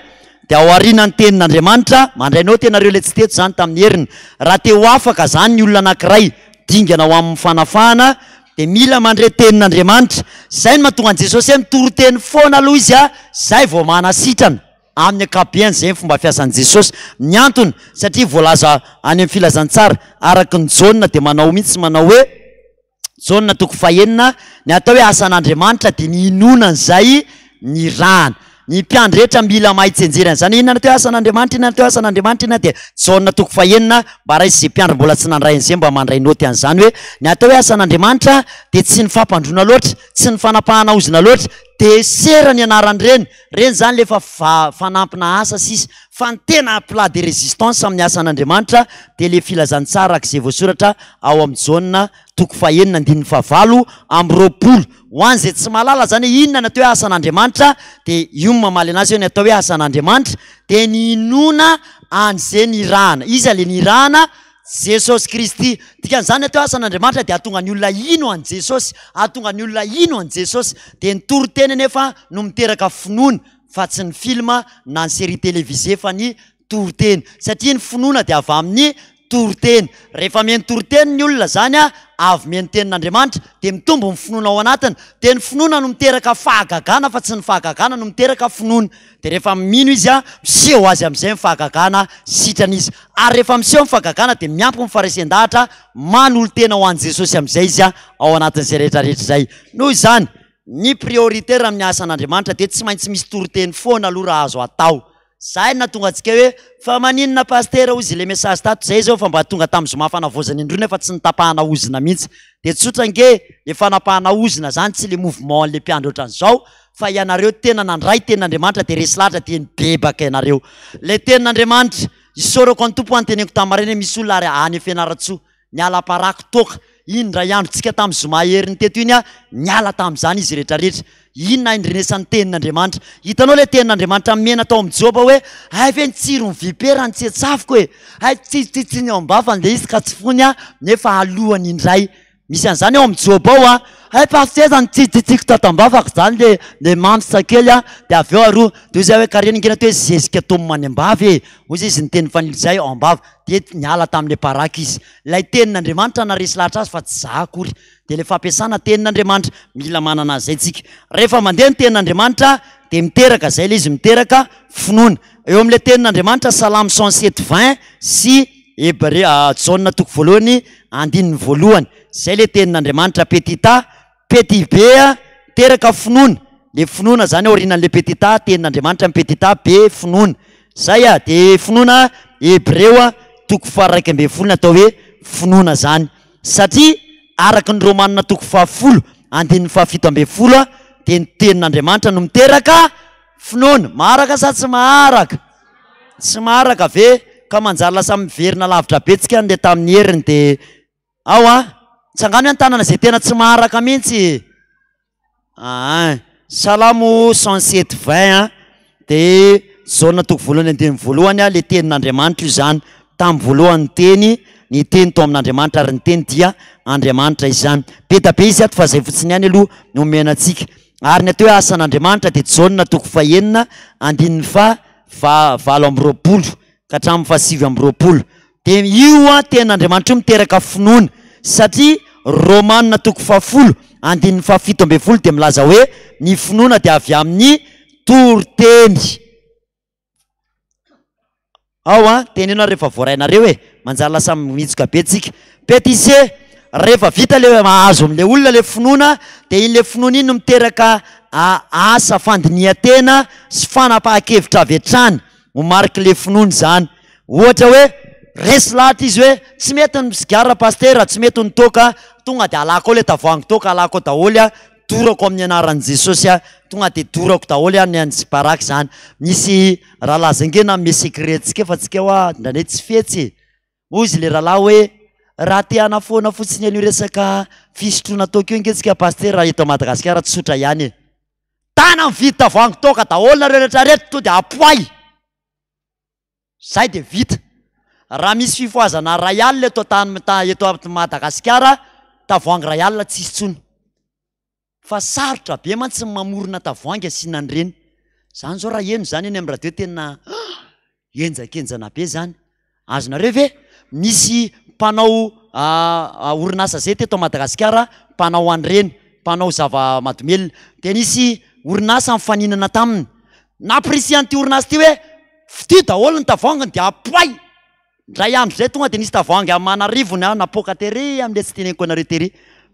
de ao aorianany tenin'Andriamanitra mandrainao tenareo le tsy teto zany tamin'ny heriny raha te ho afaka zany ny olona anankiray dingana ho amin'ny fanafahana de mila mandray tenin'Andriamanitra zay no mahatonga an Jesosy hoe mitoro teny foana aloha izy a zay vao manasitrana amin'ny ankapobeny zay ny fomba fiasan'i Jesosy ny antony satria voalaza any amin'ny filazantsara araky ny Jaona de manao mihitsy manao hoe Jaona toko fahenina ny atao hoe asan'Andriamanitra de ny inonany zay ny rana ny mpiandry rehetra mila mahitsenjera zany inona natao asan'Andriamanitra inona natao asan'Andriamanitra ina de Jaona toko fahenina mba raha izy zay mpiandry mbola tsy nandray an'izay mba mandray noty an'izany hoe ny atao hoe asan'Andriamanitra de tsy ny fampandrona loatra tsy ny fanapahana ozina loatra de serany anarany reny zany lefa fanampina asa sisy fa ny tena plat de résistance amin'ny asan'Andriamanitra de le filazantsara ak'izay voasoratra ao amin'ny Jaona toko fahenina andininy fahavalo amby roapolo ho an'izay tsy malala zany inona ny atao hoe asan'Andriamanitra de io mamaly anazy hoe ny atao hoe asan'Andriamanitra de ny inona an'izay nirahana izy le nirahana Jesosy Kristy dikan'izany atao asan'Andriamanitra de atonga ny olona ino an Jesosy atonga ny olona ino an Jesosy de ny toro-teny nefa no miteraka finoana fa tsy ny filma na ny série télévisée fa ny toro-teny satria ny finoana de avy amin'ny toro-teny rehefa mihaino toro-teny ny olona zany a avy mihaino tenin'Andriamanitra de mitombo ny finoana ao anatiny de ny finoana no miteraka fahagagana fa tsy ny fahagagana no miteraka finoana de rehefa mino izy a miseho azy amin'izay ny fahagagana sitran'izy ary rehefa miseho ny fahagagana de miampy ny farisen-dahatra manolo tena ho an'i Jesosy amin'izay izy a ao anatin'izay rehetrarehetra zay noho izany ny priorité raha amin'ny asan'Andriamanitra de tsy maintsy misy toro-teny foana aloha raha azo atao zay na tonga antsika hoe fa maninona paster ozy le message tato zay zao fa mba tonga tamin'ny zoma fanavozana indrona nefa tsy nitapahana ozina mihitsy de tsotrange le fanapahana ozina zany tsy le mouvement le mpiandro ohatran'izao fa ianareo tena nandray tenin'Andriamanitra de resy lahatra de nibebaka ianareo le tenin'Andriamanitra isorako any tompo anteneko tamareny misy olona ary any fianaratsoa niala-parako toka indra iandrotsika tamin'ny zoma heriny teto iny a niala tamin'izany izy rehetrarehetra inona indrenesan'ny tenin'Andriamanitra hitanao le tenin'Andriamanitra mena tao amin'ny Joba hoe ay ve nitsiro ny vipera ny tsetsafiko hoe ay tsitsitsiny ao ambafany de izy ka tsy fony a nefa alohany indray misy an'izany ao amin'ny Joba ao a ay pasteur nitsitsitsiko tato ambafako zany le mansa kely a de avy eo aroa de zay hoe karena ingena to hoe zezika tomany ambavy ozy izy niteny fanily zay ao ambavy de niala tamin'le paraka izy lay tenin'Andriamanitra naresy lahatra azy fa tsy za akory de le fampiasana tenin'Andriamanitra mila manana an'izay tsika rehefa mandeha ny tenin'Andriamanitra de miteraka zay le izy miteraka finoana eo amin'le tenin'Andriamanitra Salamy 107:20 sy Hébreu Jaona toko voalohany andininy voalohany zay le tenin'Andriamanitra petit b teraka finoana le finoana zany aorinan'le petit a tenin'Andriamanitra petit a be finoana zay a de finoana Hébreu toko 1:12 atao hoe finoana zany satria araky ny Romanina toko 10 andininy 17 de ny tenin'Andriamanitra no miteraka finoana maharaka sa tsy maharaka tsy maharaka ve ka manjary lasa miverina lavitra betsika nde tamin'ny heriny de ao a tsangano ny tanana zay tena tsy maharaka mihitsy Salamo 107:20 de Jaona toko voalohany andininy voalohany a le tenin'Andriamanitra io zany tamin'ny voalohany teny ny teny tao amin'Andriamanitra ary ny teny dia Andriamanitra izany. Beta be izy ato fa zay fotsiny ihany aloha no omenantsika. Ary ny atao hoe asan'Andriamanitra dia Jaune toko 9 andininy fa 7 ka hatramin'ny 7. Dia io tenin'Andriamanitra io miteraka finoana satria Romanina toko 10 andininy 7 dia milaza hoe ny finoana dia avy amin'ny toroteny. Ao tenena rehefa voarainareo hoe manjary lasa mitsoka be tsika. Pétise rehefa vita le mahazo amin'le olona le finoana dia iny le finoana iny no miteraka asa fandinihan-tena sy fanapahan-kevitra avy hatrany ho mariky le finoana zany. Ohatra hoe resy lahatra izy hoe tsy mety ny sigara pasteur, tsy mety ny toka, tonga dia alako le tavoahangy toka, alako daholo dorako amin'ny anaran'i Jesosy tonga dia dorako daholo ny anzy baraky zany. Misy rahalahy zangena me secretsika fa tsika hoa ndraindray tsy fetsy. Ozy le rahalahy hoe raha te hanafoana fotsiny io resaka fisotroana toka io ngetsika pasteur raha eto Madagasikara tsotra ihany. Tana mividy tavoahangy toka daholo nareo rehetrarehetra to dia apoay. Zay dia vita. Raha misy fifoazana rayal eto eto Madagasikara, tavoahangy rayal tsisy tsony. Fa sarotra be mantsy mamorona tavoahangy asiana an'ireny. Zany zao raha eno zany eny amin'ny radio tena enjakenjana be zany. Azonareo ve misy mpanao orinasa zay teto Madagasikara, mpanao an'ireny, mpanao zava-mahadomelina, dia nisy orinasa mifaninana taminy. Naprisia an'ity orinasa ty hoe fity daholo ny tavoahanginy dia apoay. Ndray andro zay tonga dia nisy tavoahangy amin'ny Manarivony napoaka tery amin'le tsy teneniko anareo tery.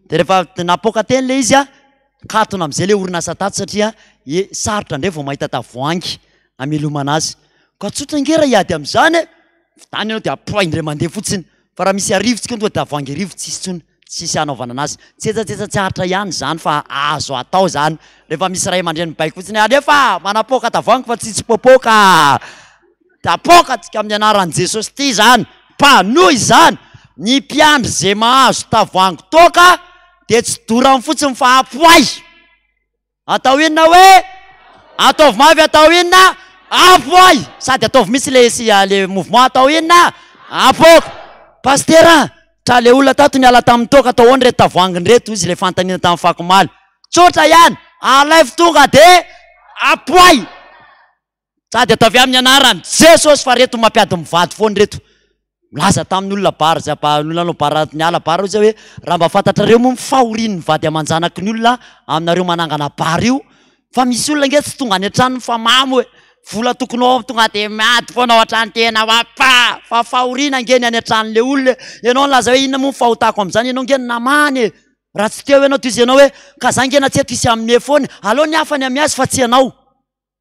Dia rehefa napoaka teny le izy katona amin'izay le orinasa tato satria sarotra indray vao mahita tavoahangy amelomana azy. Ka tsotra ngera hiady amin'izany tany ianao dia apoay indray mandeha fotsiny. Fa raha misy arivotsika tonga dia tavoahangy arivo tsisy tsony, tsisy hanaovana anazy. Tsetsatsetsatsaatra ihany zany fa azo atao zany. Rehefa misy ray aman-dreny mibaiko fotsiny alefa manapoaka tavoahangy fa tsy popoka. Tapoka tsika amin'ny anaran'i Jesosy ty zany. Mpanohy zany. Ny mpiandry zay mahazo tavoahangy toka dia tsy dorany fotsiny fa apoay. Atao inona hoe ataovy mavy, atao inona apoay. Sady ataovy misy le mouvement atao inona apoka. Pasteur tra le olona tato ny ala tamin'ny toka atao hoany reto tavoahanginy reto izy le fantaniana tamin'ny fakomaly. Tsotra ihany alaivo tonga dia apoay. Sady atao avy amin'ny anaran'i Jesosy fa reto mampiady mivady foana reto. Milaza tamin'ny olona bara zay olona no bara ny ala bara zay hoe raha mba fantatrareo moa mifahoriany mivady aman-janaky ny olona aminareo manangana bara io. Fa misy olona nge tsy tonga any an-trano fa mamy hoe vola tokony ao tonga dia miady foana ao an-trano tena wapa. Fa fahoriana ngeny any an-tranon'le olona. Ianao nilaza hoe inona moa fahotako amin'izany, ianao ngeny namany. Raha tsy teo ianao toy izy ianao hoe ka zany ngena tsy eto isy amin'ny foana. Aleo ny hafa ny amin'ny azy fa tsy ianao.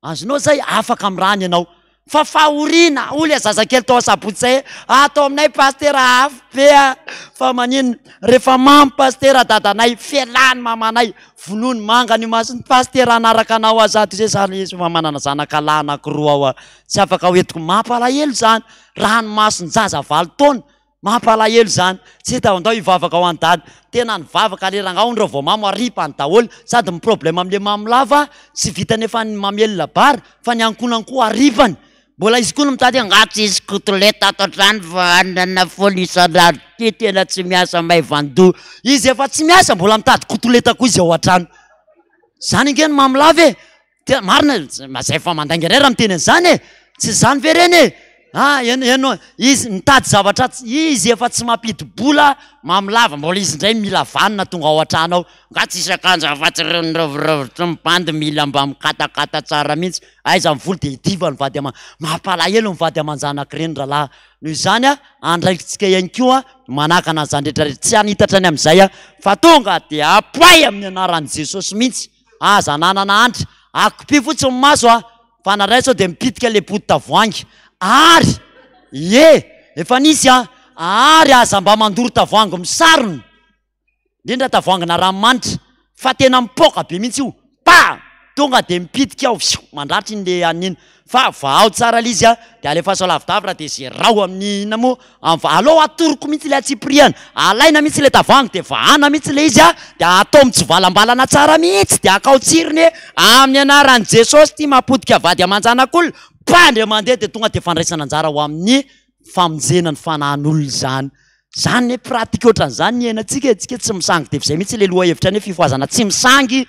Azonao zay afaka amin'rany ianao. Fa fahoriana olona zazakely tao sabotsay atao aminay pasteur afo be fa manino rehefa mamy pasteur dadanay felany mamanay vonony manga ny masony pasteur anaraka anao azato zay zany izy manana zanakalahy anankiroa ao tsy afaka hoentiko mampalahelo zany raha ny masony zaza 7 taona mampalahelo zany tsy taondao hivavaka ao an-dady tena nivavaka lerangao ndreo vao mamo aripany daholo sady problème amin'le mamy lava tsy vita nefa ny mamelona bary fa ny ankonankoa aripany. Mbola izy koa no mitady angatsy izy kotoleta ato an-trano fa anana foana isan'andro ty tena tsy miasa may vandoa. Izy efa tsy miasa mbola mitady kotoleta koa izy ao an-trano. Zany ngeny mamilava e. Marina mazay fa mandangeray raha miteny an'izany e. Tsy zany ve reny e. Ianao izy mitady zavatra izy efa tsy mampidi-bola mamilava mbola izy indray mila vanina tonga ao an-trano ao. Ngatsy isan-kanjo afatsy rovirovitra mibandy mila mba mikatakata tsara mihitsy. Aiza mivoly dia hidiva ny vady mampalahelo ny vady aman-janaka ireny rahalahy. Noho izany andraikitsika ihany koa manakana an'izany rehetrarehetra tsy hanitatra any amin'izay fa tonga dia apoay amin'ny anaran'i Jesosy mihitsy. Aza nanana andry akopy fotsiny maso fa naray sao dia mipitika le body tavoahangy. Ary efa nisy ary aza mba mandoro tavoahangy misarony indrindra tavoahangina ranomanitra fa tena mipoka be mihitsy io tonga dia mipitika aho mandratry le anina fa vao tsara lizy dia alefa lavidavitra dia zay rao amin'ny inona moa aleo atoroko mihitsy le atsipriana alaina mihitsy le tavoahangy dia vahana mihitsy le izy dia atao mitsivalambalana tsara mihitsy dia akaotsiriny amin'ny anaran'i Jesosy ty mampodika vady aman-janak'olona pandre mandeha dia tonga dia fandraisana anjara ho amin'ny famonjena ny fanahin'olona zany. zany pratika ohatran'izany ny iainantsika tsy misangy de zay mihitsy le loha hevitra ny fifoazana tsy misangy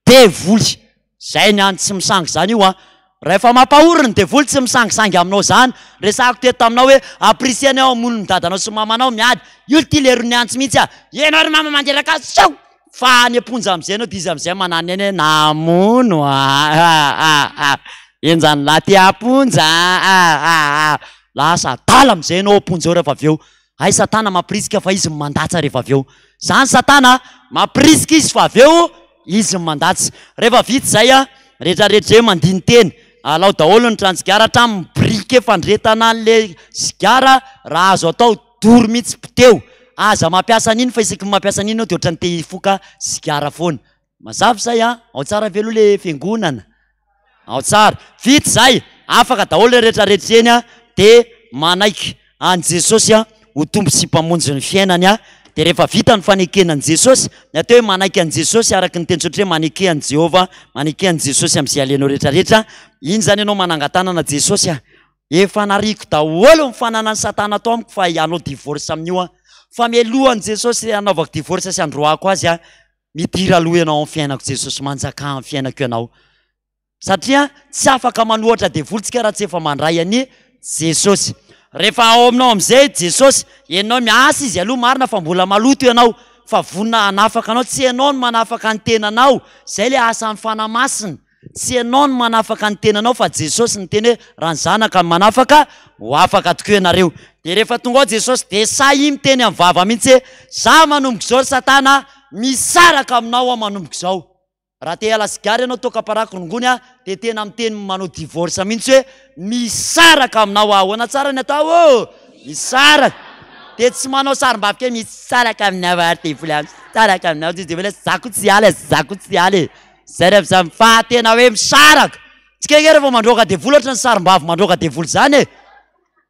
devoly zay ny any tsy misangy zany io a rehefa mampahoriny devoly tsy misangisangy aminao zany resako teto aminao hoe aprisianao amonony dadanao sy mamanao miady io ty lerony antsy mihitsy a ianao ry mama manderaka sao fa ny amponja am'izay anao de izy am'izay manany eny namono enjany la ty aponja lasa dala am'izay anao aponja ao rehefa avy eo ay satana mampirisika fa izy mandatsa rehefa avy eo zany satana mampirisika izy fa avy eo izy mandatsa rehefa vita zay a rehetrarehetra mandiny teny alao daholo ny transigara hatramin'ny brike fandretana an'le sigara raha azo atao dory mihitsy piteo aza mampiasa an'iny fa isaky mampiasa an'iny ao de ohatrany te hifoka sigara foana mazavy zay a ao tsara velo le fiangonana ao tsara vita zay afaka daholo le rehetrarehetra eny a de manaiky any Jesosy a ho tombo sy mpamonjy ny fiainany a de rehefa vita ny fanekenan'i Jesosy ny atao hoe manaiky an'i Jesosy araky ny tenitsotra hoe maneky an'i Jehova maneky an'i Jesosy am'izay alenao rehetrarehetra iny zany ianao manangatanana Jesosy a efa nariko daholo mifanana ny satana atao amiko fa anao divorce amin'io a fa mialohan'i Jesosy anaovako divorce sy androako azy a midira aloha ianao amin'ny fiainako Jesosy manjaka amin'ny fiainako ianao satria tsy afaka manohatra devolitsika raha tsy efa mandray an'i Jesosy rehefa ao aminao am'izay Jesosy ianao miasa izy aloha marina fa mbola maloto ianao fa vonina anafaka anao tsy ianao no manafaka ny tenanao zay le asa ny fanamasina tsy ianao no manafaka ny tenanao fa Jesosy ny teny hoe raha ny zanaka ny manafaka ho afaka tokoa ianareo de rehefa tonga ao Jesosy de sa i miteny amin'ny vava mihitsy hoe za manomboka zao satana misaraka aminao a manomboka zao raha te hiala sigara ianao toka parako rongony a de tena miteny manao divorce mihitsy hoe misaraka aminao ahoana tsara ny atao ô misaraka de tsy manao sarim-bavika hoe misaraka aminao artevoly misaraka aminao de hoe zako tsy aly zako tsy aly zay rehefa za mifahatena hoe misaraka tsika nge rehefa mandroaka devoly ohatra ny sarim-bavy mandroaka devoly zany e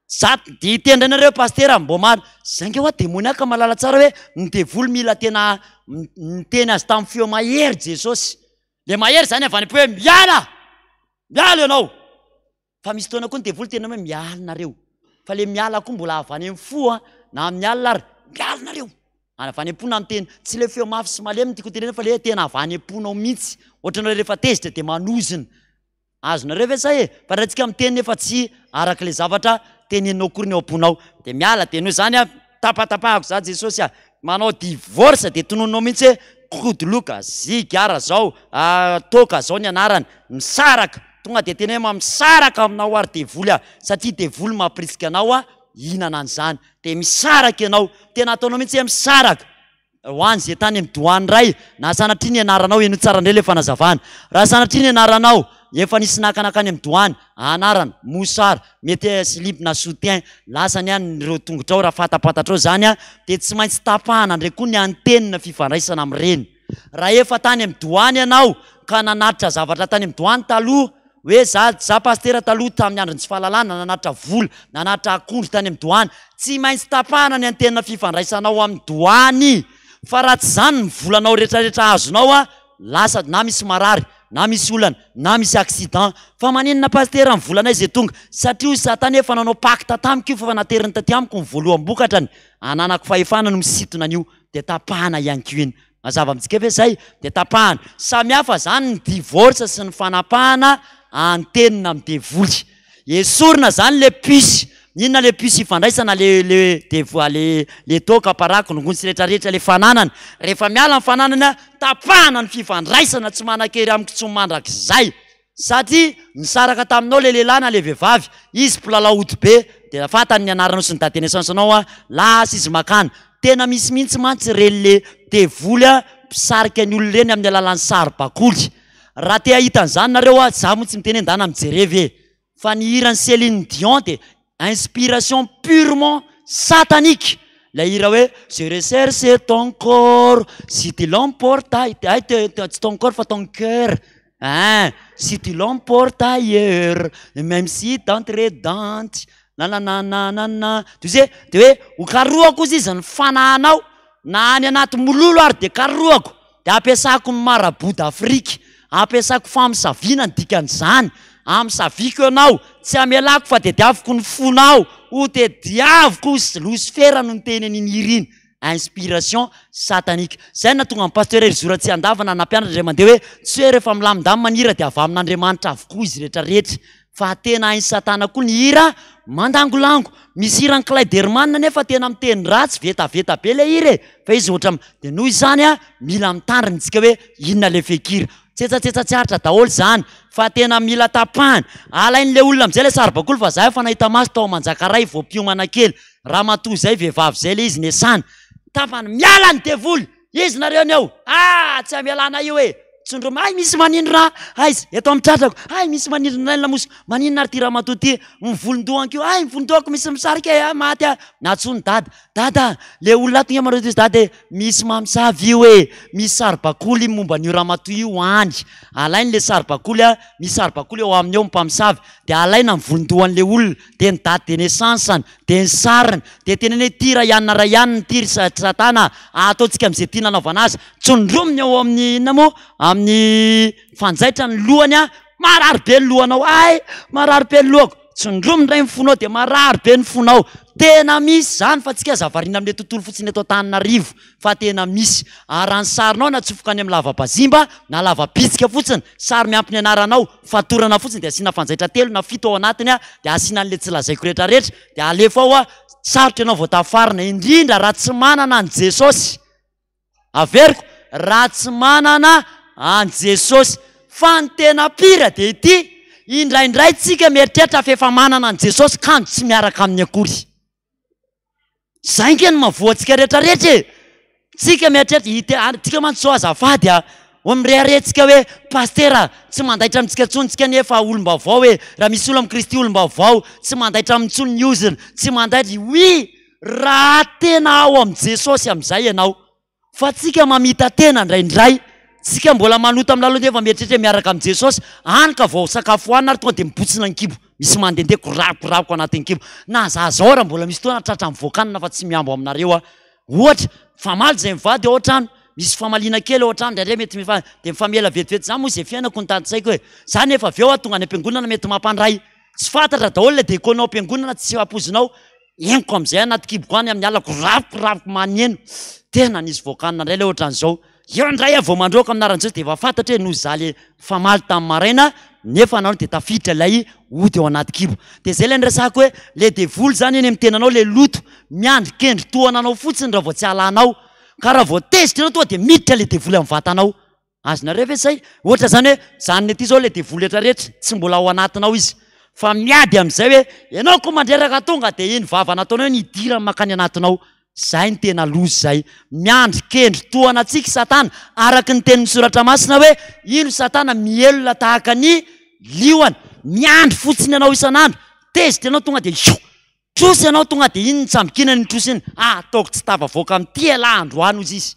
zato de hitendry anareo pastera mbo maro zange hoa demoniaka malala tsara hoe ny devoly mila tena miteny azy tamin'ny feo mahery Jesosy le mahery zany avy any po hoe miala ianao fa misy taona koa ny devoly tena hoe miala nareo fa le miala koa mbola avy any amin'ny fo a na miala ary miala nareo avy any am-po na miteny tsy le feo mafy sy malemy tiako tenena fa le tena avy any am-ponao mihitsy ohatranareo rehefa tezitra de manozina azonareo ve zay e fa raha tsika miteny nefa tsy araka le zavatra teneninao kory ny ao am-ponao de miala de noho zany a tapatapahako za Jesosy a manao divorce de tononao mihitsy hoe kodoloka zigara zao toka zao ny anarany misaraka tonga de tena hoe mamisaraka aminao ary devoly a satria devoly mampirisika anao a ihinana an'izany de misaraka ianao tena ataonao mihitsy hoe misaraka ho any zay tany midoany ray na sanatria ny anaranao eno tsara indray le fanazavana raha sanatria ny anaranao efa nisy nakanakany midoany anarana mosara mety slip na soutien lasany any reo tongotrao raha fatapatatrao zany a de tsy maintsy tapahana ndraiky koa ny antenina fifandraisana amin'ireny raha efa tany midoany ianao ka nanatitra zavatra tany midoany taloha hoe za pastera taloha tamin'ny androny tsy fahalalana nanatitra vola nanatitra akondro tany midoany tsy maintsy tapahana ny antenina fifandraisanao amin'ny doany fa raha tsy zany ny volanao rehetrarehetra azonao a lasa na misy marary na misy olana na misy accident fa maninona pastera ny volanay zay tonga satria io satana efa nanao pacte tamiko io fa nateriny taty amiko ny voaloham-bokatrany ananako fahefana no misitona an'io de tapahana ihany ko iny mazava amintsika ve zay de tapahana samihafa zany ny divorce sy ny fanapahana antenina amin'ny devoly esorina zany le puce inona le puce ifandraisana le toka parako nongony sy rehetrarehetra le fananana rehefa miala ny fananana tapahana ny fifandraisana tsy manakery amiko tsy mandraky zay satria nisaraka taminao le lehilahy na le vehivavy izy mpilalahody be de fatany ny anaranao sy ny date de naissance anao a lasa izy makana tena misy mihitsy mantsy reny le devoly a mpisarika ny olo reny amin'ny alalan'ny sary-bakoly raha te ahitan'izany nareo a za moa tsy miteny endana mijerevy e fa ny hirany Céline Dion de inspiration purement satanique la hira hoe je recherche ton corps si tu l'emportes c'est ton corps fa ton cœur hein si tu l'emportes ailleurs même si t'entres dans nanananana tu sais de hoe ho karoako izy izy ny fanahanao na any anaty mololo ary de karoako de ampiasako ny marabout d'Afrika ampiasako famisaviana ny dikan'izany am'saviko anao tsy amelako fa de diaviko ny fonao o de diaviko Lucifer no niteny an'iny iriny inspiration satanique zay na tonga pasteur Rizora tsy andavana na mpianatra Andriamanitra hoe tsy hoe rehefa milamindamy manira de avy amin'Andriamanitra avokoa izy rehetrarehetra fa tena hainy satana koa ny hira mandangolango misy hira ny Clyderman nefa tena miteny ratsy vetaveta be le hira fa izy ohatra de noho izany mila mitandrina tsika hoe inona le fekira tsetsatsiaritra daholo zany fa tena mila tapahana alain'le olona am'izay le saribakolo fa zay efa nahita maso tao Manjakaray voampiomana kely ramatoa zay vehivavy zay le izy nesana tapana miala ny devoly izy nareo ny eo tsy amialana io tsondroma ay misy manindrona aizy eto am'tratrako ay misy manindrona lamoso maninona ary ty ramatoa ty mivolondohako io ay mivolondohako misy misarika maty natsony dada le olona togna mareo izy dada misy mamosavy io misy saribakoly momba n'io ramatoa io andry alainy le saribakoly misy saribakoly eo amin'ny eo mpamosavy de alaina mivolondohan'le olona de ny date de naissanceny de ny sariny de tena hoe ty rayanna rayanny ty satana ataotsika am'izay tia nanaovana azy tsondrominy eo amin'ny inona mo amin'ny fanjaitra ny lohany marary be ny lohanao ay marary be ny lohako tsondrominy ray mifonao de marary be ny fonao tena misy zany fa tsika zavarina am'le tontolo fotsiny eto Antananarivo fa tena misy arany sarinao na tsofokany amin'ny lava-bazimba na lava-bitsika fotsiny sary miampy ny anaranao fatorana fotsiny de asiana fanjaitra telo na fito ao anatiny de asiana an'le tsy lazaiko rehetrarehetra de alefa ao sarotra ianao voatafarina indrindra raha tsy manana any Jesosy averiko raha tsy manana any Jesosy fa ny tena pira de ity indraindray tsika mieritreritra fa efa manana any Jesosy kanjo tsy miaraka amin'ny akory zay nge ny mavoatsika rehetrarehetra tsika mieritreritra tsika mantso azafady omreharetsika hoe pastera tsy mandaitra amintsika tsony tsika nefa olombavao raha misy olo amin'ny Kristy olombavao tsy mandaitra amintsony ny oziny tsy mandaitra oui raha tena ao amin'ny Jesosy am'izay ianao fa tsika mamita tena ndraindray tsika mbola manota amin'ny lalao nefa mieritreritra miaraka amin'ny Jesosy anyka vao sakafo hoanina ary tonga de mibotsina ny kibo misy mandendeha korapoko anatin'ny kibo na zazao raha mbola misy toana tratra mivoakanina fa tsy miambo aminareo ohatra famaly zay mivady ao an-trano misy famaliana kely ao an-trano ndraindray mety de mifamela vetivety zany moa zay fiainako ny tanitsaiko zany nefa avy eo tonga any am-piangonana mety mampandray tsy fantatra daholo le dekonao am-piangonana tsy apozinao eniko am'izay anaty kiboko any amin'ny alako ravikoravoka maneno tena nisy voakanina indray le ohatran'izao eo indray vao mandroaka aminaran'Jesosy de efa fantatra hoe noho zaly famaly tamin'ny maraina nefa anao de tafiditra ilay ody ao anaty kibo de zay le nresako hoe le devoly zany eny am'tenanao le loto miandrikendry tohananao fotsiny raha vao tsy alanao ka raha vao tezitra anao tonga de miditra le devoly amin'ny vatanao azonareo ve zay ohatra zany hoe zany aty zao le devoly rehetrarehetra tsy mbola ao anatinao izy fa miady am'izay hoe ianao koa mandreraka tonga de iny vava nataonao ny idira makany anatinao zay ny tena lozy zay miandrikendry tohana tsika satana araky ny tenin'ny soratra masina hoe ino satana mielona tahaka ny lioana miandry fotsiny anao isan'andro tezitra anao tonga de trosy anao tonga de iny nitsambikinany ny trosy iny ataoko tsy tavavoaka amin'ity ala androany ozy izy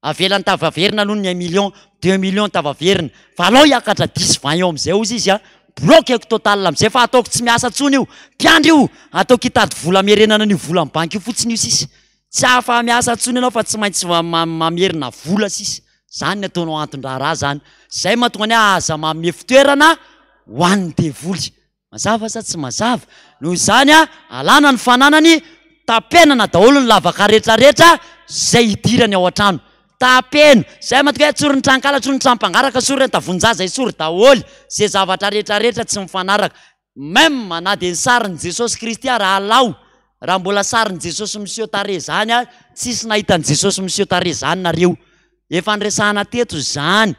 avelany tavaverina aloha ny 1 million 2 million tavaverina fa alao hiakatra 10-20 eo am'izay ozy izy bloqueko total am'izay fa ataoko tsy miasa tsony io mpiandry io ataoko hitady vola merenana ny vola amin'ny banky io fotsiny io sisy tsy afa miasa tsony ianao fa tsy maintsy mamerina vola sisy zany ny ataonao anton-draharaha zany zay mahatonga ny aza mame fitoerana ho an'ny devoly mazava sa tsy mazava noho izany alana ny fananany tapenana daholo ny lavaka rehetrarehetra zay hidirany ao an-trano tapeno zay mahatonga hoe tsory ny trankala tsory ny trampangaraka sory ny tavonjaza isory daholy zay zavatra rehetrarehetra tsy mifanaraka même na de ny sariny Jesosy Kristy raha alao raha mbola sariny Jesosy Monsieur Tare zany tsisy nahitan'i Jesosy Monsieur Tare zany nareo efa nresahana teto zany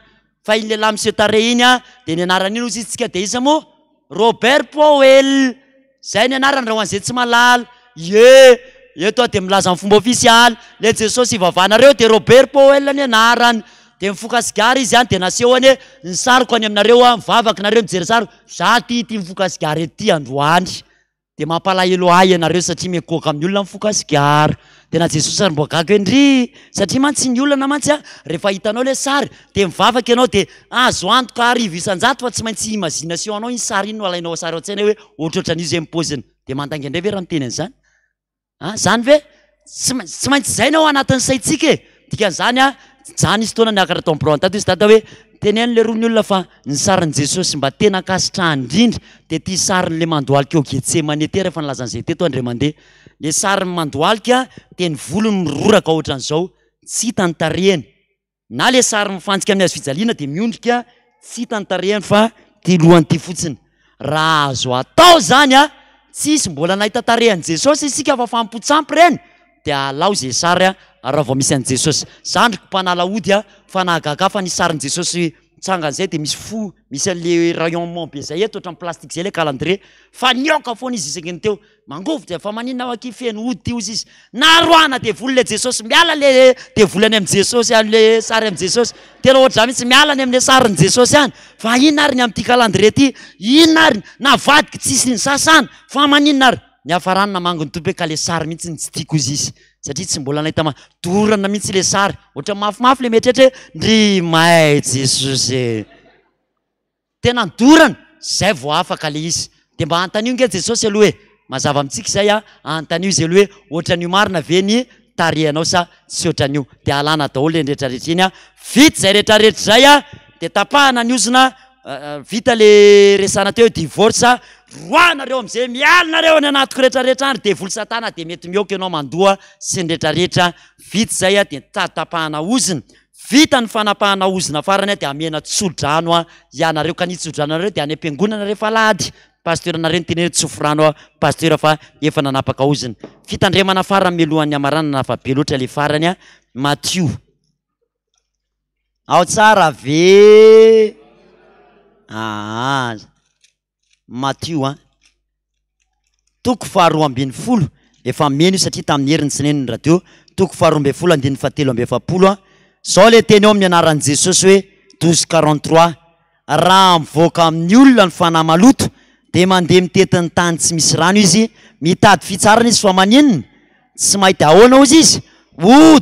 fa iny lehilahy Monsieur Tare iny de ny anaran'iny ozy tsika de iza moa Robert Powell zay ny anarany raha ho an'izay tsy malala eto de milaza amin'ny fomba ofisialy le Jesosy ivavanareo de Robert Powell ny anarany de mifokasigary izy de nasehoany hoe ny sariko any aminareo mivavaky nareo mijery sariko za ty mifokasigary ety androany de mampalahelo ahy ianareo satria mikoaka amin'ny olona mifokasigary de na Jesosy ary mboagaga ndry satria mantsy ny olona mantsy rehefa hitanao le sary de mivavaky ianao de azo antoka arivo isan-jato fa tsy maintsy imagination anao iny sary iny no alainao sary ao-tsaina hoe ohatrohatran'io zay mipoziny de mandangy indray ve raha miteny an'izany zany ve tsy maintsy zay nao anatin'ny saitsika dikan'izany zany izy toana niakatra tao ambro tato izy tata hoe tenen'le roa ny olona fa ny sarin'i Jesosy mba tena kasitraha indrindra dia ty sarin'le mandoalika eo Getsemane ty rehefa nilazan'izay teto Andry mandeha. Le sarin'ny mandoalika teny volony miroraka ohatran'izao tsy hita ny tarehany, na le sary mifantsika amin'ny hazo fijaliana dia miondrika tsy hita ny tarehany fa ty lohany ty fotsiny. Raha azo atao zany tsisy mbola nahita tarehany Jesosy isika fa fampotsampy reny dia alao zay sary raha vao misy an'i Jesosy. Zandriko mpanalaody fa nahagaga fa ny sarin'i Jesosy mitsangan'izay dia misy fo, misy an'le rayonnement be zay eto ohatran'ny plastique zay le calendrier fa nioka foana izy isakiny teo mangovitra fa maninona aky feno ody ty ozy izy naroana dia voly le Jesosy miala le dia volany amin'ny Jesosy le sary amin'ny Jesosy tena ohatran mihitsy miala ny amin'ny sarin'i Jesosy any fa inona ary ny amin'ity calendrier ty, inona ary navadiky tsisy ny sasana fa maninona ary ny hafarany namango ny tompo ka le sary mihitsy ny tsy tiako izy izy satria tsy mbola nahita dorana mihitsy le sary ohatra mafimafy le metrehatra ndry may Jesosy tena dorana zay vao afaka le izy dia mba antanio nge Jesosy aloha hoe mazava amintsika zay antanio izy aloha hoe ohatran'io marina ve ny tarehanao sa tsy ohatran'io dia alana daholo le rehetrarehetra iny vita zay rehetrarehetra zay dia tapahana ny ozona vita le resana teo divorce roanareo am'izay mialinareo ny anatiko rehetrarehetra andry dia voly satana dia mety mihoaka ianao mandoa sy ny rehetrarehetra vita zay dia tapahana ozina vita ny fanapahana ozina farany dia amena tsodrano ianareo ka ny tsodrano dia any am-piangonana rehefa alahady pasteur nareo ny teny hoe tsofrano pasteur fa efa nanapaka ozina fitandremana farany melohan'ny amarana fa be loatra le farany Matthieu ao tsara ve Matthieu toko faharoa ambin'ny folo efa meno satria tamin'ny herin'ny tsineniny radio toko faharoa ambin'ny folo andin'ny fahatelo ambin'ny efapolo zao le teny eo amin'ny anaran'i Jesosy hoe 12:43 raha mivoaka amin'ny olona ny fanahy maloto dia mandeha mitetin'ny tany tsy misy rano izy mitady fitsarana izy fa maninona tsy mahita ahoana ozy izy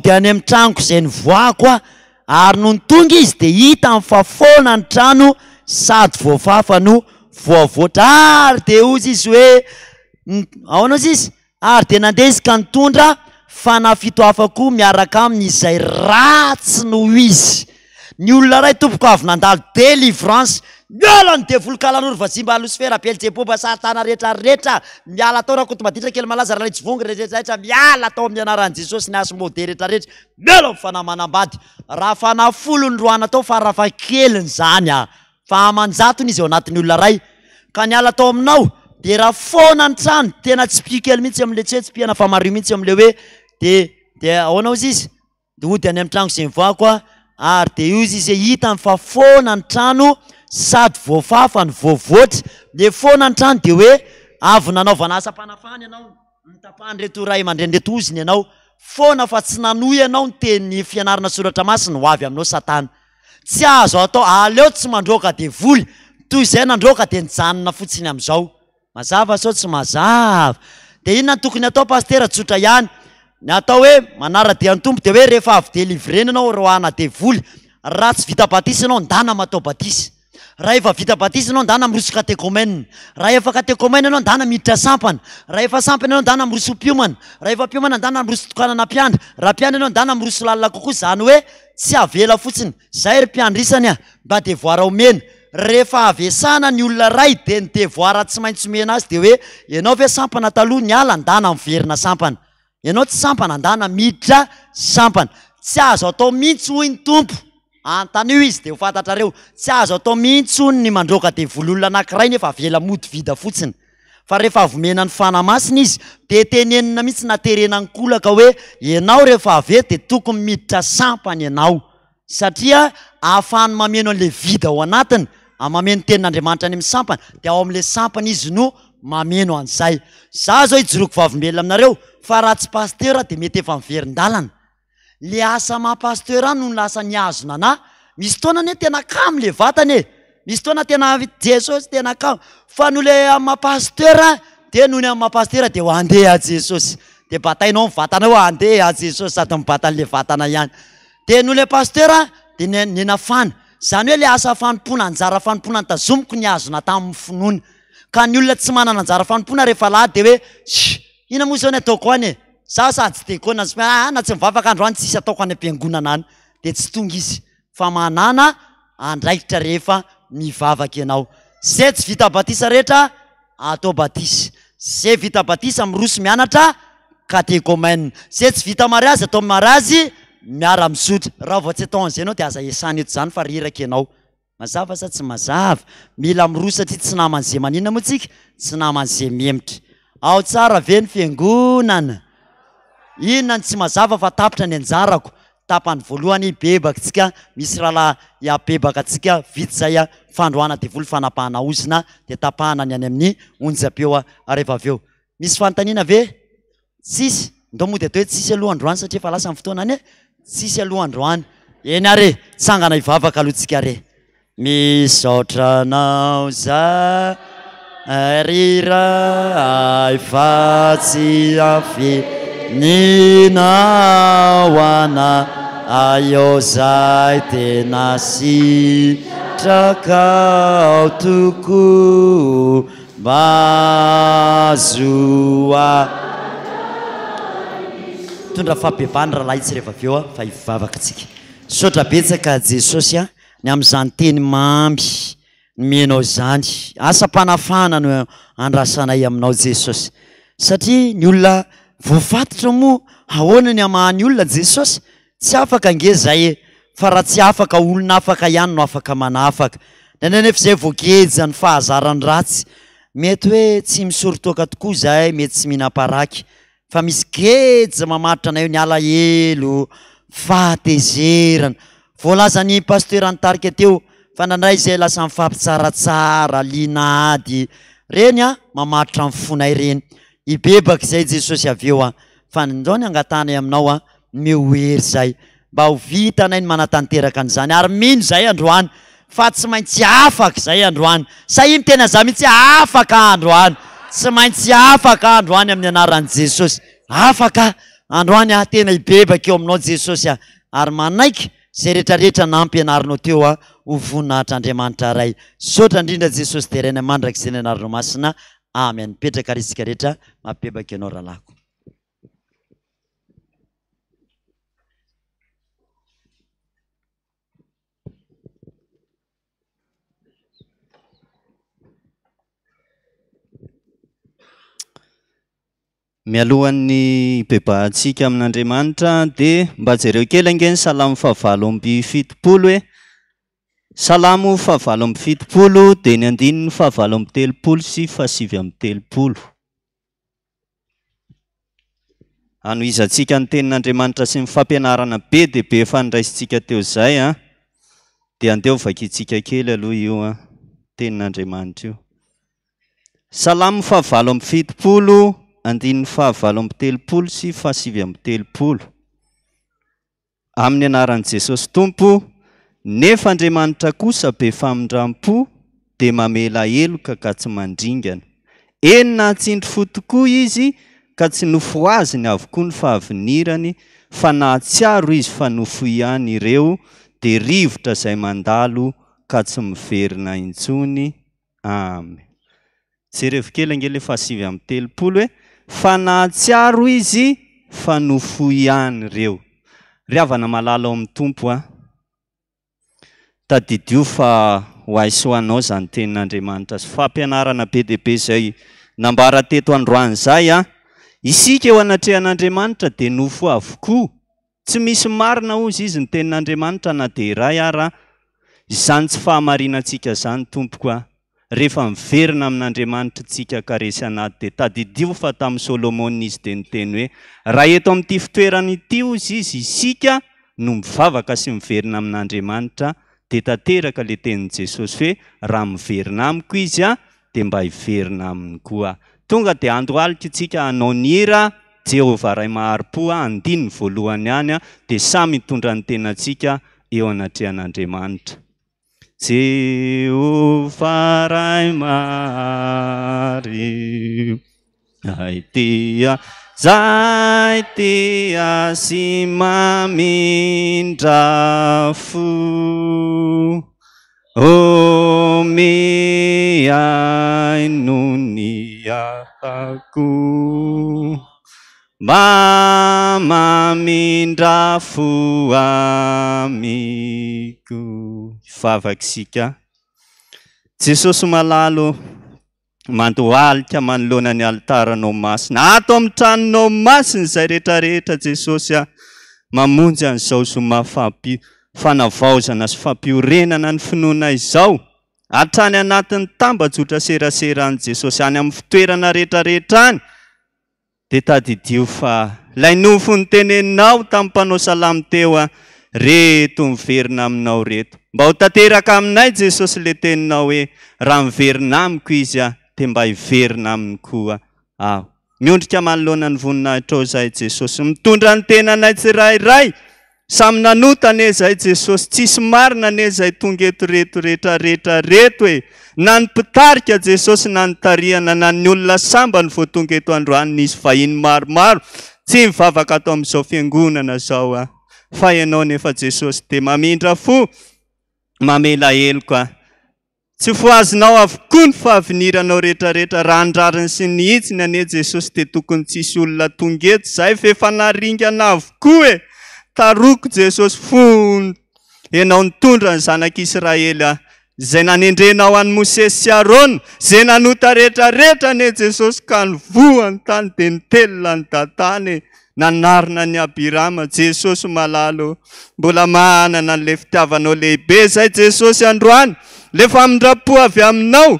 dia any amin'ny tranoko izay nivoako ary no nitonga izy dia hita amin'ny fafoana ny trano sady voafafa no voavoatra ary dia ozy izy hoe ahoana ozy izy ary dia nandeha izy ka nitondra fanafito afako miaraka aminy izay ratsy no izy ny olona ray tompoko avy nandalo délivrance miala ny devolonkalan'olo vazimba Lucifer Beelzebub satana rehetrarehetra miala tao raha kotombaditra kely malaza raha letsivongy rehetrarehetra miala tao amin'ny anaran'i Jesosy ny asomode rehetrarehetra miala amin'ny fanahy manambady raha fanahy folo ny roana tao fa rafa keliny zany fa amanjatony izy eo anatin'ny olona ray ka niala tao aminao dia raha foana ny trano tena tsy pio kely mihitsy amin'le tsy piana fa mario mihitsy amin'le hoe dia ahoana ozy izy dia ody any amin'ny trano izay mivoako ary dia io izy izay hita fa foana ny trano sady voafafa ny voavoatra le foana ny trano dia hoe avy nanaovana asa-panafany ianao nitapahany reto ray aman-dreny reto oziny ianao foana fa tsy nanohy ianao ny teny fianarana soratra masina ho avy aminao satana tsy azo atao aleo tsy mandroaka dia voly toy izay nandroaka dia nijanona fotsiny amin'izao mazava sao tsy mazava dia inona ny tokony atao pasteur tsotra ihany ny atao hoe manara-dia ny tompo dia hoe rehefa avy délivreny ianao roana dia voly raha tsy vita batisy ianao ndana matao batisy raha efa vita batisy ianao ndana miroso katekômène raha efa katekômène ianao ndana miditra sampana raha efa sampana ianao ndana miroso piomana raha efa piomana ndana miroso tokanana mpiandra raha mpiandra ianao ndana miroso lalina kokoa zany hoe tsy avela fotsiny zay ry mpiandrisany mba devoara omena rehefa avesana ny olona ray dia ny devoara tsy maintsy omena azy dia hoe ianao ve sampana taloha ny ala ndana miverina sampana ianao tsy sampana ndana miditra sampana tsy azo atao mihitsy hoy ny tompo antanio izy dia ho fantatrareo tsy azo atao mihitsy hoy ny mandroaka dia vololona anankiray nefa avela mody vida fotsiny fa rehefa avomena ny fanahy masina izy dia tenenina mihitsy naterena ny kolaka hoe ianao rehefa ave dia tokony miditra sampana ianao satria ahafahany mameno an'le vida ao anatiny mameno tenin'Andriamanitra any amin'ny sampana dia ao amin'le sampana izy no mameno an'izay za zao hijoroko vavimbelona aminareo fa raha tsy pasteur dia mety efa miverin-dalana le asa maha-pasteur no ny lasa ny azona na misy taona ne tena kamo le vatany misy taona tena Jesosy tena kamo fa no le maha-pasteur dia noho ny amin'ny maha-pasteur dia ho andeha a Jesosy dia batainao ny vatana hoe andeha a Jesosy sady mibatan'le vatana ihany dia noho le pasteur dia ninafana zany hoe le asa fanompona anjara fanompona nitazomiko ny azona tamin'ny finoana ka ny olona tsy manana anjara fanompona rehefa lahady dia hoe ina moa zao ny ataoko any za sady tsy tekona na tsy mivavaka andro any tsisy ataoko any am-piangonana any dia tsy tonga izy fa manana andraikitra rehefa mivavaka ianao. Zay tsy vita batisa rehetra atao batisa, zay vita batisa miroso mianatra catéchomène, zay tsy vita mariazy atao mariazy miara misotra. Raha vao tsy atao an'izay anao dia aza iasany eto zany fa riraka ianao. Mazava sa tsy mazava? Mila miroso satria tsy naman'izay maninona moa tsika, tsy naman'izay miemotra. Ao tsara ve ny fiangonana? Inona ny tsy mazava fa tapitra ny anjarako. Tapany voalohany bebaka tsika, misy raha bebaka atsika vita zay fandroana devoly fanapahana ozina dia tapahana ny any amin'ny onjam-peo rehefa avy eo. Misy fanontaniana ve? Tsisy. Ndao moa dia atao hoe tsisy aloha androany satria fa lasa ny fotoana any tsisy aloha androany. Eny are tsangana hivavaka aloha tsika are. Misaotra anao za rira efa-tsy afininao ana ayo zay tena sitrakao toko mazoa. Tondra fampebany raha lahy tsy rehefa avy eo fa hivavaka tsika. Saotra betsaka Jesosy ny amin'izany teny mamy menao zany. Asa-panafana no andrasanay aminao Jesosy, satria ny olona voafatotra moa ahoana ny amahany olona Jesosy? Tsy afaka nge zay, fa raha tsy afaka olona afaka ihany no afaka manafaka. Nefa zay voageja ny fahazarany ratsy, mety hoe tsy misorotoaka tokoa zahay, mety tsy minaparaky, fa misy geja mamaritra anay ny alahelo, fahatezerana. Voalazany pasteur Antarika teo fa nandray zay lasa mifampitsaratsara linady reny mamaritra amin'ny fonay reny. Ibebaka zay Jesosy avy eo fa ndao ny angatanay aminao mehoery zay mba ho vitanay ny manatanteraka an'izany. Ary mino zay androany fa tsy maintsy afaka zay androany. Sahiny tena za mihitsy afaka androany, tsy maintsy afaka androany amin'ny anaran'i Jesosy. Afaka androany tena ibebaka eo aminao Jesosy ary manaiky zay rehetrarehetra nampianarinao teo ho voninahitran'Andriamanitra ray. Saotra indrindra Jesosy dia raina mandraka izay ny anarinao masina. Amen. Mipetraka risika rehetra mampibebaka ianao rahalako.
Mialohan'ny bebahantsika amin'Andriamanitra dia mba jereo kely angeny salamo fahavalo amby fitopolo hoe salamo fahavalo amby fitopolo dia ny andininy fahavalo amby telopolo sy fahasivy amby telopolo. Anohizantsika ny tenin'Andriamanitra sy ny fampianarana be dia be fandraisitsika teo zay dia andeha vakitsika kely aloha io tenin'Andriamanitra io. Salamo fahavalo amby fitopolo, andininy fahavalo amby telopolo sy fahasivy amby telopolo. Amin'ny anaran'i Jesosy Tompo, nefa Andriamanitra kosa be famindram-po dia mamela heloka ka tsy mandringana. Enina hatsindry fo tokoa izy ka tsy nofo azy ny avokoa ny fahavinirany, fa nahatsiaro izy fa nofo ihany ireo dia rivotra izay mandalo ka tsy miverina intsony. Amen. Jereo kely angely fahasivy amby telopolo hoe fa nahatsiaro izy fa nofo ihany ireo. Riavana malala ao amin'ny Tompo tadidio fa ho aiso ho anao zany tenin'Andriamanitra sy fampianarana be dia be izay nambara teto androany zay isika eo anatrehan'Andriamanitra dia nofo avokoa. Tsy misy marina ozy izy ny tenin'Andriamanitra na dia iray ara. Izany tsy fahamarinantsika zany Tompo rehefa miverina amin'Andriamanitra tsika karesy anaty dia tadidio fa tamin'ny Solomona izy dia niteny hoe raha eto amin'ity fitoerana ity ozy izy isika no mivavaka sy miverina amin'Andriamanitra dia tanteraka ilay tenin'i Jesosy hoe raha miverina amiko izy dia mba hiverina aminy koa. Tonga dia andohalika itsika hanao ny hira Jehovah Ray Mahari-po andininy voalohany ihany dia samy mitondra ny tenantsika eo anatrehan'Andriamanitra. Jehovah Ray Mahari, aitia zay tia sy mamindra fo, miai no ny ahako, mba mamindra fo amiko. Vavakisika Jesosy malalo mandohalika manoloana ny altaranao masina, ato amin'ny tranonao masina izay rehetrarehetra Jesosy mamonjy an'izao zoma fanavaozana sy fampiorenana ny finoana izao hatrany anatin'ny tambajotra serasera any Jesosy, any amin'ny fitoerana rehetrarehetra any. Dia tadidio fa ilay nofo nyteneninao tamin'ny mpanao salamo teo reto miverina aminao reto. Mba ho tanteraka aminay Jesosy le teninao hoe raha miverina amiko izy dia mba hiverina aminy koa aho. Miondrika manoloana ny voninahitra ao izay Jesosy, mitondra ny tenanay tsirairay. Samy nanotana izay Jesosy, tsisy marina ne izay tonga eto reto rehetra hoe na ny mpitarika Jesosy na ny tarihana na ny olona samba ny vao tonga eto androany nisy vahiny maromaro tsy mivavaka atao amin'izao fiangonana zao fa ianao nefa Jesosy dia mamindra fo mamela heloka. Tsy foazonao avokoa ny fahaviniranao rehetrarehetra raha andrariny sy nihitsiny ane Jesosy dia tokony tsisy olona tonga eto izay fa efa naringana avokoa taroko Jesosy fony ianao nitondra ny zanak'Israely izay nanendrenao an'i Mosesy sy Arona, izay nanota rehetrarehetra ane Jesosy ka nivohany tany dia nitelona ny datany nanarina ny Abirama. Jesosy malalo mbola manana an'ilay fitiavanao lehibe izay Jesosy androany, le famindrapo avy aminao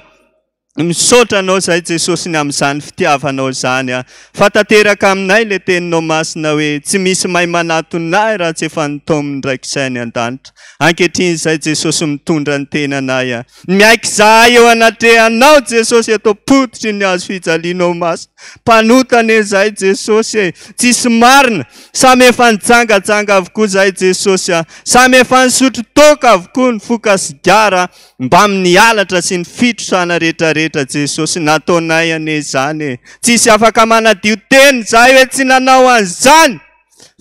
misaotra anao izay Jesosy ny amin'izany fitiavanao izany fa tanteraka aminay le teninao masina hoe tsy misy mahay manatonay raha tsy efa nitaominy ndraikizay ny an-danitra. Ankehitriny izay Jesosy mitondra ny tenanay miaiky zahay eo anatrehanao Jesosy eto pototry ny azo fijalianao masina. Mpanotana izay Jesosy tsisy marina, samy efa nijangajanga avokoa izay Jesosy samy efa nisotro toka avokoa ny foka sigara mba amin'ny halatra sy ny fitrosana rehetrarehetra Jesosy nataonay ane izany tsisy afaka manadio teny zahay hoe tsy nanao an'izany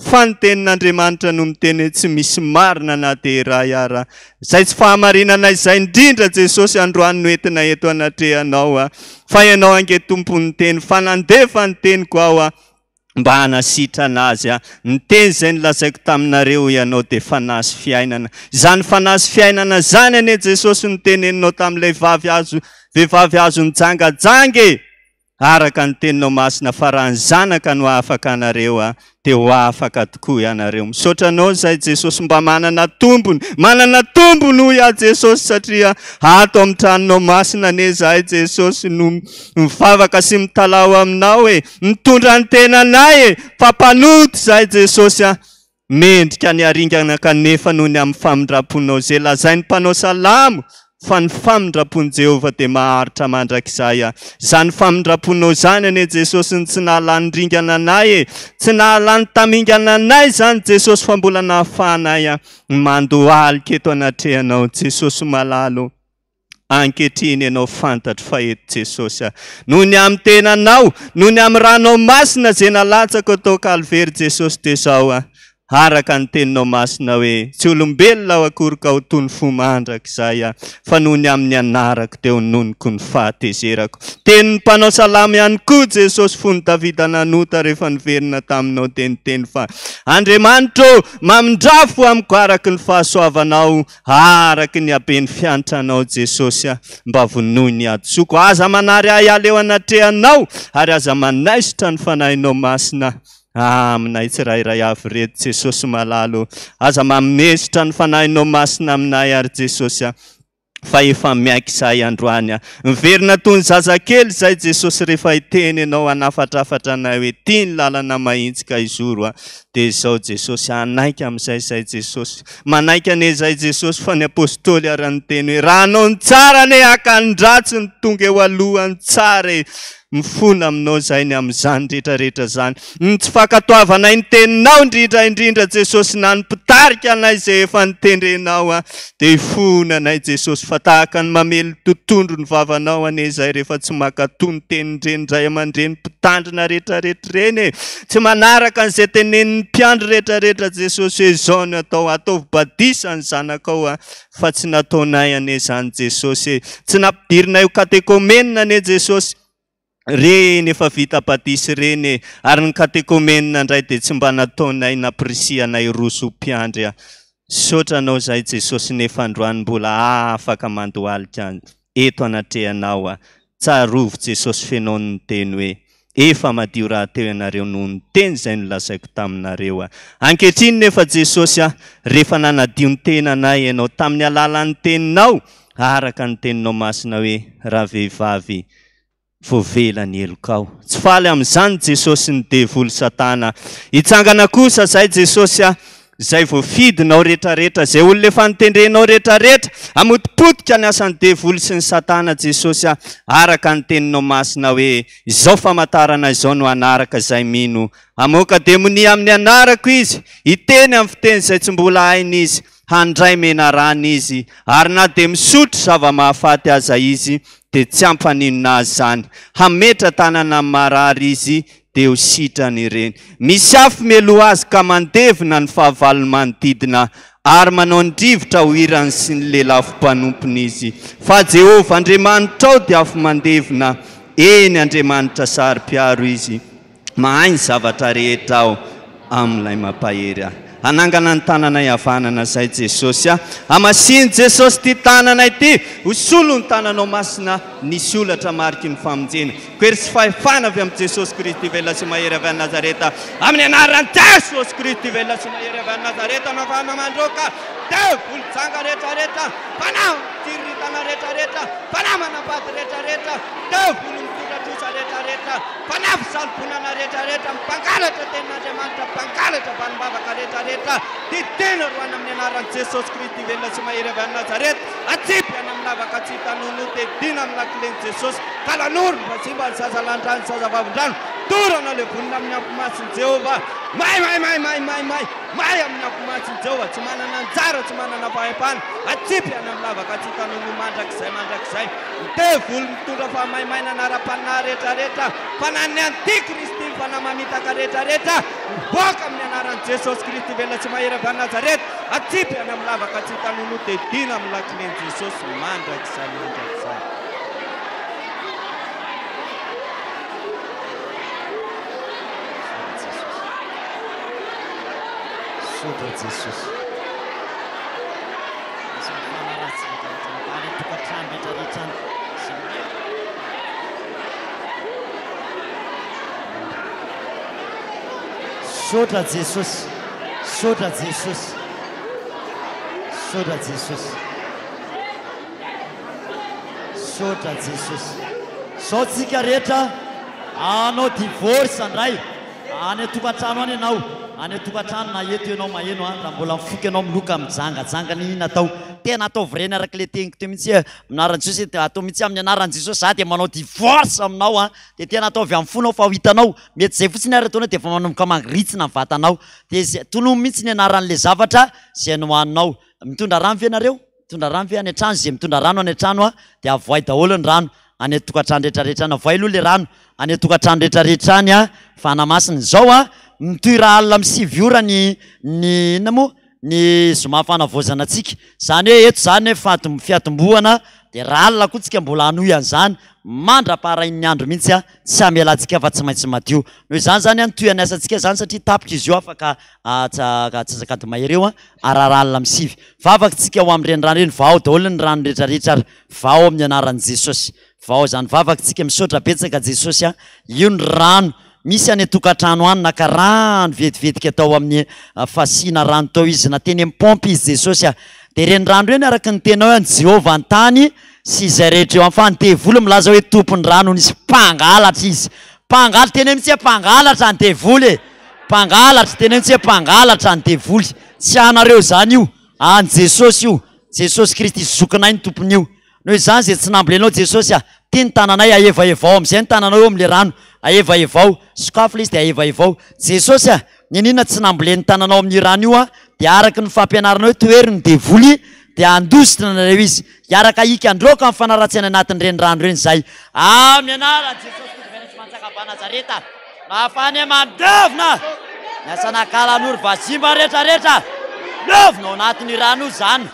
fa ny tenin'Andriamanitra no miteny tsy misy marina na dia iray ara. Izay tsy fahamarinana izay indrindra Jesosy androany noentina eto anatrehanao fa ianao ange tompony teny fa nandefa ny teniko ao mba hanasitra anazy ny teny izay nilazaiko taminareo ianao dia fanasy fiainana. Izany fanasy fiainana zany ane Jesosy niteneninao tamin'ilay vehivavy azo nijangajange araka ny teninao masina fa raha ny zanaka no afaka anareo dia ho afaka tokoa ianareo. Misaotra anao izay Jesosy mba manana tombony hoy Jesosy satria ato amin'ny tranonao masina ane izahay Jesosy no mivavaka sy mitalao aminao mitondra ny tenanay fampanoto izay Jesosy mendrika ny aringana kanefa noho ny amin'ny famindraponao izay lazay ny mpanao salamo fa ny famindrapon'i Jehovah dia maharitra mandrakizay. Izany famindraponao izany ane Jesosy ny tsy nahalany ringana anay tsy nahalany tamingana anay izany Jesosy fa mbola nahafahanay mandohalika eto anatrehanao Jesosy malalo. Ankehitriny ianao fantatro fa eto Jesosy noho ny amin'ny tenanao, noho ny amin'ny ranao masina izay nalatsaka tao Kalvery Jesosy dia izao araka ny teninao masina hoe tsy olombelona ao akory ka ho toy ny fo mandrakizay fa noho ny amin'ny anarako teo nonoko ny fahatezerako. Tenin'ny mpanao salamo ihany koa Jesosy fony Davida nanota rehefa niverina taminao teniteny fa Andriamanitra mamindrafo amiko araky ny fahasoavanao araky ny habeny fiantranao Jesosy mba vonoy ny atsoko. Aza manary ahiala eo anatrehanao ary aza manaisitra ny fanahinao masina aminay tsirairay avy reto Jesosy malalo. Aza mamesitra ny fanahinao masina aminay ary Jesosy fa efa miaiky izay androany miverina toy ny zazakely izay Jesosy rehefa hiteny ianao hanafatrafatra anay hoe tia ny lalana mahitsika izoro dia izao Jesosy anaiky amin'izay izay Jesosy manaiky ane izay Jesosy fa ny apôstôly ary niteny hoe raha anao ny tsara ane hakan-dratsy ny tonga eo alohany tsara mifona aminao izay ny amin'izany rehetrarehetra zany ny tsy fankatoavanay ny teninao indrindra Jesosy na ny mpitarika anay izay efa nitendrenao dia hifona anay Jesosy fa tahaka ny mamely totondro ny vavanao ane izay rehefa tsy makatoa ny tenindreny indray aman-dreny mpitandrina rehetrarehetra reny tsy manaraka an'izay tenen'ny mpiandro rehetrarehetra Jesosy hoe izao no atao ataovy badisa ny zanakao fa tsy nataonay ane izany Jesosy tsy nampidirinay ho katekomenina ane Jesosy reny efa vita batisy reny ary ny katekomenina indray dia tsy mba nataonay naprisianay roso-mpiandry sotra anao zay Jesosy nefa androany mbola afaka mandohalika eto anatrehanao tsarovo Jesosy fenao ny teny hoe efa madio raha teo ianareo noho ny teny izay nolazaiko taminareo ankehitriny nefa Jesosy rehefa nanadio ny tenanay ianao tamin'ny alalan'ny teninao araka ny teninao masina hoe raha vehivavy voavelany elokao tsy faly amin'izany Jesosy ny devoly Satana hitsangana kosa zay Jesosy zay voafidinao rehetrarehetra zay olona efa nitendrenao rehetrarehetra amotipotika ny asan'ny devoly sy ny Satana Jesosy araka ny teninao masina hoe izao famantarana izao no anaraka zay mino amoaka demonia amin'ny anarako izy hiteny amin'ny fiteny izay tsy mbola hainy izy handray menarana izy ary na dia misotro zava-mahafaty aza izy dia tsy ampaninona azy zany hametra tanana amin'ny marary izy dia ho sitrany ireny misy afo melo azy ka mandevina ny fahavalony manodidina ary manao ny drivotra ho irany sy ny lelafo mpanompony izy fa Jehovah Andriamanitra ao dia afo mandevina eny Andriamanitra sary-piaro izy mahay ny zavatra rehetra ao amin'ilay mampahery anangana ny tananay havanana zay Jesosy amasiny Jesosy ty tananay ty hosolo ny tananao masina nisy olatra mariky ny famonjena koery sy fahefana avy amin'ny Jesosy Kristy velona sy mahery avy any Nazareta amin'ny anaran'i Jesosy Kristy velona sy mahery avy any Nazareta navana mandroka devoly janga rehetrarehetra fanahy tiritana rehetrarehetra fanahy manapady rehetrarehetra devoly mitondratrosa rehetrarehetra fanahy fisalobonana rehetrarehetra mpangalatra tenin'Andriamanitra mpangalatra vanim-bavaka rehetrarehetra titena roana amin'ny anaran'i Jesosy Kristy velona sy mahery avy any Nazareta atsipy any amin'ny lavaka tsy hitanono tedina amin'ny lakileny Jesosy kalanoro ny vasimba ny zazalandrano ny zazavavin-drano torana le vonina amin'ny ampimasiny Jehovah may amin'ny ampimasiny Jehovah tsy manana anjara tsy manana fahefana atsipy any amin'ny lavaka tsy hitanono mandrakizay devoly mitondra fahamaimainan ara-panahy rehetrarehetra fanany antikristy fanahy mamitaka rehetrarehetra miboaka amin'ny anaran'i Jesosy Kristy velona tsy mahery avy any Nazareta atsipy any amin'ny lavaka tsy hitanono tedina amin'ny lakileny Jesosy mandrakizay
Sotra Jesosy Sotra Jesosy Sotra Jesosy Sotra Jesosy Sotra Jesosy sao tsika rehetra anao divorce andray any tokantrano any ianao any tokantrano na eto ianao maheno raha mbola mifoky ianao miloka mijangajangany natao tena atao vireny araka le teniko teo mihitsy minaran'i Jesosy atao mihitsy amin'ny anaran'i Jesosy za dia manao divorce aminao dia tena atao avy amin'ny fonao fa ho hitanao mety zay fotsiny ary ataonao dia efa manomboka mangritsina ny vatanao dia tonomy mihitsy ny anaran'le zavatra zay nohaninao mitondra rano ve ianareo mitondra rano ve any an-trano zay mitondra rano any an-trano dia avoay daholo ny rano any tokantrano rehetrarehetra any avoay aloha le rano any tokantrano rehetrarehetra any fanamasina zao mitoira alina amin'ny 7 ora ny inona moa ny zoma fanavozana antsika zany hoe eto zany hoe fiatombohana dia raha alina koa tsika mbola hanoy an'izany mandra-parain'ny andro mihitsy tsy hamelantsika fa tsy maintsy madio noho izany zany nitoyany asantsika zany satria tapitra izy io afaka tsakady mahery eo araraha alina amin'ny 7 fa afaka tsika ho amin'ireny rano reny vao daholo ny rano rehetrarehetra ary vao amin'ny anaran'i Jesosy vao zany vavaka tsika misaotra betsaka Jesosy io ny rano misy any tokantrano any naka rano vetivetika atao amin'ny fasina rano tao izy na teny amin'ny pompe izy Jesosy dia reny rano reny araka ny tenao any Jehovah an-tany sy izay rehetra eo amin'ny devoly milaza hoe tompony rano nisy mpangalatra izy mpangalatra teny mihitsy mpangalatra ny devoly mpangalatra teny mihitsy mpangalatra ny devoly tsy anareo zany io any Jesosy io Jesosy Kristy zokinay ny tompony io noho izany zay tsy nambolenao Jesosy ty ny tananay aevaevao amin'izay ny tananao eo amin'le rano aevaevao sokafo le izy dia aevaevao Jesosy ninina tsy namboleny tananao amin'ny rano io dia araka ny fampianaranao hoe toery ny devoly dia andositra nareo izy iaraka ikandroka amin'ny fanaratsiana anatin'ireny rano reny zay amin'ny anaran'i Jesosy Kristy mantsaka Nazareta nafany mandevina niasanakalan'ory vazimba rehetrarehetra levinao anatin'ny rano io zany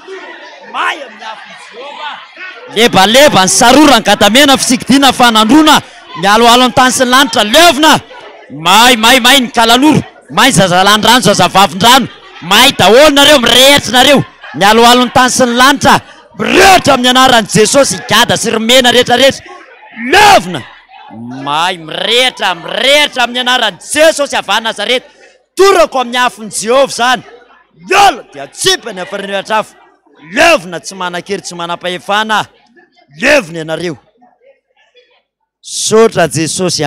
may amin'ny afo Jehovah lebaleba ny sarora ny gadamena fisikidina fanandrona mialoalo amin'ny tany sy ny lanitra levona may ny kalaloro may zazalandrano zazavavindrano may daholo nareo mirehitra nareo mialoalo ny tany sy ny lanitra mirehitra amin'ny anaran'i Jesosy igada sy romena rehetrarehetra levona may mirehitra amin'ny anaran'i Jesosy avy Nazareta torako amin'ny afon'i Jehovah zany iala dia tsipany afarinehatra afo levona tsy manan-kery tsy manam-pahefana levona ianareo sotra Jesosy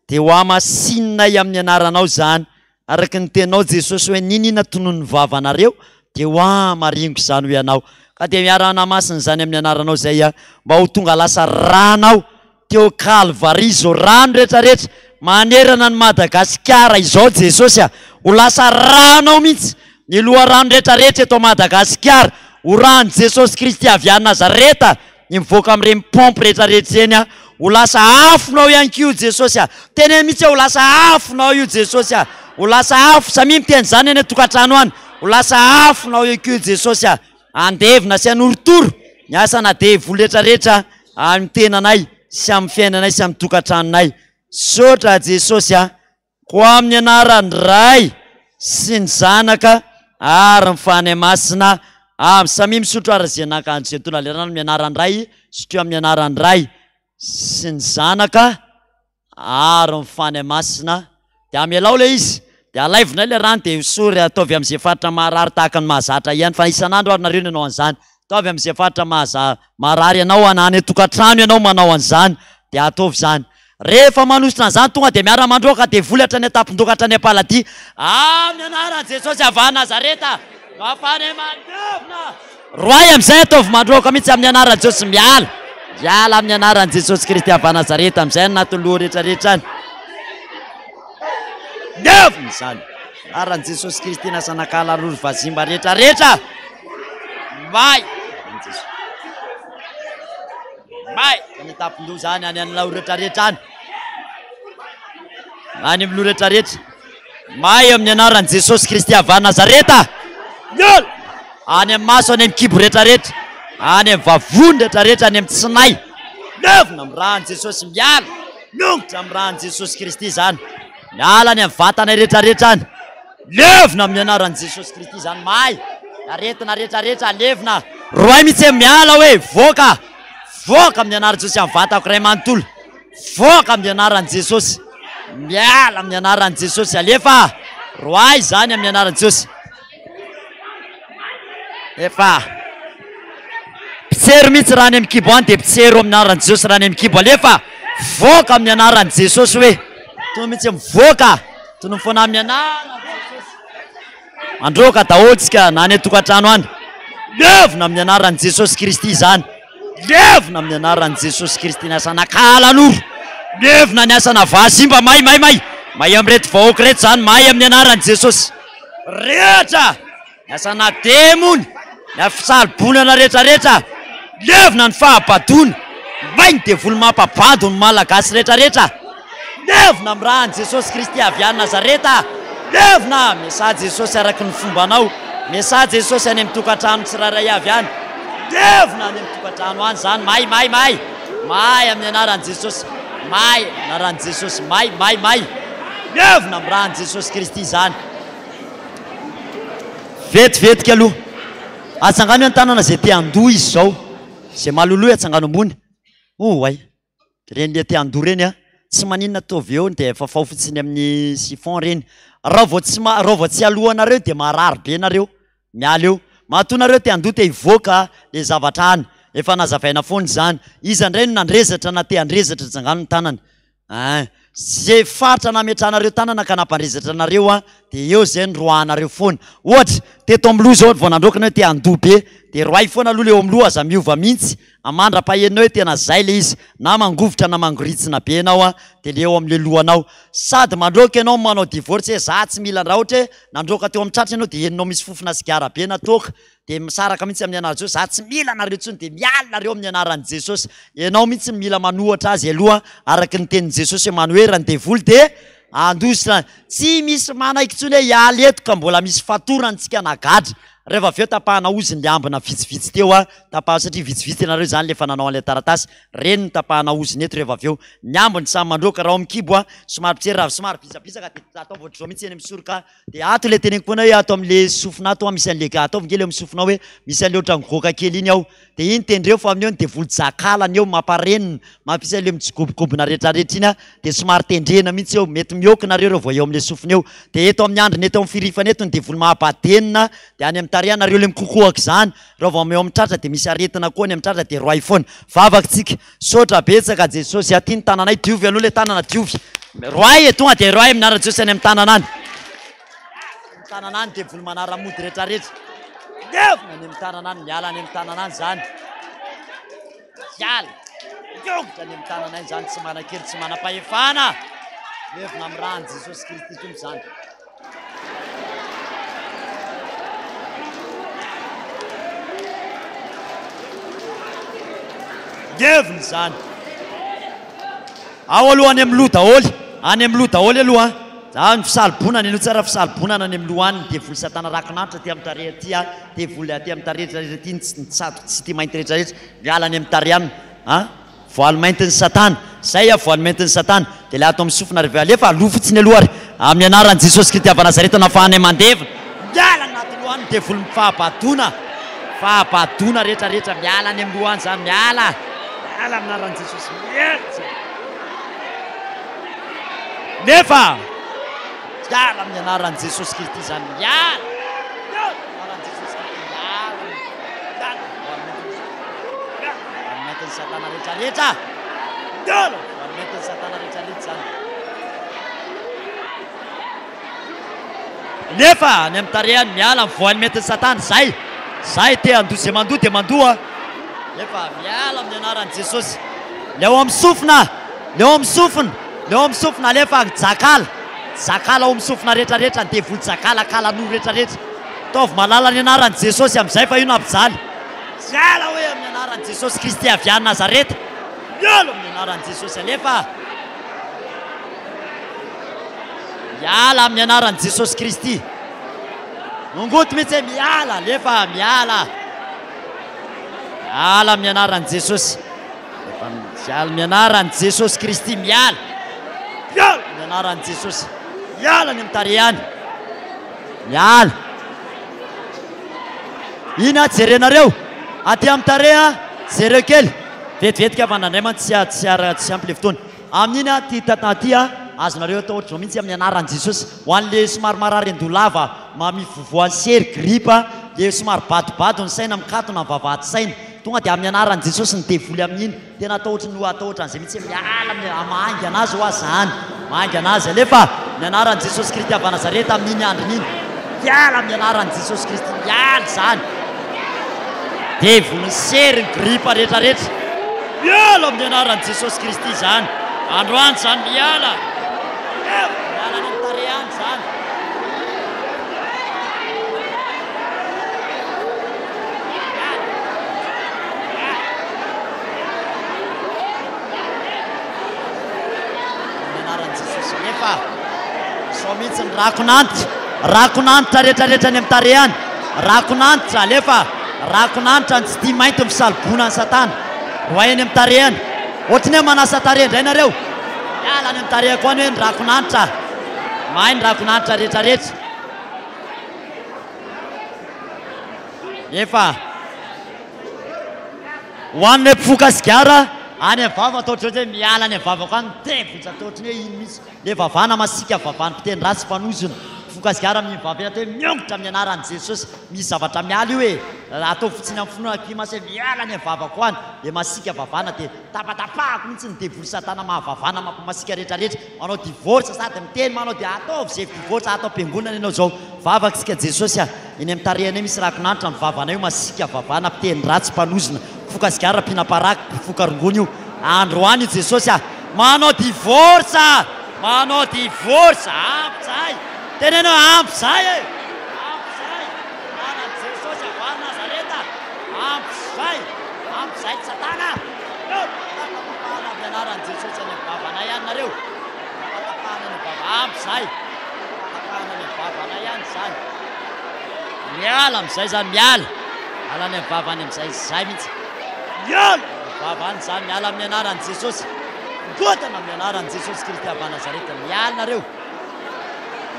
dia ho amasinay amin'ny anaranao zany araka ny tenao Jesosy hoe ninina tonon'ny vavanareo dia ho amaringo zany ho ianao ka dia miarana masina zany amin'ny anaranao zay mba ho tonga lasa ranao teo Kalvari zao rano rehetrarehetra manerana ny Madagasikara izao Jesosy ho lasa ranao mihitsy ny loharano rehetrarehetra eto Madagasikara ho rano Jesosy Kristy avy any Nazareta ny mivoaka amin'ireny pompe rehetrarehetra eny ho lasa afonao ihany kio Jesosy tena mihitsy ho lasa afonao io Jesosy ho lasa afo samy miteny zany eny tokantrano any ho lasa afonao io kio Jesosy andevina sy anoritoro ny asana devoly rehetrarehetra amin'ny tenanay sy amin'ny fiainanay sy amin'ny tokantranonay sotra Jesosy ko amin'ny anaran'ny Ray sy ny Zanaka ary ny Fanahy Masina samy misotro arazay nakanjo zay tona lerana amin'ny anaran'ny Ray sy teo amin'ny anaran'ny Ray sy ny Zanaka ary ny Fanahy Masina dia amialao le izy dia alaivina le rano dia sory ataovy amin'izay faritra marary tahaka ny mahazatra ihany fa isan'andro ary nareo ny anao an'izany ataovy amin'izay faritra marary ianao anany tokantrano ianao manao an'izany dia ataovy zany rehefa manositra an'izany tonga dia miara mandroaka dia volatra ny etapin-dokatra ny Apaladia amin'ny anaran'i Jesosy avy Nazareta mafana mandevina roay amin'izay ataovy mandroaka mihitsy amin'ny anaran'i Jesosy miala amin'ny anaran'i Jesosy Kristy avy Nazareta amin'izay anatin'ny loha rehetrarehetra any devina zany aran'i Jesosy Kristy nasana kalaloro vazimba rehetrarehetra may ny tapin-doha zany any amin'ny loha rehetrarehetra any any amin'ny loha rehetrarehetra may amin'ny anaran'i Jesosy Kristy avy Nazareta iala any amin'ny maso any amin'ny kibo rehetrarehetra any amin'ny vavony rehetrarehetra any amin'ny tsinay levina amin'ny rahan'i Jesosy miala nongotra amin'ny rahan'i Jesosy Kristy zany miala any amin'ny vatana rehetrarehetra any levina amin'ny anaran'i Jesosy Kristy zany may aretina rehetrarehetra levina roay mihitsy miala hoe voaka amin'ny anaran'i Jesosy amin'ny vatako ray manontolo voaka amin'ny anaran'i Jesosy miala amin'ny anaran'i Jesosy alefa roay zany amin'ny anaran'i Jesosy efa pitsero mihitsy raha any amin'ny kibo any dia pitsero amin'ny anaran'i Jesosy raha any amin'ny kibo alefa voaka amin'ny anaran'i Jesosy hoe tono mihitsy mivoaka tono foana amin'ny anaran'i Jesosy mandroaka daholitsika na any tokantrano any levina amin'ny anaran'i Jesosy Kristy zany levina amin'ny anaran'i Jesosy Kristy ny asana kalaloro levina ny asana vazimba may amin'irety vahoaka rehetra zany may amin'ny anaran'i Jesosy rehetra ny asana demony ny fisalibonana rehetrarehetra levina ny fahabadony may ny devoly mampabado ny malagasy rehetrarehetra levina amin'ny rahan'i Jesosy Kristy avy any Nazareta levina mesady Jesosy araky ny fombanao mesady Jesosy any amin'ny tokantrano tsirairay avy any levina any amin'ny tokantrano any zany may amin'ny anaran'i Jesosy may anaran'i Jesosy may levina amin'ny rahan'i Jesosy Kristy zany vetivetika aloha atsangano an-tanana zay te handoha izy zao zay maloloha atsangano ambony ay reny le te handoha reny tsy maninona ataovy eo dia efa fao fotsiny amin'ny chiffon reny raha vao tsy alohanareo dia marary be nareo miala eo mahatonareo te handoha te hivoaka le zavatra any efa nazavaina foany zany izy andray no nandrezatra na te handrezatra tsangano ny tanana zay faritra nametranareo tanana ka nampandrezatra anareo dia eo zay ny roanareo foana ohatra teto amin'ny loha zao vao nandroakana hoe te handoha be dia roay foana aloha le eo amin'ny loha aza miova mihitsy amandra-pahenao hoe tena zay le izy na mangovotra na mangoritsina be anao dia le eo amin'le lohanao sady mandroaka ianao manao divorce hoe za tsy mila raha ohatra hoe nandroaka teo amin'ny tratra ianao dia heninao misy fofona sigara be natoka dia misaraka mihitsy amin'ny anaran'i Jesosy za tsy mila nareo intsony dia mialinareo amin'ny anaran'i Jesosy ianao mihitsy mila manohatra azy aloha araky ny tenin'i Jesosy hoe manoherany devoly dia andositra tsy misy manaiky intsony hoe hialy eto ka mbola misy fatorana antsika nagadra rehefa avy eo tapahana ozy ny ambina vitsivitsy teo a tapaha satria vitsivitsy ianareo zany le fananao an'ilay taratasy reny ny tapahana oziny eto rehefa avy eo ny ambiny samy mandroaka raha mikibo a somary pitsery raha somary bisabisaka de atao voatr'izao mihitsy eny misoroka de ato le teneniko foana hoe ato amin'le sofina ato misy an'le ataovy nge le misofina hoe misy an'le ohatran'ny goaka kely iny ao de iny tendreo fa amin'eo de volo-jakalany eo mamparenina mampisy an'le mitsigobogobona rehetrarehetra iny a de somary tendrena mihitsy eo mety miokina reo vao eo amin'le sofina eo de eto amin'ny andriny eto amin'ny firifana etony de volo mahabadenina de any amin'ny tarianareo le mikokohaka zany raha vao eo amin'ny tratra de misy aretina koa ny amin'ny tratra de roay foana vavakantsika sotra betsaka Jesosy aty ny tananay diovy aloha le tanana diovy roay e tonga de roay minara Jesosy any amin'ny tanana any tanana any de volo manara-mody rehetrarehetra any amin'ny tanana any miala any amin'ny tanana any zany miala diogotra any amin'ny tanana any zany tsy manan-kely tsy manam-pahefana evina amin'ny rany Jesosy Kristy toy zany ngeviny zany ao aloha any amin'ny loha daholy any amin'ny loha daholy aloha za ny fisalibonana eno tsara fisalibonana any amin'ny loha any de voly satana rakonatra aty amin'ny tarehy aty a de voly aty amin'ny tarehy rehetrarehetra aty nitsato tsy tia mainty rehetrarehetra miala any amin'ny tarianina a voaly mainty ny satana zay a voaly mainty ny satana de le ato amin'ny sofina rehefa alefa aloha fotsiny aloha ary amin'ny anaran'i Jesosy Kristy avy Nazareta nafahany mandevina miala anaty loha any de voly mifahabadona rehetrarehetra miala any amin'ny loha any zany miala amin'ny anaran'i Jesosy nefa miala amin'ny anaran'i Jesosy Kristy zany miala anaran'i Jesosy Kristy mainty ny satana rehetrarehetra mainty ny satana rehetrarehetra zany nefa ny amin'ny tarehany miala mivoany mety ny satana zay te andoha zay mandoha de mandoha nefa miala amin'ny anaran'i Jesosy leo amin'ny sofina alefa zakala ao amin'ny sofina rehetrarehetra de voly jakalakalan'olo rehetrarehetra taovy malala ny anaran'i Jesosy amin'izay fa io nampijaly ziala hoe amin'ny anaran'i Jesosy Kristy avy any Nazareta miala amin'ny anaran'i Jesosy alefa miala amin'ny anaran'i Jesosy Kristy nongoto mihitsy hoe miala alefa miala amin'ny anaran'i Jesosy miala amin'ny anaran'i Jesosy Kristy miala amin'ny anaran'i Jesosy miala ny amin'ny tarehany miala iny a jerenareo aty amin'ny tareha jereo kely vetivetika fa nandraimany tsy ampy le fotoana amin'iny a ty taty a azonareo atao ohatr'izao mihitsy amin'ny anaran'i Jesosy ho an'le somary marary andolava mamivovoan'ny sery gripa le somary badobado ny saina mikatona ny vavahady saina tonga de amin'ny anaran'i Jesosy ny devoly amin'iny tena atao ohatran'izay mihitsy miala mahangy anazy ho azany mahangy anazy alefa ny anaran'i Jesosy Kristy avy Nazareta amin'iny andron'iny miala amin'ny anaran'i Jesosy Kristy miala zany devoly ny sery ny gripa rehetrarehetra miala amin'ny anaran'i Jesosy Kristy zany androany zany miala ny amin'ny tarehany zany nefa so mihitsy ny rakonantitra rehetrarehetra ny amin'ny tarehany rakonantitra alefa rakonantitra ny tsy tia mainty ny fisalibona ny satana roay any amin'ny tarehany ohatrany hoe manasa tarehy indray nareo miala any amin'ny tarehy koa ny hoe ny rakonantitra mahay ny rakonantitra rehetrarehetra nefa hoan'ny hoe mpifoka sigara any amin'ny vava atao ohatrany hoe miala any amin'ny vava koa ny tevotra atao ohatrany hoe iny misy le vavana masika vavany mpiteny ratsy fanozona mpifoka sigara amin'ny vava atao hoe miongotra amin'ny anaran'i Jesosy misy zavatra miala io hoe atao fotsiny amin'ny finoana kimasy hoe miala any amin'ny vava koa any de masika vavana de tapatapahako mihitsy ny devoly satana mahavavana mampimasika rehetrarehetra manao divorce sady miteny manao de ataovy zay divorce atao am-piangonana ianao zao vavaksika Jesosy a eny amin'ny tarehany misy rakonanitra ny vavana io masika vavana mpiteny ratsy mpanozona mpifoka sigara mpinaparaka mpifoka rongony io androany Jesosy a manao divorce ampy zay teneno ampy zay ana Jesosy avy any Nazareta ampy zay satana tapatapahana amin'ny anaran'i Jesosy any amin'ny vavana ihany nareo tapatapahana any vava ampy zay tapatapahana any vavana ihany zany miala am'izay zany miala alany mivavany am'izay zay mihitsy miala mivavany zany miala amin'ny anaran'i Jesosy gotana amin'ny anaran'i Jesosy Kristy avy Nazareta miala nareo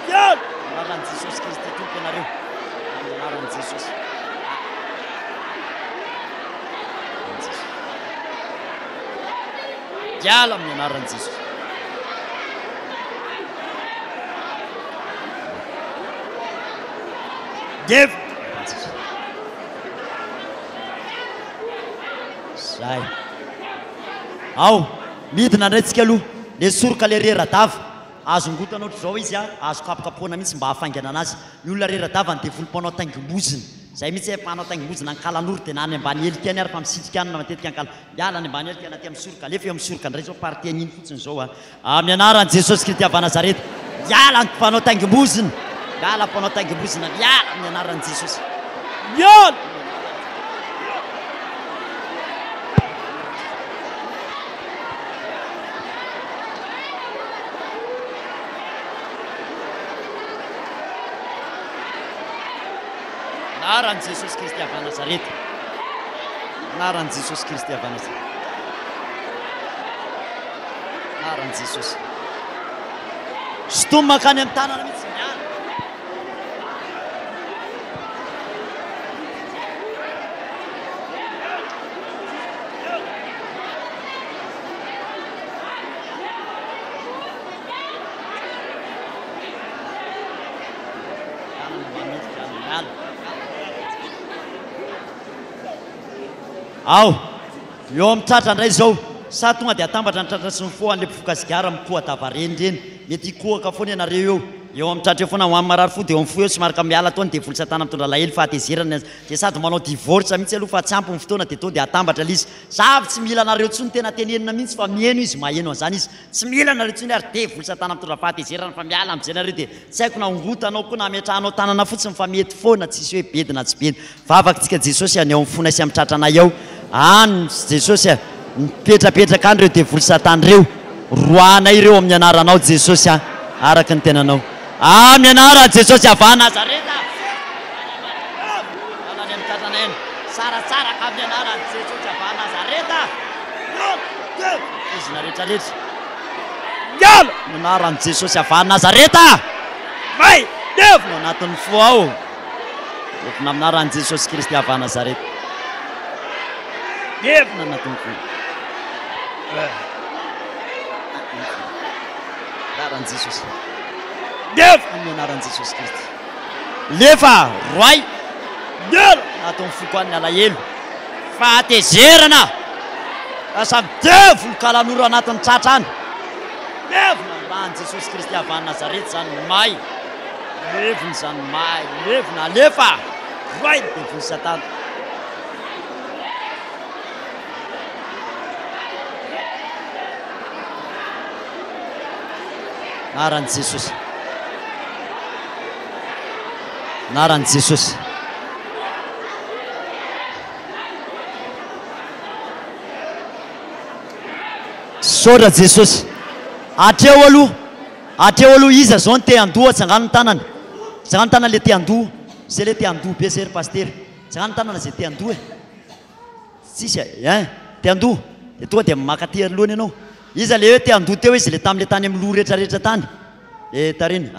miala anaran'i Jesosy Kristy tompo anareo amin'ny anaran'i Jesosy miala amin'ny anaran'i Jesosy Dev zay ao midina ndraitsika aloha le soroka le reradava azongotana ohatry zao izy a azo kapokapoana mihitsy mba hahafaingana anazy ny olona reradavany de volom-panao taingimbozina zay mihitsy mpanao taingimbozina ny kalan'oro de nany ambany elikany ary fa misitrika anina matetika ankala miala ny ambany elikany aty amin'ny soroka alefa eo amin'ny soroka ndray zao partie an'iny fotsiny zao a amin'ny anaran'i Jesosy Kristy avy Nazareta miala ny mpanao taingimbozina miala mpanao taingimbozina miala amin'ny anaran'i Jesosy miala anaran'i Jesosy Kristy avy Nazareta anaran'i Jesosy Kristy avy Nazareta anaran'i Jesosy stomma makany amin'ny tanana mihitsy miala ao eo amin'ny tratra indray zao sa tonga de atambatra ny tratra sy ny foan'le mpifokasigara mipohatava reny reny mety hikohaka foana ianareo eo amin'ny tratra eo foana ho amin'ny marary fo de eo amin'ny fo eo sy maraka miala toany de voly satana mitondra lahely fahatezerana de sady manao divorce mihitsy aloha fa tsy ampy ny fotoana de to de atambatra lizy savy tsy mila anareo tsony tena tenenina mihitsy fa mieno izy maheno an'izany izy tsy mila anareo tsony ary de voly satana mitondra fahatezerana fa miala am'izay nareo de tsy haiko na ongotanao koa na ametrahanao tanana fotsiny fa mety foana tsisy hoe bedina tsy bedina vavakantsika Jesosy any eo amin'ny fona sy amin'ny tratrana eo any Jesosy a mipetrapetraka any reo de voly satana reo roanay ireo amin'ny anaranao Jesosy a araka ny tenanao amin'ny anaran'i Jesosy avy Nazareta anany amin'ny tratrana eny saratsara ka amin'ny anaran'i Jesosy avy Nazareta izina rehetrarehetra miala amin'ny anaran'i Jesosy avy Nazareta may devina anatin'ny fo ao devina amin'ny anaran'i Jesosy Kristy avy Nazareta devina anatin'ny fo anaran'i Jesosy devina amin'ny anaran'i Jesosy Kristy lefa roay miala anatin'ny foko any alahelo fahatezerana asa midevolo kalan'oro anatin'ny tratra any devina amin'any Jesosy Kristy avy Nazareta zany may levina zany may levina lefa roay devolo satana anaran'i Jesosy anaran'i Jesosy sodra Jesosy atreo aloha iza zao ny te andoha tsangano ny tanany tsangano ny tanana le te andoha zay le te andoha be zay ry paster tsangano ny tanana zay te andoha e tsisy te andoha de tonga de makaty alohany ianao iza le hoe te andoha teo izy le tam'le tany amin'ny loha rehetrarehetra tany e tariny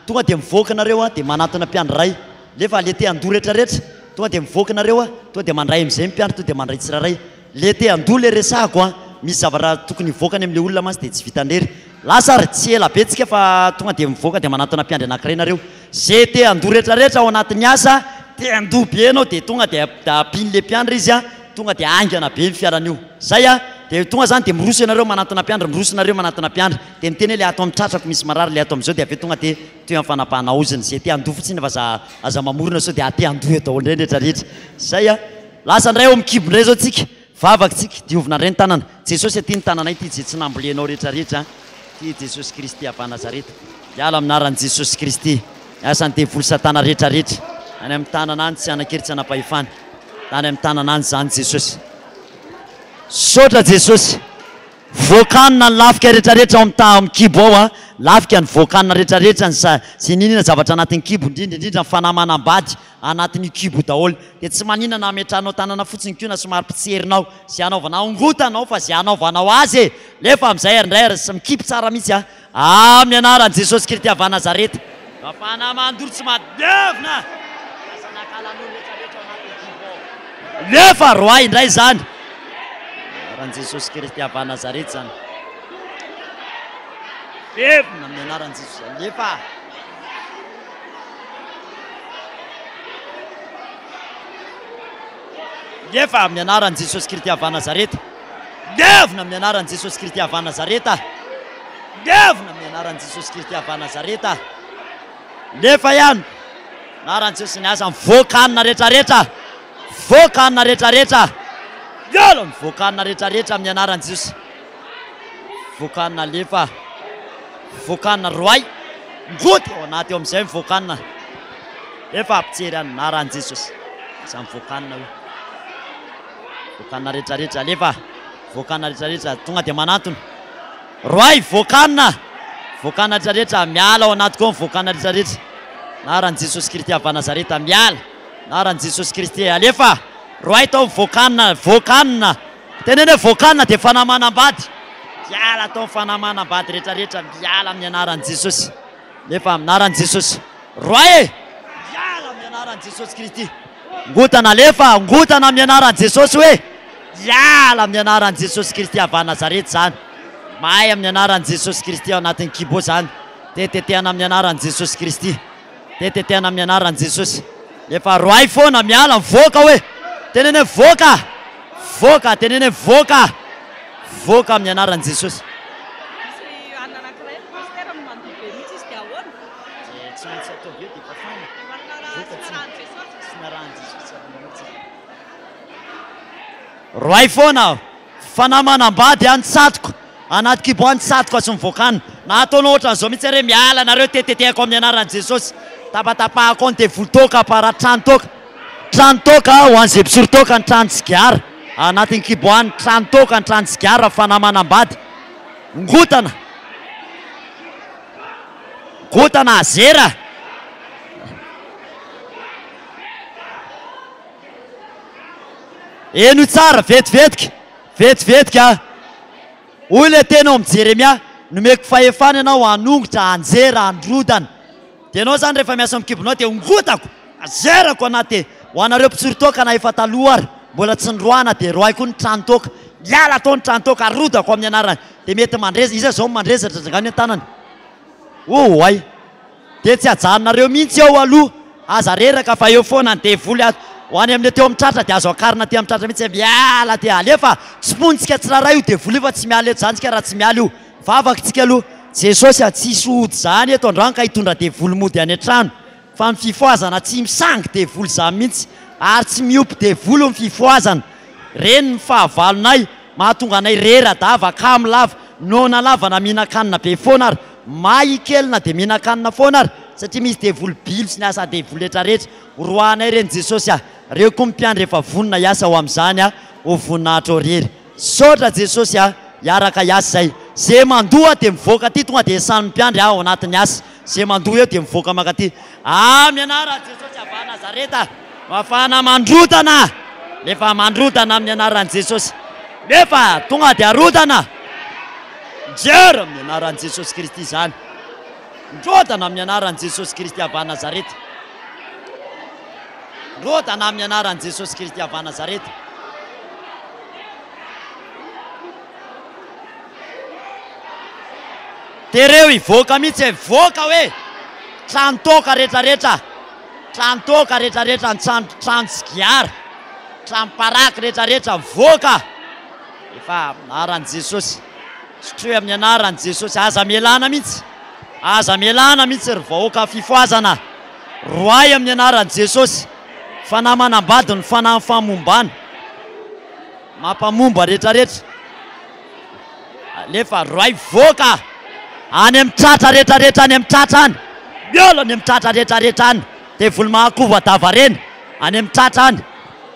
tonga de mivoaka nareo a de manatona mpiandro ray lefa le te andoha rehetrarehetra tonga de mivoaka nareo a tonga de mandray am'izay mpiandro tonga de mandray tsiraray le te andoha le resahako a misy zavatra tokony hivoakany amin'le olona masy de tsy vitandrery lasa ry tsy ela betsika fa tonga de mivoaka de manatona mpiandry anankiray nareo zay te andoha rehetrarehetra ao anatin'ny asa te andoha be anao de tonga de apin'le mpiandra izy a tonga de angana be ny fiaran'io zay a de tonga zany de miroso ianareo manatona mpiandra miroso nareo manatona mpiandra de miteny le ato amin'ny tratrako misy marary le ato am'izao de aveo tonga de toe amin'ny fanapahana oziny zay te andoha fotsiny fa aza mamorona sao de ate andoha atao indray rehetrarehetra zay a lasa indray eo mikibo indray zao tsika vavaka tsika diovina indray ny tanana Jesosy aty ny tanana ity zay tsy nambolenao rehetrarehetra ty Jesosy Kristy avy Nazareta miala aminaran'i Jesosy Kristy asany devoly satana rehetrarehetra any amin'ny tanana any tsy anankely tsy anapahefany any amin'ny tanana any zany Jesosy sotra Jesosy voakanina ny lafika rehetrarehetra ao amin'ny kibo ao a lafika ny voakanina rehetrarehetra sy ninona zavatra anatin'ny kibo indrindra fanamanam-bady anatin'ny kibo daholo dia tsy maninana ametranao tanana fotsiny kiona somary pitserinao sy anaovanao ongotanao fa zay anaovanao azy lefa amin'izay arindray sy mikipy tsara mihitsy amin'ny anaran'i Jesosy Kristy avy Nazareta afahana mandoro tsy madevina asanakalan'olo rehetrarehetra anatin'ny kibo lefa roay indray zany anaran'i Jesosy Kristy avy Nazareta zany evina amin'ny anaran'i Jesosy lefa lefa amin'ny anaran'i Jesosy Kristy avy Nazareta devina amin'ny anaran'i Jesosy Kristy avy Nazareta devina amin'ny anaran'i Jesosy Kristy avy Nazareta lefa ihany anaran'i Jesosy ny asa mivoakanina rehetrarehetra voakanina rehetrarehetra yalo mivoakanina rehetrarehetra amin'ny anaran'i Jesosy voakanina lefa voakanina roay ngoty ao anaty eo amin'izay mivoakanina efa apitsery anaran'i Jesosy sa mivoakanina io voakanina rehetrarehetra lefa voakanina rehetrarehetra tonga dia manantona roay voakanina rehetrarehetra miala ao anaty koa mivoakanina rehetrarehetra anaran'i Jesosy Kristy avy Nazareta miala anaran'i Jesosy Kristy alefa roay tao voakanina teneny hoe voakanina dia fanamanam-bady miala tao fanamanam-bady rehetrarehetra miala amin'ny anaran'i Jesosy lefa amin'ny anaran'i Jesosy roay miala amin'ny anaran'i Jesosy Kristy ngotana lefa ngotana amin'ny anaran'i Jesosy hoe miala amin'ny anaran'i Jesosy Kristy avy Nazareta zany mahay amin'ny anaran'i Jesosy Kristy ao anatin'ny kibo zany tetetehana amin'ny anaran'i Jesosy Kristy tetetehana amin'ny anaran'i Jesosy lefa roay foana miala mivoaka hoe teneny hoe voaka teneny hoe voaka amin'ny anaran'i Jesosy roay foana fanamanam-bady antsatoko anaty kibo antsatoko sy mivoakana na ataonao ohatran'izao mihitsy re miala nareo tetetehako amin'ny anaran'i Jesosy tapatapahako ny tevolo toka para trano toka ho an'izay mpisoro toka ny trano tsigara anatin'ny kibo any trano toka ny trano tsigara fanamanam-bady ngotana azera eno tsara vetivetika hoy le tena amin'ny Jeremia nomeko fahefana ianao hanongotra anjera androdana dia ianao zany rehefa miasa mikibonao dia ngotako azerako anaty ho anareo mpitsoro toka na efa taloha ary mbola tsy nroana dia roay koa ny trano toka miala tao ny trano toka arodako amin'ny anarany dia mety mandreza iza zao mandrezatra drangany an-tanany ay dia tsy ajanonareo mihitsy eo aloha aza reraka fa eo foana ny devoly ho any amin'le teo amin'ny tratra dia azo akarina ty amin'ny tratra mihitsy miala ty alefa tsy pontsika tsiraray io devoly io fa tsy miala eto zany tsika raha tsy miala io vavakytsika aloha Jesosy tsisy ody zany eto androany ka hitondra devoly mody any an-trano fa ny fifoazana tsy misangy devoly zany mihitsy ary tsy miopy devoly ny fifoazana reny ny fahavalonay mahatonga anay rera-dava kamo lava nona lava na mihinan-kanina be foana ary mahikelina dia mihinan-kanina foana ary satria misy devoly bilo sy ny asa devoly rehetrarehetra horoanay reny Jesosy reo koa mpiandry efa vonina hiasa ho amin'izany ho voninahitra ho rery sotra Jesosy hiaraka hiasa zay zay mandoha dia mivoaka ty tonga dia samy mpiandry ao anatin'ny asa zay mandoha eo dia mivoaka makaty amin'ny anaran'i Jesosy avy Nazareta mafana mandrotana lefa mandrotana amin'ny anaran'i Jesosy lefa tonga dia arotana jero amin'ny anaran'i Jesosy Kristy zany ndrotana amin'ny anaran'i Jesosy Kristy avy Nazareta ndrotana amin'ny anaran'i Jesosy Kristy avy Nazareta tereo hivoaka mihitsy voaka hoe trano toka rehetrarehetra ny trano tsigiara trano paraky rehetrarehetra voaka efa anaran'i Jesosy satria amin'ny anaran'i Jesosy aza melana mihitsy ry vahoaka fifoazana roay amin'ny anaran'i Jesosy fanamanam-bady ny famombana mampamomba rehetrarehetra lefa roay voaka any amin'ny tratra rehetrarehetra any amin'ny tratra any miolo any amin'ny tratra rehetrarehetra any devoly mahakova-dava reny any amin'ny tratra any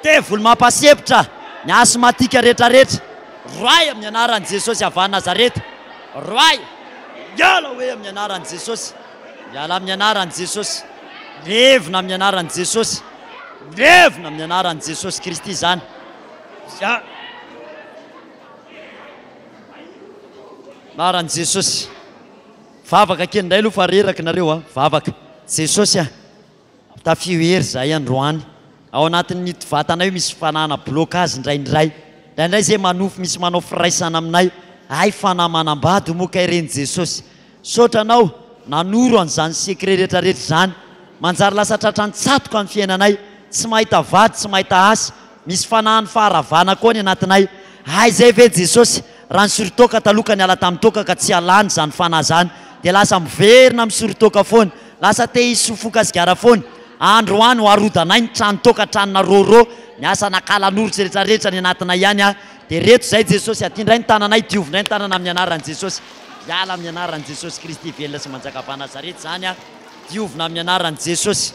devoly mampasepitra ny asomatika rehetrarehetra roay amin'ny anaran'i Jesosy avy Nazareta roay miala hoe amin'ny anaran'i Jesosy, miala amin'ny anaran'i Jesosy, levina amin'ny anaran'i Jesosy, levina amin'ny anaran'i Jesosy Kristy izany. Anaran'i Jesosy. Vavaka kely indray aloha fa reraka nareo vavaka. Jesosy tafio hery zahay androany. Ao anatin'ny vatana io misy fanana blocage indraindray. Indraindray zay manofo misy manao firaisana aminay. Ay fanamanam-bady moka ireny Jesosy. Sotranao nanoro an'izany secret rehetrarehetra zany. Manjary lasa tratran'ny tsatoka amin'ny fiainanay. Tsy mahita vady, tsy mahita asa. Misy fanahany faharavana koa ny anatinay. Ay zay ve Jesosy raha nisorotoka taloka ny ala tamin'ny toka ka tsy alany zany fanahy zany. Dia lasa miverina misorotoka foana. Lasa te hisofoka sigara foana. Androany ho arodanay ny trano toka tranona roro. Ny asa nakalan'oritsy rehetrarehetra ny anatinay ihany dia reto zay Jesosy atindray ny tananay diovindray ny tanana amin'ny anaran'i Jesosy. Miala amin'ny anaran'i Jesosy Kristy velona sy manjakava Nazareta zany diovina amin'ny anaran'i Jesosy.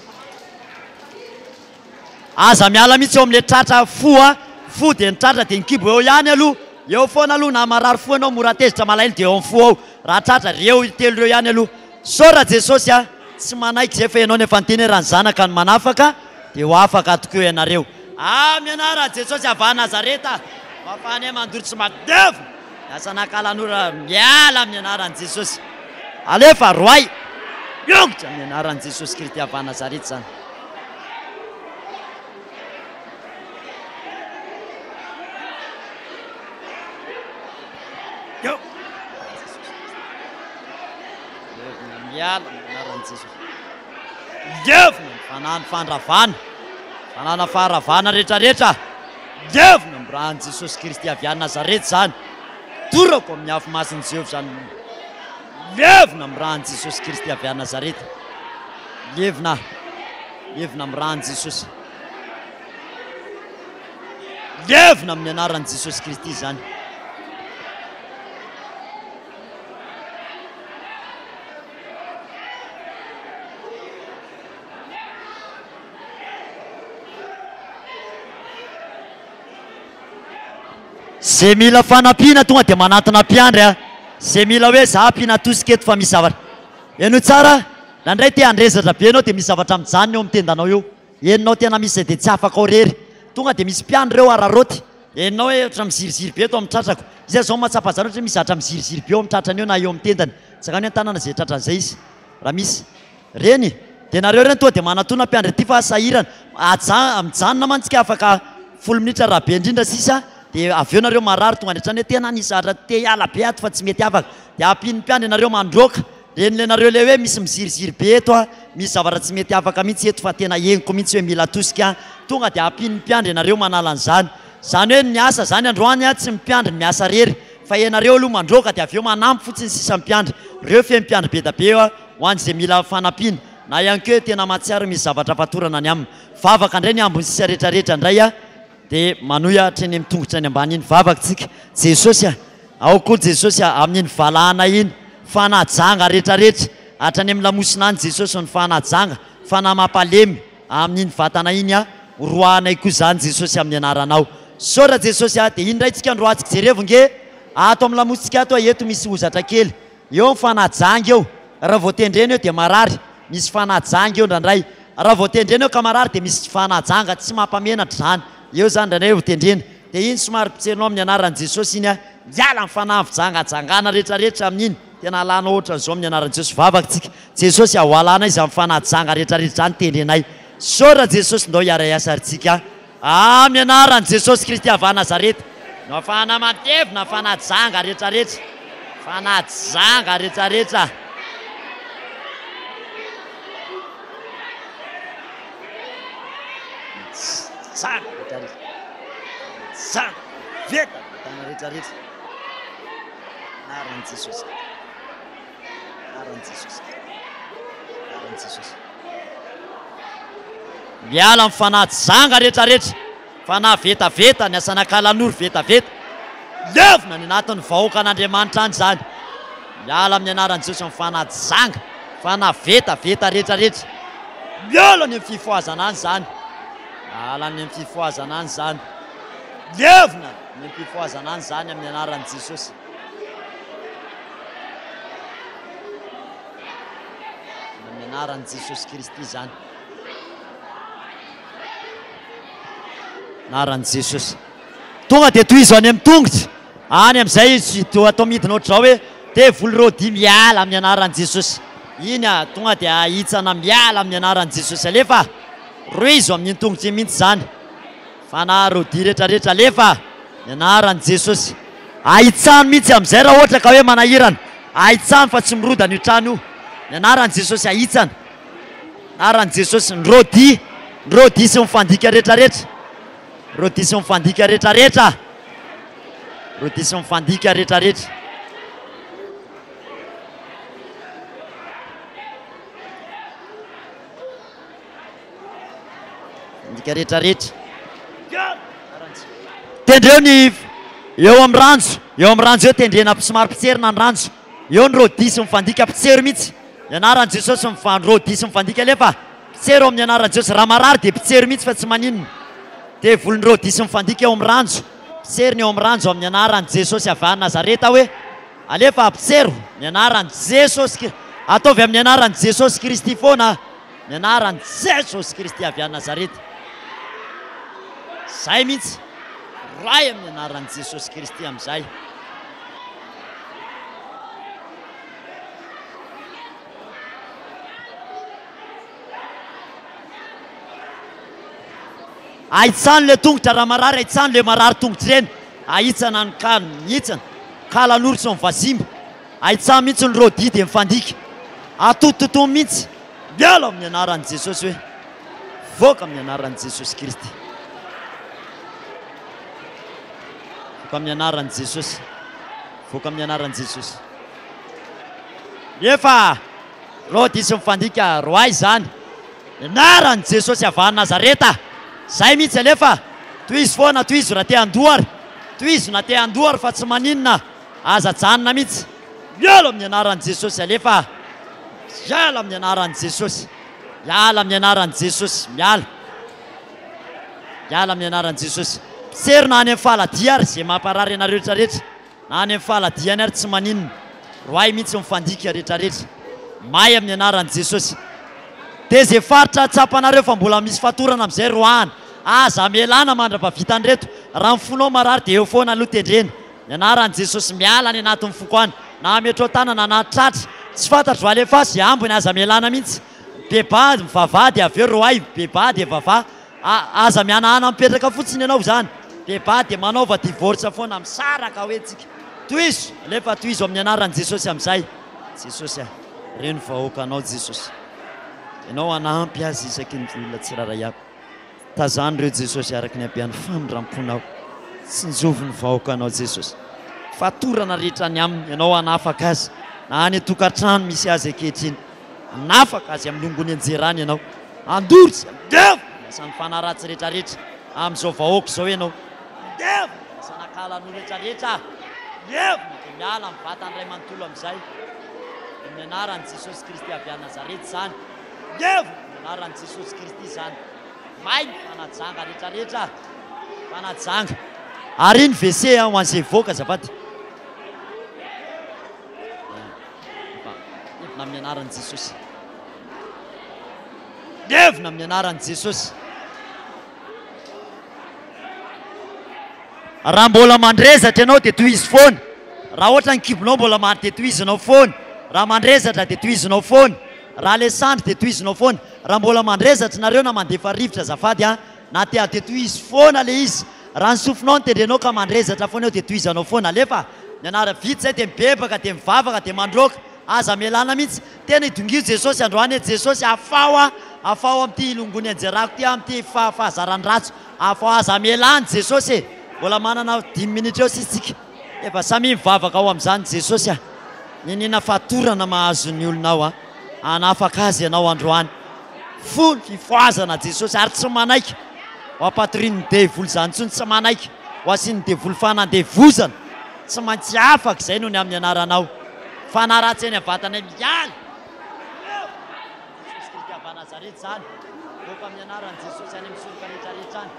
Aza miala mihitsy eo amin'le tratra fo dia ny tratra dia nikibo eo ihany aloha. Eo foana aloha na marary fo anao mora tezitra malainy dia eo amin'ny fo ao. Raha tratra reo telo reo ihany aloha. Sora Jesosy tsy manaiky zay fa ianao nefa nyteny raha ny zanaka ny manafaka dia ho afaka tokeo ianareo. Amin'ny anaran'i Jesosy avy Nazareta. Mafanay mandoro tsy makidevina. Asa nakalan'ora miala amin'ny anaran'i Jesosy. Alefa roay. Miongotra amin'ny anaran'i Jesosy Kristy avy Nazareta zany. Miala amin'ny anaran'i Jesosy. Devina fanahany fandravana. Fanana faharavana rehetrarehetra. Devina amin'ny ran'i Jesosy Kristy avy Nazareta zany. Torako amin'ny afo mason'i Jehovah zany. Levina amin'ny ran'i Jesosy Kristy avy Nazareta. Levina amin'ny ran'i Jesosy. Levina amin'ny anaran'i Jesosy Kristy zany. Zay mila fanampiana tonga dia manatona mpiandry zay mila hoe za ampiana tosika eto fa misy zavatra. Eno tsara nandray te handrezatra be anao dia misy zavatra mijanona eo amin'ny tendanao eo. Enonao tena misy dia tsy afaka ao rery. Tonga dia misy mpiandry reo araroty. Enonao hoe ohatra miziriziry be eto amin'ny tratrako. Izy zao mahatsapa zany ohatra misy zavatra miziriziry be eo amin'ny tratrany eo na eo amin'ny tendany. Zakany hoe tanana zay tratran'izay izy. Raha misy reny dia nareo reny tonga dia manatona mpiandry ty fa sahirana. Mijanona mantsika afaka 10 minitra raha be indrindra sisa. Dia avy eo nareo marary tonga andratrany hoe tena nisy zavatra te hiala be ato fa tsy mety afaka. Dia ampiny mpiandry nareo mandroaka. Renyle nareo le hoe misy miziriziry be eto misy zavatra tsy mety afaka mihitsy eto fa tena henoko mihitsy hoe mila tosika. Tonga dia ampiny mpiandry nareo manala an'izany. Zany hoe ny asa zany androany tsy mpiandry miasa rery fa ianareo aloha mandroaka dia avy eo manampy fotsiny sisa mpiandry. Reo fe mpiandry be da be ho an'izay mila fanampiana. Na ihany koa tena mahatsiaro misy zavatra fatorana ny aminy. Vavaka indray ny ambony sisa rehetrarehetra indray dia manohy hatreny amin'ny tongotra any ambany iny vavakatsika. Jesosy ao koa Jesosy amin'iny valahana iny fanajanga rehetrarehetra hatrany amin'ny lamosina any Jesosy ny fanajanga fanamampalemy amin'iny vatana iny roanay koa zany Jesosy amin'ny anaranao. Sora Jesosy dia iny indray tsika androantsika jerevonge ato amin'ny lamositsika ato eto misy ozatra kely eo fanajanga eo. Raha vao tendrena eo dia marary misy fanajanga eo ndrandray. Raha vao tendrena eo ka marary dia misy fanajanga tsy mampamenatra zany. Eo zany ndrandray eo tendrena. Dia iny somary pitsenao amin'ny anaran'i Jesosy iny miala amin'ny fanavijangajangana rehetrarehetra amin'iny. Tena alana ohatra zao amin'ny anaran'i Jesosy vavakatsika. Jesosy ho alana izy amin'ny fanajanga rehetrarehetra zany tendrenay. Sora Jesosy ndao hiara-iasaritsika amin'ny anaran'i Jesosy Kristy avy Nazareta. No fanamantevina fanajanga rehetrarehetra. Fanajanga rehetrarehetra. Veta tana rehetrarehetra. Anaran'i Jesosy. Anaran'i Jesosy. Anaran'i Jesosy. Miala amin'ny fanajanga rehetrarehetra. Fanahy vetaveta ny asanakalan'oro vetaveta. Levina ny anatin'ny vahoaka an'Andriamanitra any zany. Miala amin'ny anaran'i Jesosy amin'ny fanajanga. Fanahy vetaveta rehetrarehetra. Miala ny amin'ny fifoazana any zany. Miala ny amin'ny fifoazana any zany. Levina ny fifoazana any zany amin'ny anaran'i Jesosy. anaran'i Jesosy Kristy zany. Anaran'i Jesosy. Tonga dia toy izy any amin'ny tongotra. Any amin'izay izy toa atao midina ohatry zao hoe devoly rôdy miala amin'ny anaran'i Jesosy. Iny tonga dia hitsana miala amin'ny anaran'i Jesosy. Alefa roizo amin'ny tongotra mihitsy zany. Fana rôdy rehetrarehetra alefa amin'ny anaran'i Jesosy. Ahitsano mihitsy amin'izay raha ohatra ka hoe manahirana. Ahitsano fa tsy mirodana io trano io. Ny anaran'i Jesosy ahitsana. Anaran'i Jesosy ny rôdy sy mifandika rehetrarehetra. Rôdy sy mifandika rehetrarehetra. Rôdy sy mifandika rehetrarehetra. Mifandika rehetrarehetra. Tendreo ny eo amin'ny ranjo. Eo amin'ny ranjo eo tendrena somary pitserina ny ranjo. Eo ny rôdy sy mifandika pitsero mihitsy. Ny anaran'i Jesosy rôdy sy mifandika alefa pitsero amin'ny anaran'i Jesosy. Raha marary dia pitsero mihitsy fa tsy maninona. Dia volony rôdy sy mifandika eo amin'ny ranjo. Pitseriny eo amin'ny ranjo amin'ny anaran'i Jesosy avy any Nazareta hoe alefa pitsero ny anaran'i Jesosy. Ataovy amin'ny anaran'i Jesosy Kristy foana. Ny anaran'i Jesosy Kristy avy any Nazareta. Zay mihitsy. Ray amin'ny anaran'i Jesosy Kristy amin'izay. Ahitsano le tongotra raha marary, ahitsano le marary tongotra ireny. Ahitsana ny mihitsana kalan'oro sy mivazimba. Ahitsano mihitsy ny rôdy dia mifandika. Atototomy mihitsy. Miala amin'ny anaran'i Jesosy hoe voaka amin'ny anaran'i Jesosy Kristy. Voaka amin'ny anaran'i Jesosy. Voaka amin'ny anaran'i Jesosy. Nefa rôdy sy mifandika roay zany. Anaran'i Jesosy avy any Nazareta. Zay mihitsy alefa toy izy foana, toy izy raha te handohary. Toy izy na te handohary fa tsy maninona. Aza janona mihitsy. Miala amin'ny anaran'i Jesosy alefa. Miala amin'ny anaran'i Jesosy. Miala amin'ny anaran'i Jesosy. Miala. Miala amin'ny anaran'i Jesosy. Pitsero na any amin'ny faladia ary zay mamparary anareo rehetrarehetra. Na any amin'ny faladiany ary tsy maninona. Roay mihitsy mifandika rehetrarehetra. May amin'ny anaran'i Jesosy. Dia zay faritra tsapanareo fa mbola misy fatorana amin'izay roahana. Aza melana mandra-pavitany reto. Raha mifonao marary dia eo foana aloha tendrena. Ny anaran'i Jesosy miala any anatin'ny fokoana. Na metro tanana na tratra. Tsy fantatro alefa zay ambony aza melana mihitsy. Beba vava dia avy eo roay. Beba dia vava. Aza mihanahana mipetraka fotsiny ianao zany. Beba dia manaova divorce foana misaraka hoe tsika. Toizo. Alefa toizo amin'ny anaran'i Jesosy amin'izay. Jesosy reno vahoakanao Jesosy. Ianao anampy azy isaky ny olona tsiraray aby. Tazany ireo Jesosy araka ny abeany famindram-ponao. Tsy nijovy ny vahoakanao Jesosy. Fatorana rehetra ny aminy ianao anafaka azy. Na any tokantrano misy azy ankehitriny. Anafaka azy amin'ny longony anjerany ianao. Andory sy andevy asany fanaratsy rehetrarehetra. Amin'izao vahoaka izao ianao. Andevy asanakalan'olo rehetrarehetra. Andevy dia miala amin'ny vatany ray manontolo amin'izay. Amin'ny anaran'i Jesosy Kristy avy any Nazareta zany. Andevy amin'ny anaran'i Jesosy Kristy zany. Mainy fanajanga rehetrarehetra. Fanajanga. Ary ny WC ho an'izay voaka azafady. Evina amin'ny anaran'i Jesosy. Evina amin'ny anaran'i Jesosy. Raha mbola mandrezatra ianao dia tohizo foana. Raha ohatra ny kibonao mbola maro dia tohizinao foana. Raha mandrezatra dia tohizinao foana. Raha Alessandro dia tohizinao foana. Raha mbola mandrezatra nareo na mandefa rivotra azafady na te tohizo foana le izy. Raha ny sofinao ny tendrenao ka mandrezatra foana eo dia tohizanao foana. Alefa ny anara vity zay dia mibebaka, dia mivavaka, dia mandroaka. Aza melana mihitsy. Tena idongio Jesosy androany Jesosy afao amin'ity longony anjerako ty amin'ity fahazarany ratso. Afao aza melana Jesosy. Mbola manana 10 minitra eo sisitsika. Efa samy mivavaka ao amin'izany Jesosy Ninina fatorana mahazo ny olonao anafaka azy ianao androany. Fony fifoazana Jesosy ary tsy manaiky. Ho ampatoriny devoly zany tsony tsy manaiky. Ho asiny devoly fanandevozana. Tsy maintsy afaka izay no ny amin'ny anaranao. Fanaratsy eny avatana miala. Jesosy Kristy avy Nazareta zany. Voaka amin'ny anaran'i Jesosy any amin'ny soroka rehetrarehetra any.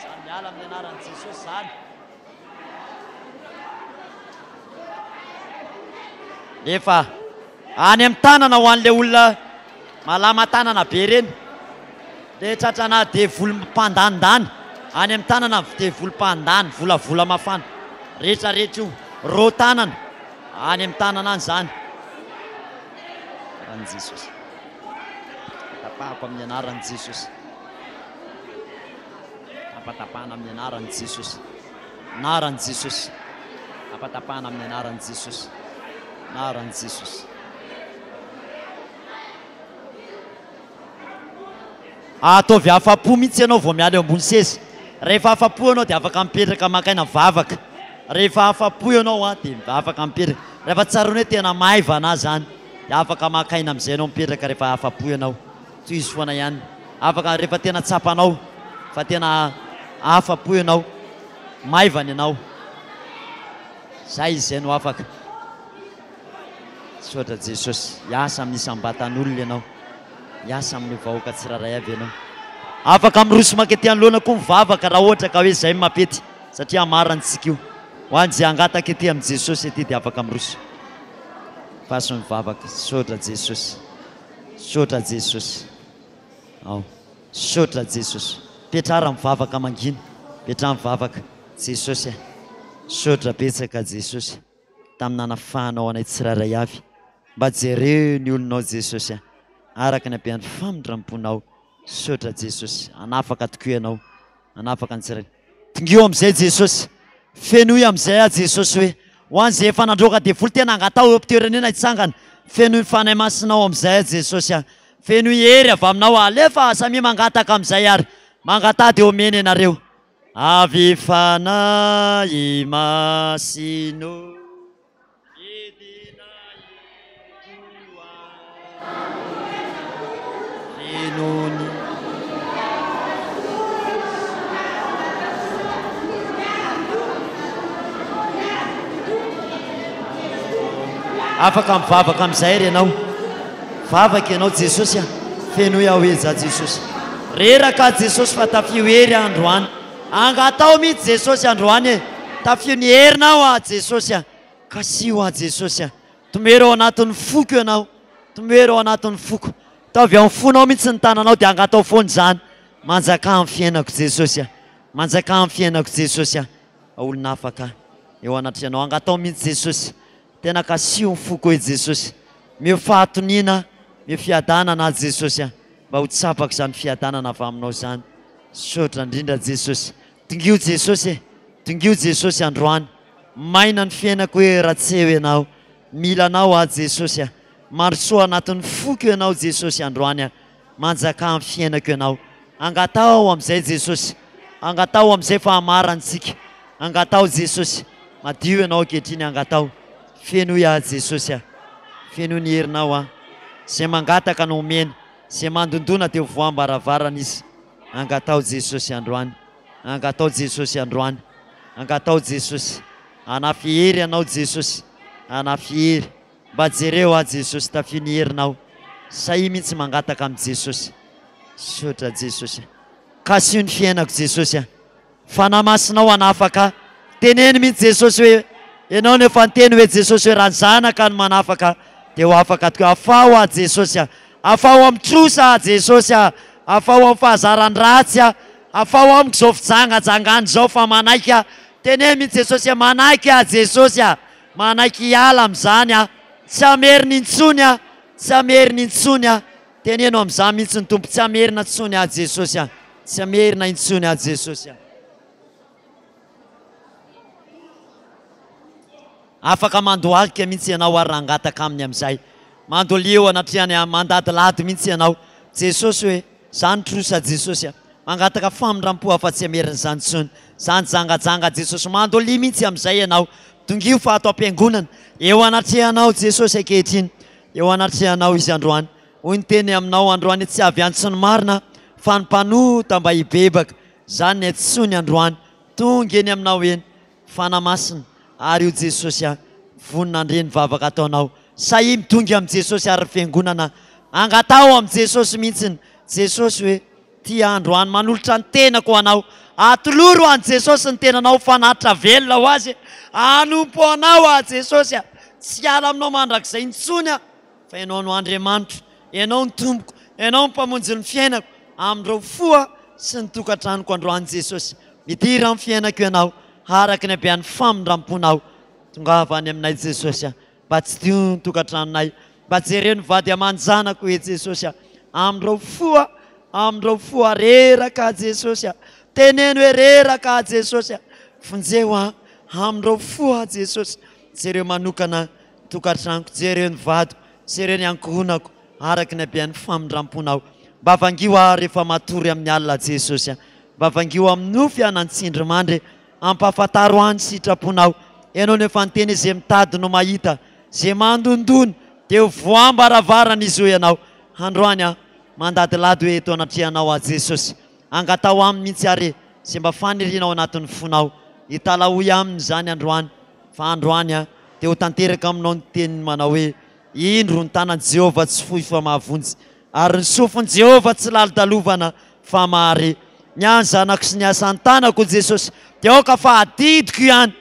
Zany miala amin'ny anaran'i Jesosy zany. Efa any amin'ny tanana ho an'ilay olona malama tanana be reny le tratrana devolom-pandandany any amin'ny tanana devolom-pandany volavola mafana rehetrarehetra io ro tanana any amin'ny tanana any zany rahan' Jesosy tapahako amin'ny anaran'i Jesosy apatapahana amin'ny anaran'i Jesosy anaran'i Jesosy apatapahana amin'ny anaran'i Jesosy anaran'i Jesosy ataovy afa-po mihitsy ianao vao miala eo ambony seza rehefa afa-po ianao dia afaka mipetraka makaina vavaka rehefa afa-po ianao a dia afaka mipetraka rehefa tsaroany hoe tena maivana zany dia afaka makaina amin'izay ianao mipetraka rehefa afa-po ianao toy izy foana ihany afaka rehefa tena tsapanao fa tena afa-po ianao maivana ianao zay izy zay no afaka sotra Jesosy hiasa amin'ny isam-batan'olona ianao hiasa amin'ny vahoaka tsiraray avy ianao afaka miroso makety anoloana koa mivavaka raha ohatra ka hoe zay mapety satria marantsika io ho an'zay angataka ety amin'ny Jesosy ety dia afaka miroso faso mivavaka sotra Jesosy sotra Jesosy ao sotra Jesosy petrara mivavaka mangina petra mivavaka Jesosy sotra betsaka Jesosy tamin'ny nanafahanao anay tsiraray avy mba jereo ny olonao Jesosy araka ny ampian'ny famindram-ponao sotra Jesosy anafaka tokoa ianao anafaka ny tsiraray tingio amin'izay Jesosy fenoy amin'izay a Jesosy hoe ho an'izay efa nandroaka devoly tena angatao eo am-toerana eny itsangana fenoy fanay masinao amin'izay a Jesosy fenoy hery avy aminao alefa samy mangataka amin'izay ary mangatady eo omeny ianareo avy fanahy masino Enoni afaka mivavaka amin'izay ry ianao vavaka ianao Jesosy fenoy aho hoe za Jesosy reraka Jesosy fa tafio hery androany angatao mihitsy Jesosy androany tafio ny herinao a Jesosy kasio a Jesosy tomero ao anatin'ny foko ianao tomero ao anatin'ny foko taovy amin'ny fonao mihitsy ny tananao dia angatao foany zany manjaka amin'ny fiainako Jesosy manjaka amin'ny fiainako Jesosy olona afaka eo anatreanao angatao mihitsy Jesosy tena kasio ny foko hoe Jesosy mio fahatonina mio fiadanana Jesosy mba ho tsapako zany fiadanana avy aminao zany sotra indrindra Jesosy tingio Jesosy androany maina ny fiainako hoe ratseo ianao mila anao a Jesosy marosoa anatin'ny foko ianao Jesosy androany manjaka amin'ny fiainako ianao angatao amin'izay Jesosy angatao amin'izay fahamarantsika angatao Jesosy madio ianao ankehitriny angatao fenoy a Jesosy fenoy ny herinao zay mangataka no omena zay mandondona dia voam-baravarana izy angatao Jesosy androany angatao Jesosy androany angatao Jesosy anafy hery ianao Jesosy anafy hery mba jereo a Jesosy tafio ny herinao sahy mihitsy mangataka amin'ny Jesosy sotra Jesosy kasio ny fiainako Jesosy fanamasinao anafaka teneny mihitsy Jesosy hoe ianao no efa nteny hoe Jesosy hoe raha ny zanaka no manafaka dia ho afaka tokoa afao a Jesosy afao amin'ny trosa a Jesosy afao amin'ny fahazaran'ny ratsy afao amiko zao fijangajangany zao fa manaiky teneny mihitsy Jesosy manaiky a Jesosy manaiky hiala amin'izany tsy ameriny intsony tsy ameriny intsony teneno amin'izany mihitsy ny tompo tsy amerina intsony a Jesosy tsy amerina intsony a Jesosy afaka mandoalika mihitsy ianao ary rangataka aminy amin'izay mandoleo anatrehany mandadilady mihitsy ianao Jesosy hoe zany trosa Jesosy mangataka famindram-po afa tsy ameriny zany intsony zany jangajanga Jesosy mandolia mihitsy amin'izay ianao tongio fa ato am-piangonana eo anatrehanao Jesosy ankehitriny eo anatrehanao izy androany hoy ny teny aminao androany tsy avy antso ny marina fa ny mpanota mba hibebaka zany ny antsony androany tonga eny aminao eny fanamasina ary io Jesosy vonina andreny vavaka ataonao sahy mitonga amin'ny Jesosy ary fiangonana angatao amin'ny Jesosy mihitsiny Jesosy hoe ty androany manolotra ny tenako ho anao atoloro any Jesosy ny tenanao fanatitra velona ho azy anompo anao a Jesosy tsy ala aminao mandrakizay intsony fa ianao no Andriamanitra ianao ny tompoko ianao mpamonjy ny fiainako amindreo foa sy ny tokantranoko androany Jesosy midira amin'ny fiainako ianao araky ny abean'ny famindramponao tongava any aminay Jesosy mba tsy dio ny tokantranonay mba jereo ny vady aman-janako e Jesosy amindreo foa reraka Jesosy teneno hoe reraka Jesosy fonjeo amindreo foa Jesosy jereo manokana tokantranoko jereo ny vadiko jereo ny ankohonako araky ny abean'ny famindramponao mba vangio rehefa matory amin'ny alina Jesosy mba vangio amin'ny nofy anantsindry mandry ampafantaro any sitraponao ianao ny efa nyteny izay mitady no mahita zay mandondony dia voambaravarana izy io ianao androany mandadilady hoe eto anatrianao a Jesosy angatao aminy mihitsy are zay mba fanirinao anatin'ny fonao hitalahoy aminy zany androany fa androany dia ho tanteraka aminao ny teniny manao hoe indro ny tanany Jehovah tsy fohy fa mahavonjy ary ny sofiny Jehovah tsy lalidalovana fa mahare ny any zanako sy ny asan'ny tanako Jesosy dia aoka fa adidiko ihany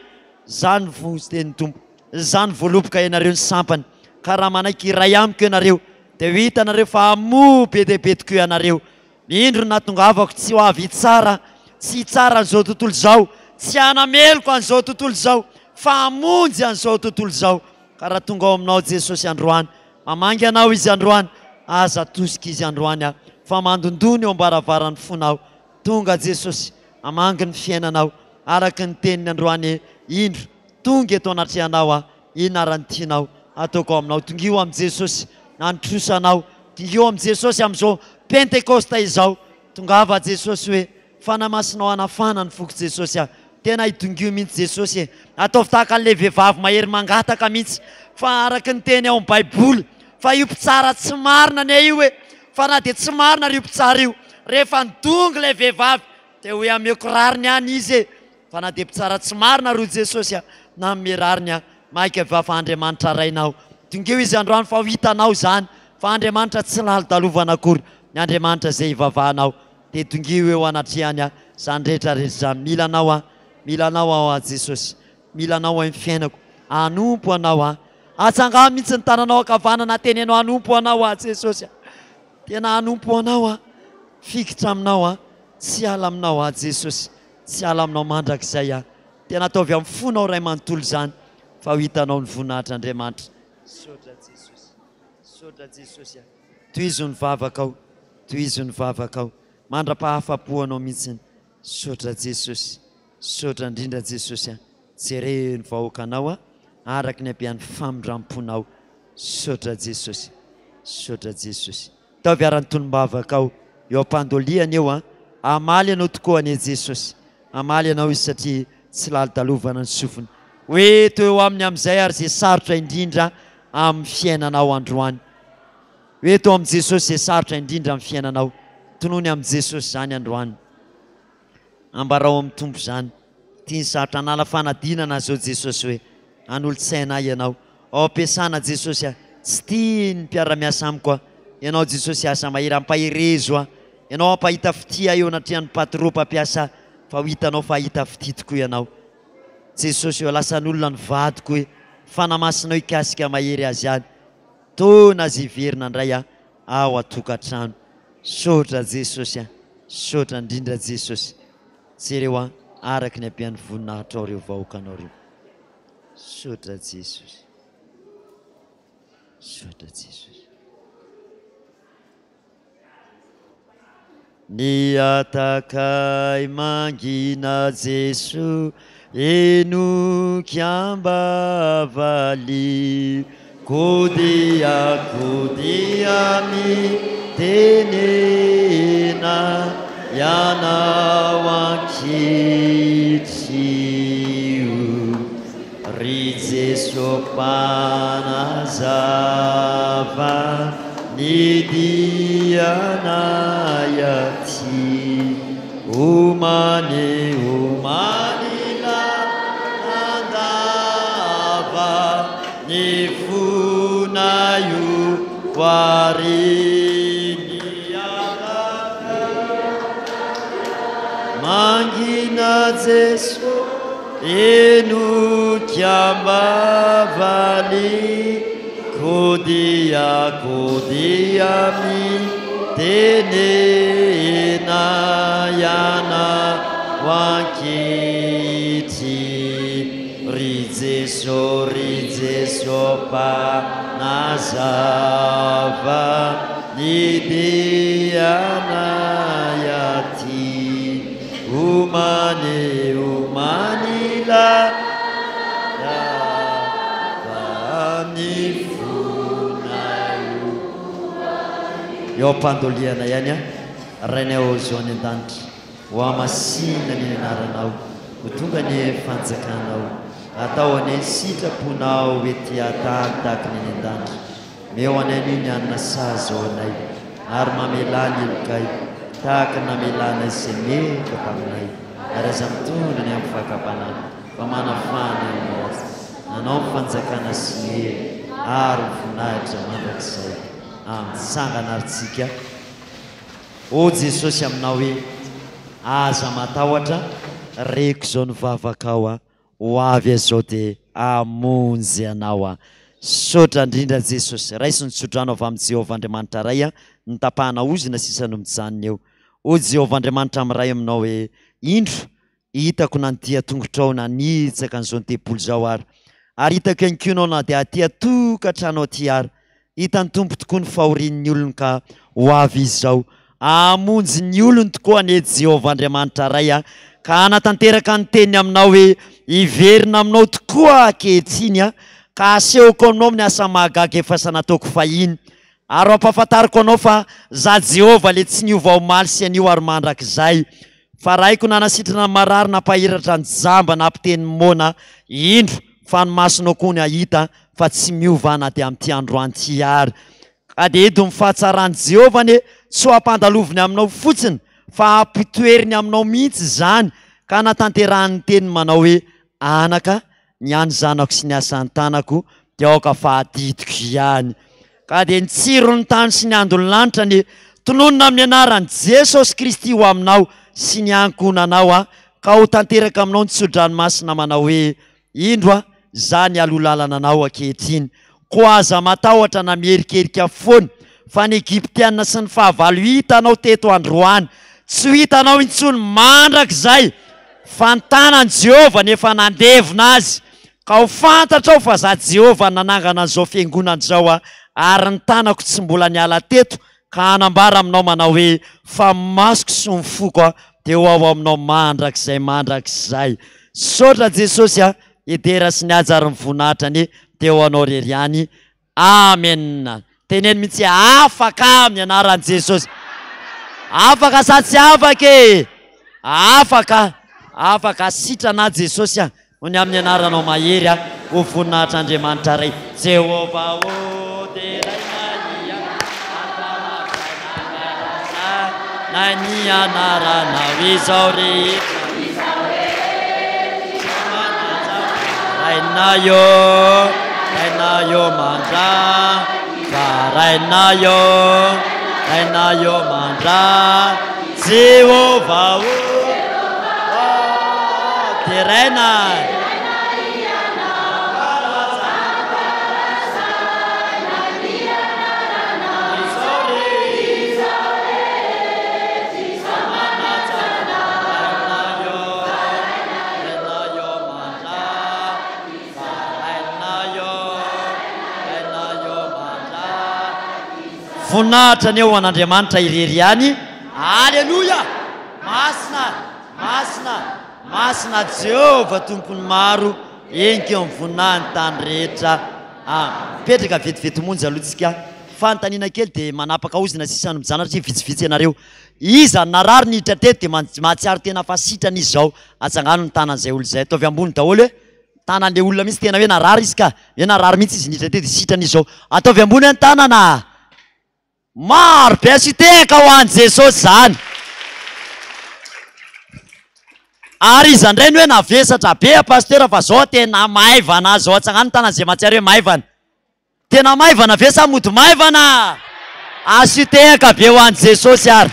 zany teny tompo zany voaloboka ianareo ny sampany ka raha manaiky iray amiko ianareo dia ho hitanareo fa amo be dia be tokoa ianareo indro natongavako tsy ho avy tsara tsy tsara an'izao tontolo izao tsy anameloko an'izao tontolo izao fa amonjy an'izao tontolo izao ka raha tonga ao aminao Jesosy androany mamangy anao izy androany aza tosika izy androany fa mandondony eo ambaravarany fonao tonga Jesosy amangy ny fiainanao araky ny teniny androany indro tonga eto anatrianao inarany tianao ataoko aminao tongio amin'ny Jesosy nanitrosanao tongio amin'ny Jesosy amin'izao pentekosta izao tongava Jesosy hoe fanamasinao anafana ny foko Jesosy tena hitongio mihitsy Jesosy ataovy tahaka an'ilay vehivavy mahery mangataka mihitsy fa araky ny teny ao amin'ny baiboly fa io mpitsara tsy marina ne io hoe fa na dia tsy marina rio mpitsara io rehefa nidongy ilay vehivavy dia hoe ameko rariny any izy fa na dia mpitsara tsy marina ro Jesosy na merariny maika fa Andriamanitra rainao tongio izy androany fa ho hitanao zany fa Andriamanitra tsy lalidalovana akory ny Andriamanitra zay ivavahanao dia tongio eo anatriany zany rehetrarehetra zany milanao ao Jesosy milanao amin'ny fiainako anompo anao atsanga mihitsy ny tananao akavanana tenenao anompo anao Jesosy tena anompo anao fikitra aminao tsy ala aminao Jesosy tsy ala aminao mandrakizay tena ataovy amin'ny fonao ray manontolo zany fa ho hitanao ny voninahitr'Andriamanitra sodra Jesosy toizo ny vavakao mandra-pahafapo anao mihitsy sodra Jesosy sodra indrindra Jesosy jereo ny vahoakanao araky ny abean'ny famindramponao sodra Jesosy taovy arany tolombavakao eo ampandoliany eo amaly ianao tokoa ane Jesosy amaly ianao izy satria tsy lalidalovana ny sofiny hoe to eo aminy amin'izay ary zay sarotra indrindra amin'ny fiainanao androany hoe to amin'i Jesosy zay sarotra indrindra amin'ny fiainanao tonony amin'i Jesosy zany androany ambarao amin'ny tompo zany tiany sarotra anala fanadinana zao Jesosy hoe anolo-tsaina ianao ao ampiasana Jesosy tsy tia ny mpiara-miasa amiko ianao Jesosy asa mahery ampaherezo ianao ampahita fitia eo anatrian'ny patro mpampiasa fa ho hitanao fa hita fity tokoa ianao Jesosy eo lasa n'olona ny vadiko hoe fanamasinao ikasika mahery azy any tona azy iverina indray ao atokantrano sodra Jesosy sodra indrindra Jesosy jereo araky ny abean'ny voninahitra ao reo vahoakanao reo sodra Jesosy ny atakay mangina Jesu enoky ambavaly kodia mi tenena ianao ankehitrio ry Jesu mpanazava ny dianay aty omany la andava ny fona io poariny mangina Jesu enoky ambavaly kodiami tenena yana wankiti rijeso pa nazava nidiana yati umanila eo mpandoliana ihany a rainao zao any an-danitra ho amasina ny anaranao ho tonga ny fanjakanao atao any sitraponao ety atany tahaka ny any an-danitra meo any an'io ny anina sazo anay ary mamelany elokay tahaka namelana izay meka taminay ary aza mitondra ny amin'ny fakapanana fa manafany amin'ny nanao mifanjakana sy ny ary voninahitra mandrakizay amitsangana aritsika o jesosy aminao hoe aza matahotra reko zao ny vavakao a ho avy azao dia amonjy anao a sotra indrindra jesosy raisy nitsotranao avy amin'ny jehovah andriamanitra ray a nitapahana ozina sisany mijanona eo o jehovah andriamanitra amin'ray aminao hoe indro hitako nandia tongotra ao nanitsaka an'izao ny tepolo zao ary hitako ankinao na dia aty atokatranao aty ary hitany tompo tokoa ny fahorian'ny olony ka ho avy izy zao amonjy ny olony tokoa ane jehovah andriamanitra ray a ka anatanteraka ny teny aminao hoe hiverina aminao tokoa ankehitriny a ka asehoko aminao amin'ny asa mahagaga efa sanataoko fahiny ary ampahafantariko anao fa za jehovah le tsy niova omaly sy anio ary mandrakizay fa raiko nanasitrana marary nampahiratra ny jamba nampiteny mona indro fa ny masonao koa ny ahita fa tsy miova anaty amin'ity androany ty ary ka dia eto mifahatsarany jehovah ne tsy ho ampandaloviny aminao fotsiny fa ampitoeriny aminao mihitsy zany ka natanterahany teny manao hoe anaka ny any zanako sy ny asan'ny tanako dia aoka fahadidiko ihany ka dia nitsiro ny tany sy ny andony lanitra ny tononona amin'ny anarany jesosy kristy ho aminao sy ny ankonanao a ka ho tanteraka aminao nitsodranomasina manao hoe indro a zany alolalana anao ankehitriny ko aza matahotra na mierikerika foana fa ny egiptiana sy ny fahavalo hitanao teto androany tsy ho hitanao intsony mandrakizay fa ny tanany jehovah nefa nandevina azy ka ho fantatrao fa za jehovah nanangana an'izao fiangonana zao a ary ny tanako tsy mbola niala teto ka anambara aminao manao hoe fa masoko sy mifoko a dia ho ao aminao mandrakizay sotra jesosy a idera sy ny aja ary ny voninahitra ny dia ho anao rery amen teneny mihitsy afaka amin'ny anaran'i jesosy afaka sa tsy afaka e afaka sitrana jesosy a ho ny amin'ny anaranao mahery a ho voninahitra andriamanitra ray jehovah o na ny anaranao izao rehetra rainayo mandra rainayo mandra jehovah o teraina voninahitra ny eo an'andriamanitra irery ihany alleloia masina jehovah tompony maro enika eo amin'ny voninahiny tany rehetra mipetraka vetivety monjy alohantsika fanontaniana kely dia manapaka ozina sisany mijanona satria vitsivitsy ianareo iza narary niditra teto dia mahatsiaro tena fa sitrana izy zao atsangano ny tanan'izay olo zay ataovy ambony daholo hoe tanan'le olona mihitsy tena hoe narary izy ka hoe narary mihitsy izy niditra teto dia sitrana izy zao ataovy ambony ny tanana maro be asiteka ho an'i jesosy zany ary izy andray ny hoe navesatra be a pastera fa zao tena maivana zao atsangano ny tanan'izay mahatsiaro hoe maivana tena maivana ve sa mody maivana asiteka be ho an'i jesosy ary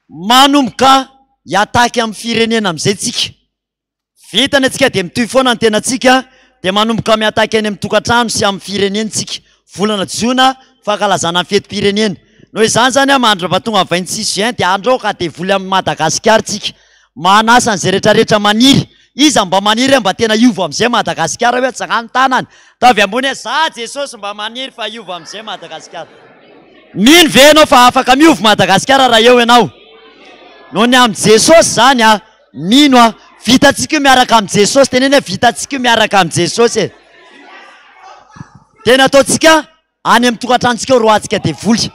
manomboka hiataky amin'ny firenena amin'izay tsika vitany atsika dia mitoy foana ny tenantsika dia manomboka miataka eny amin'ny tokantrano sy amin'ny firenentsika volana jona fankalazana ny fetim-pirenena noho izany zany a mandrapa tonga 26 juin dia androka dia voly amin'ny Madagasikara tsika manasa an'izay rehetrarehetra maniry iza mba maniry mba tena iova amin'izay Madagasikara hoe tsangano tanany tavy ambony za Jesosy mba maniry fa iova amin'izay Madagasikara mino ve ianao fa afaka miova Madagasikara raha eo ianao noho ny amin'ny Jesosy zany a mino a vitatsika miaraka amin'ny Jesosy teneny hoe vitatsika miaraka amin'ny Jesosy e tena ataotsika any amin'ny tokantranontsika roatsika dia voly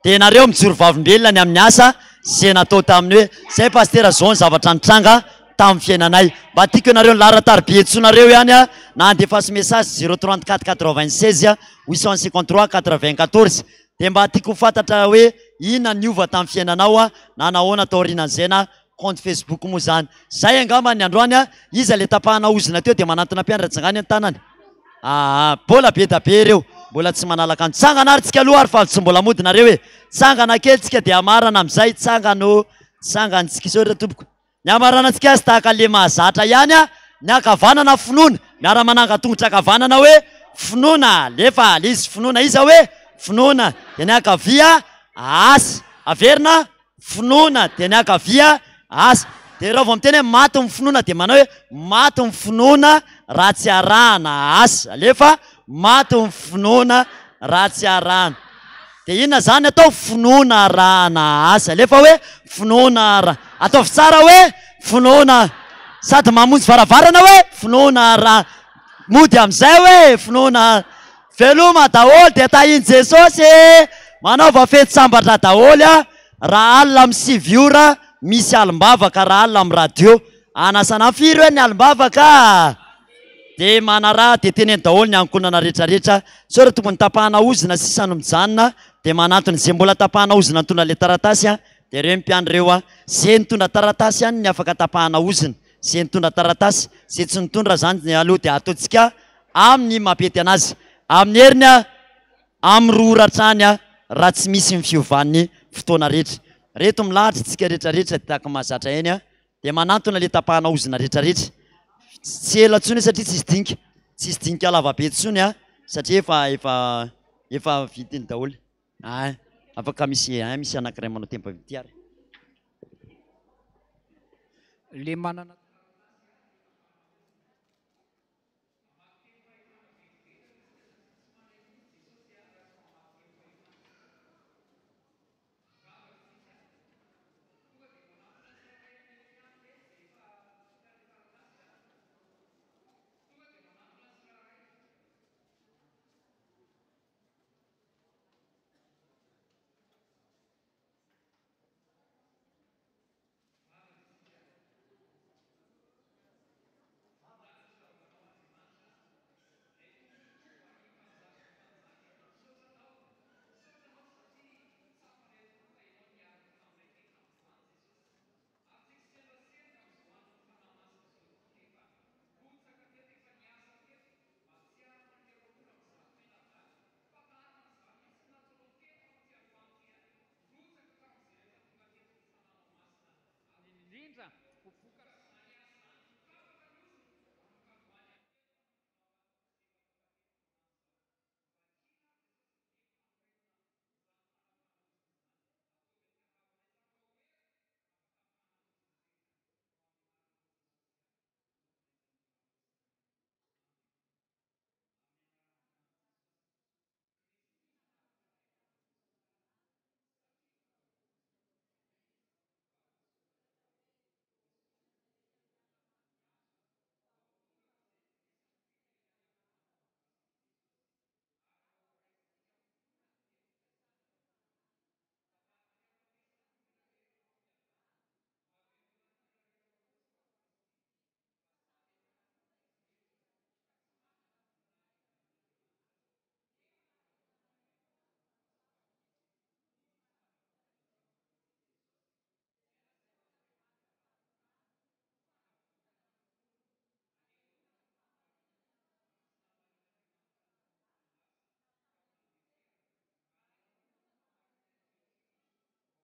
dia nareo mijoro vavimbelona ny amin'ny asa zay natao taminy hoe zay pastera zao ny zavatra nitranga tamin'ny fiainanay mba tiako ianareo ny lara-tarobia etsonareo ihany a na andefasy message 034 96 853 94 dia mba tiako fantatra hoe inona niova tamin'ny fiainanao a na nahoana taorianan'izay na compte Facebook moa zany zay angamba ny androany a iza le tapahana ozina teo dia manantona mpianatra-tsangany an-tanany bola be da be ireo mbola tsy manalaka ny tsangana ary tsika aloha ary fa tsy mbola modinareo hoe tsangana kely tsika dia amarana amin'izay tsangano tsangantsika izao ireo tompoko ny amarana antsika azy tahaka le mahazatra ihany a ny akavanana finoana miara-mananga tongotra akavanana hoe finoana lefa le izy finoana iza hoe finoana dia ny akavia asa averina finoana dia ny akavia asa dia raha vao miteny hoe maty ny finoana dia manao hoe maty ny finoana raha tsy arahana asa alefa maty ny finoana raha tsy arahana dia inona zany atao finoana arahana asa alefa hoe finoana ataovy tsara hoe finoana sady mamonjy varavarana hoe finoana raha mody amin'izay hoe finoana veloma daholy dia tahiny Jesosy manaova fety sambatra daholy a raha alina amin'ny 7 ora misy alimbavaka raha alina amin'ny radio anasana firy hoe ny alimbavaka dia manaraha dia teneny daholo ny ankonana rehetrarehetra so raha tokony tapahana ozina sisany mijanona dia manantony izay mbola tapahana ozina nitondra le taratasy a dia ireo mpiandro ireo a zay nitondra taratasy ihany ny afaka tapahana ozina zay nitondra taratasy zay tsy nitondra zany aloha dia ataotsika amin'ny mapety anazy amin'ny heriny a amin'ny roratrany a raha tsy misy ny fiovan'ny fotoana rehetra reto milahatra tsika rehetrarehetra dia tahaka mahazatra eny a dia manantona le tapahana ozina rehetrarehetra tsy ela ntsony satria tsisy dinika lavabe ntsony a satria efa vitiny daholo afaka misy anankiray manao tempo vity ary
le manana kuvuka